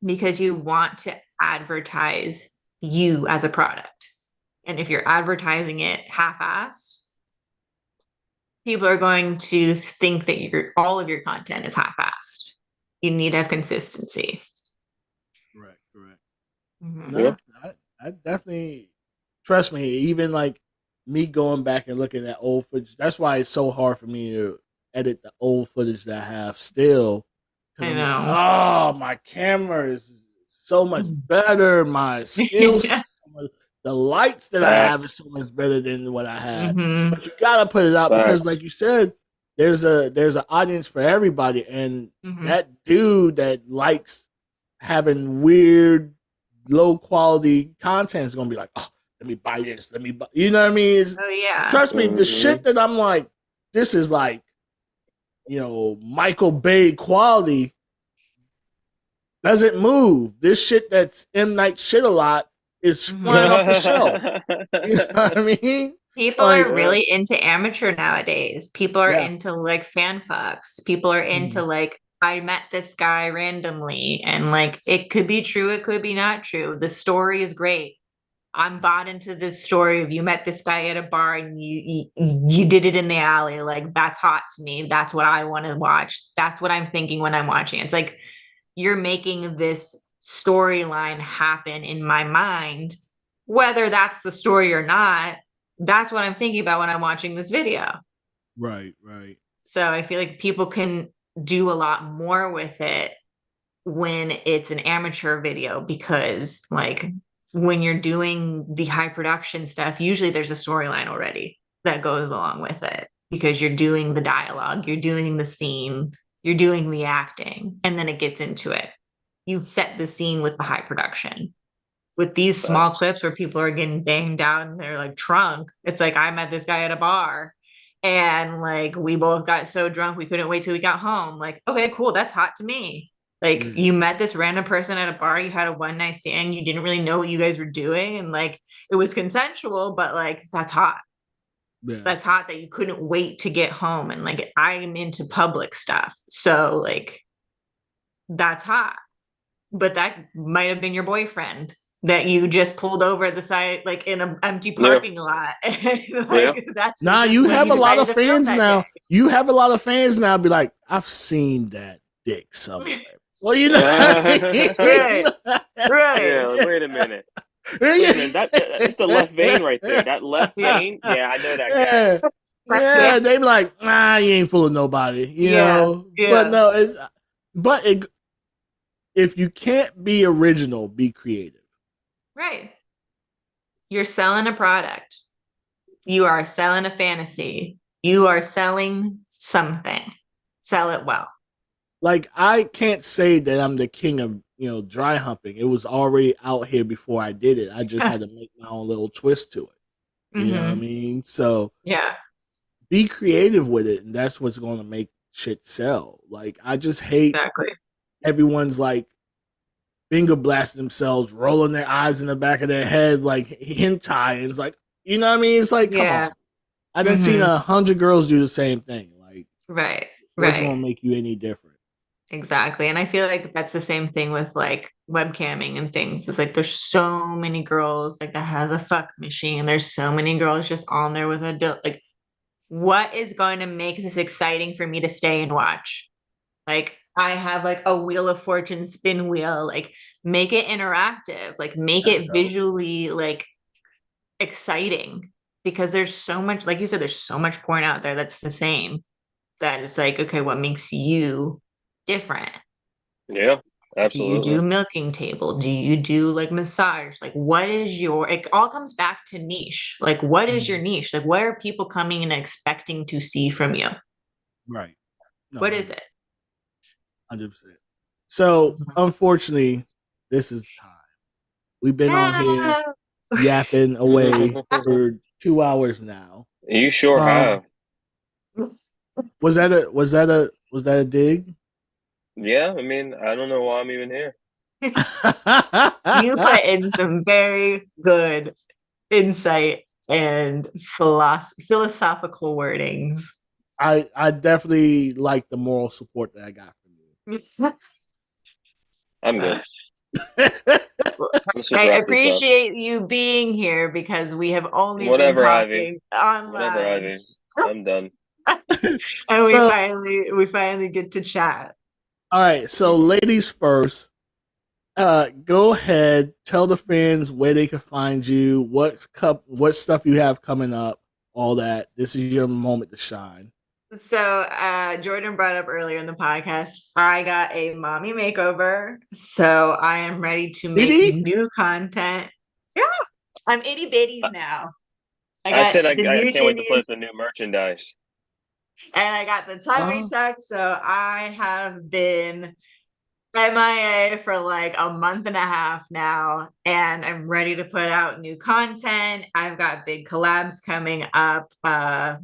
S2: because you want to advertise you as a product. And if you're advertising it half-assed, people are going to think that all of your content is half-assed. You need to have consistency.
S1: Correct. No, I definitely, trust me, even like me going back and looking at old footage, that's why it's so hard for me to edit the old footage that I have still.
S2: I know.
S1: Like, oh, my camera is so much better. My skills, the lights that I have is so much better than what I had. But you gotta put it out because, like you said, there's an audience for everybody, and that dude that likes having weird, low quality content is gonna be like, oh, let me buy this. Let me buy. You know what I mean? Trust me, the shit that I'm like, this is like, Michael Bay quality doesn't move. This shit that's M. Night shit a lot is flying off the shelf. You know what I mean?
S2: People
S1: Like,
S2: are really into amateur nowadays. People are
S1: Yeah.
S2: into like fan fucks. People are into like, I met this guy randomly, and like it could be true, it could be not true. The story is great. I'm bought into this story of you met this guy at a bar and you did it in the alley. Like, that's hot to me. That's what I want to watch. That's what I'm thinking when I'm watching. It's like you're making this storyline happen in my mind, whether that's the story or not. That's what I'm thinking about when I'm watching this video.
S1: right, right.
S2: So I feel like people can do a lot more with it when it's an amateur video, because like when you're doing the high production stuff, usually there's a storyline already that goes along with it, because you're doing the dialogue, you're doing the scene, you're doing the acting, and then it gets into it. You've set the scene with the high production. With these small clips where people are getting banged out in their like trunk, it's like, I met this guy at a bar and like we both got so drunk we couldn't wait till we got home. Like, okay, cool, that's hot to me. Like, you met this random person at a bar, you had a one night stand, you didn't really know what you guys were doing, and like it was consensual, but like that's hot.
S1: Yeah.
S2: That's hot that you couldn't wait to get home. And like I'm into public stuff, so like that's hot. But that might have been your boyfriend that you just pulled over the side, like in an empty parking lot. Like, that's
S1: Nah,
S2: just
S1: you
S2: when
S1: have a lot
S2: decided
S1: of
S2: to film
S1: fans
S2: that
S1: now.
S2: day.
S1: You have a lot of fans now. Be like, I've seen that dick somewhere. Well, you know,
S2: Right. Right.
S3: Yeah, like, wait a minute. Wait a minute. That's the left vein right there. That left vein. Yeah, I know that guy.
S1: Yeah, they be like, nah, you ain't fooling nobody, you know.
S2: Yeah.
S1: But no, if you can't be original, be creative.
S2: Right. You're selling a product. You are selling a fantasy. You are selling something. Sell it well.
S1: Like, I can't say that I'm the king of, dry humping. It was already out here before I did it. I just had to make my own little twist to it. You know what I mean? So
S2: yeah,
S1: be creative with it, and that's what's going to make shit sell. Like, I just hate everyone's like finger blasting themselves, rolling their eyes in the back of their head like hentai, and it's like, you know what I mean? It's like, come on. I done seen 100 girls do the same thing. Like, what's going to make you any different?
S2: Exactly. And I feel like that's the same thing with like webcamming and things. It's like there's so many girls like that has a fuck machine. There's so many girls just on there with a like, what is going to make this exciting for me to stay and watch? Like, I have like a Wheel of Fortune spin wheel. Like, make it interactive. Like, make it visually like exciting, because there's so much, like you said, there's so much porn out there that's the same, that it's like, okay, what makes you different?
S3: Yeah, absolutely.
S2: Do you do milking table? Do you do like massage? Like, what is your, it all comes back to niche. Like, what is your niche? Like, what are people coming and expecting to see from you?
S1: Right. No,
S2: what is it?
S1: 100%. So, unfortunately, this is time. We've been on here yapping away for 2 hours now.
S3: You sure have.
S1: Was that a dig?
S2: Yeah,
S3: I mean, I don't know why I'm even here.
S2: You put in some very good insight and philosophical wordings.
S1: I definitely like the moral support that I got from you.
S3: I'm good.
S2: I appreciate you being here, because we have only been talking online.
S3: Whatever, Ivy. I'm done.
S2: And we finally get to chat.
S1: All right, so ladies first. Go ahead, tell the fans where they can find you, what stuff you have coming up, all that. This is your moment to shine.
S2: So Jordan brought up earlier in the podcast, I got a mommy makeover, so I am ready to make new content. Yeah, I'm itty bitties now.
S3: I said I can't wait to put the new merchandise.
S2: And I got the tummy tuck, so I have been MIA for like a month and a half now, and I'm ready to put out new content. I've got big collabs coming up.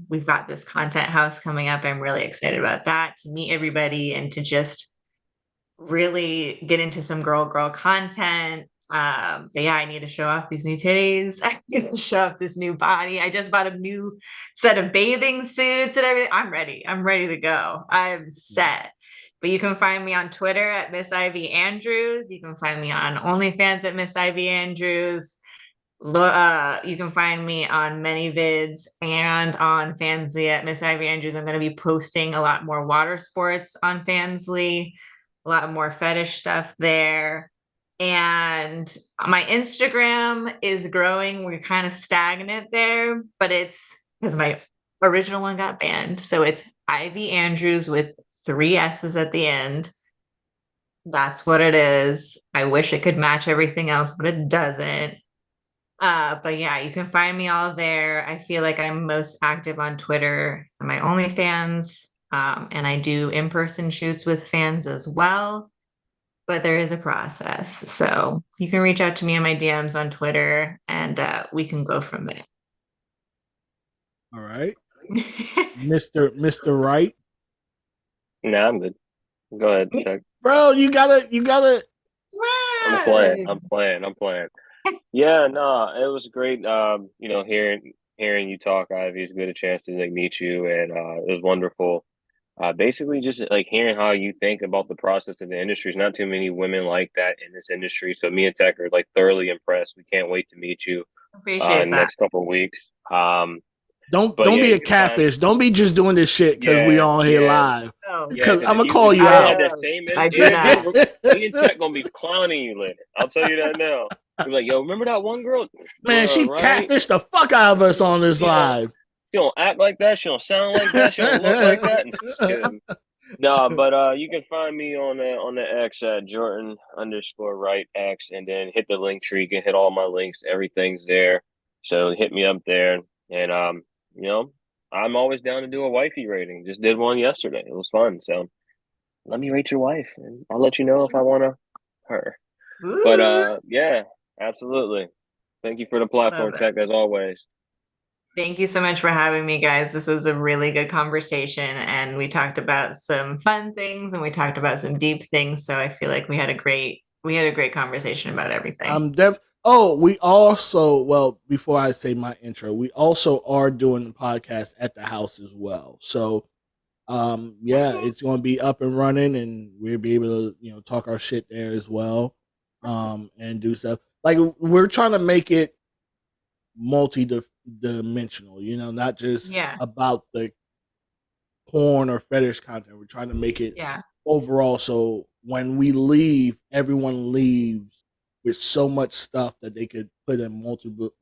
S2: We've got this content house coming up. I'm really excited about that, to meet everybody and to just really get into some girl content. But yeah, I need to show off these new titties. I need to show off this new body. I just bought a new set of bathing suits and everything. I'm ready. I'm ready to go. I'm set. But you can find me on Twitter at Miss Ivy Andrews. You can find me on OnlyFans at Miss Ivy Andrews. You can find me on ManyVids and on Fansly at Miss Ivy Andrews. I'm going to be posting a lot more water sports on Fansly, a lot more fetish stuff there. And my Instagram is growing. We're kind of stagnant there, but it's because my original one got banned. So it's Ivy Andrews with 3 S's at the end. That's what it is. I wish it could match everything else, but it doesn't. But yeah, you can find me all there. I feel like I'm most active on Twitter and my OnlyFans. And I do in-person shoots with fans as well. But there is a process. So you can reach out to me on my DMs on Twitter and we can go from there.
S1: All right. Mr. Wright.
S3: Nah, I'm good. Go ahead, Chuck.
S1: Bro, you gotta
S3: I'm playing. Yeah, no, it was great. Hearing you talk, Ivy. It's good a chance to like meet you, and it was wonderful. Basically, just like hearing how you think about the process of the industry. There's not too many women like that in this industry. So me and Tech are like thoroughly impressed. We can't wait to meet you
S2: Appreciate
S3: in the
S2: that.
S3: next couple of weeks.
S1: Don't be a catfish. Don't be just doing this shit because we on here live. Because I'm gonna call you out.
S2: I do not.
S3: Me and Tech gonna be clowning you later. I'll tell you that now. You're like, yo, remember that one girl?
S1: Man, she
S3: right?
S1: catfished the fuck out of us on this live.
S3: She don't act like that. She don't sound like that. She don't look like that. Just kidding. No, but you can find me on the X at Jordan_Wright X, and then hit the link tree. You can hit all my links. Everything's there. So hit me up there, and I'm always down to do a wifey rating. Just did one yesterday. It was fun. So let me rate your wife, and I'll let you know if I want her.
S2: Ooh.
S3: But yeah, absolutely. Thank you for the platform, Tech, as always.
S2: Thank you so much for having me, guys. This was a really good conversation, and we talked about some fun things and we talked about some deep things. So I feel like we had a great conversation about everything.
S1: We also, well, before I say my intro, we also are doing the podcast at the house as well. So it's going to be up and running, and we'll be able to, talk our shit there as well. And do stuff. Like, we're trying to make it multi-dimensional, not just about the porn or fetish content. We're trying to make it overall, so when we leave, everyone leaves with so much stuff that they could put in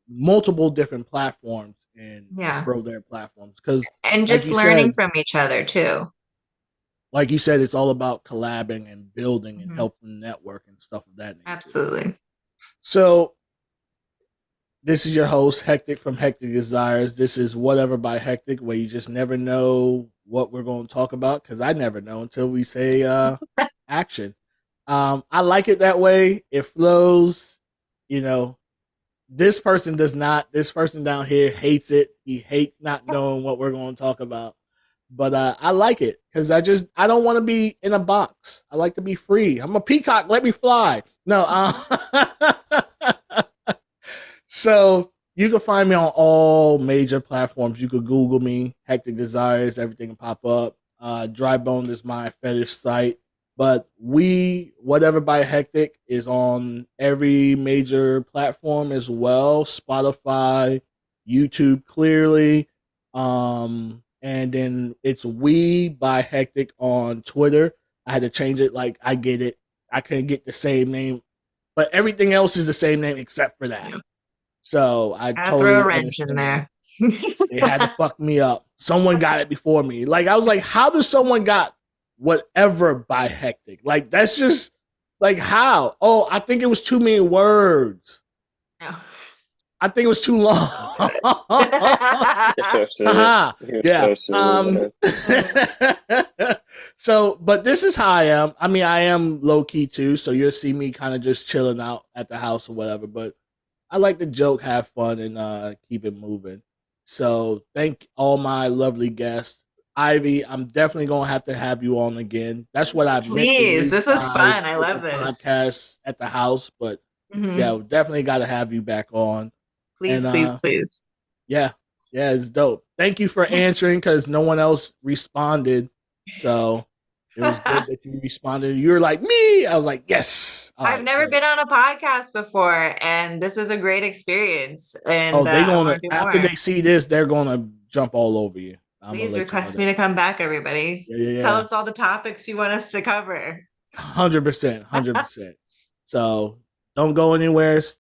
S1: multiple different platforms and grow their platforms.
S2: And just learning from each other too.
S1: Like you said, it's all about collabing and building and helping network and stuff of that nature.
S2: Absolutely.
S1: So this is your host, Hektek from Hektek Desires. This is Whatever by Hektek, where you just never know what we're going to talk about, because I never know until we say action. I like it that way. It flows. This person does not. This person down here hates it. He hates not knowing what we're going to talk about. But I like it because I don't want to be in a box. I like to be free. I'm a peacock. Let me fly. No. So you can find me on all major platforms. You could Google me, Hektek Desires, everything will pop up. Dry Bone is my fetish site. But Whatever by Hektek is on every major platform as well. Spotify, YouTube, clearly. And then it's We by Hektek on Twitter. I had to change it. Like, I get it. I couldn't get the same name. But everything else is the same name except for that. So I totally
S2: throw a wrench in there.
S1: They had to fuck me up. Someone got it before me. Like, I was like, how does someone got Whatever by Hektek? Like, that's just, like, how? Oh, I think it was too many words.
S2: No.
S1: I think it was too long.
S3: You're so silly.
S1: Yeah.
S3: So silly,
S1: So, but this is how I am. I mean, I am low key too, so you'll see me kind of just chilling out at the house or whatever. But I like to joke, have fun, and keep it moving. So, thank all my lovely guests. Ivy, I'm definitely gonna have you on again. That's what I meant.
S2: Please, this was fun. I love this
S1: podcast at the house, but Yeah, definitely got to have you back on.
S2: Please,
S1: And
S2: please.
S1: yeah, it's dope. Thank you for answering because no one else responded. So it was good that you responded. You were like, me. I was like, yes.
S2: I've never been on a podcast before, and this was a great experience. And
S1: they're
S2: I
S1: gonna
S2: want to do
S1: after
S2: more.
S1: they see this, they're gonna jump all over you.
S2: Please request me to come back, everybody.
S1: Yeah.
S2: Tell us all the topics you want us to cover.
S1: 100%. So don't go anywhere.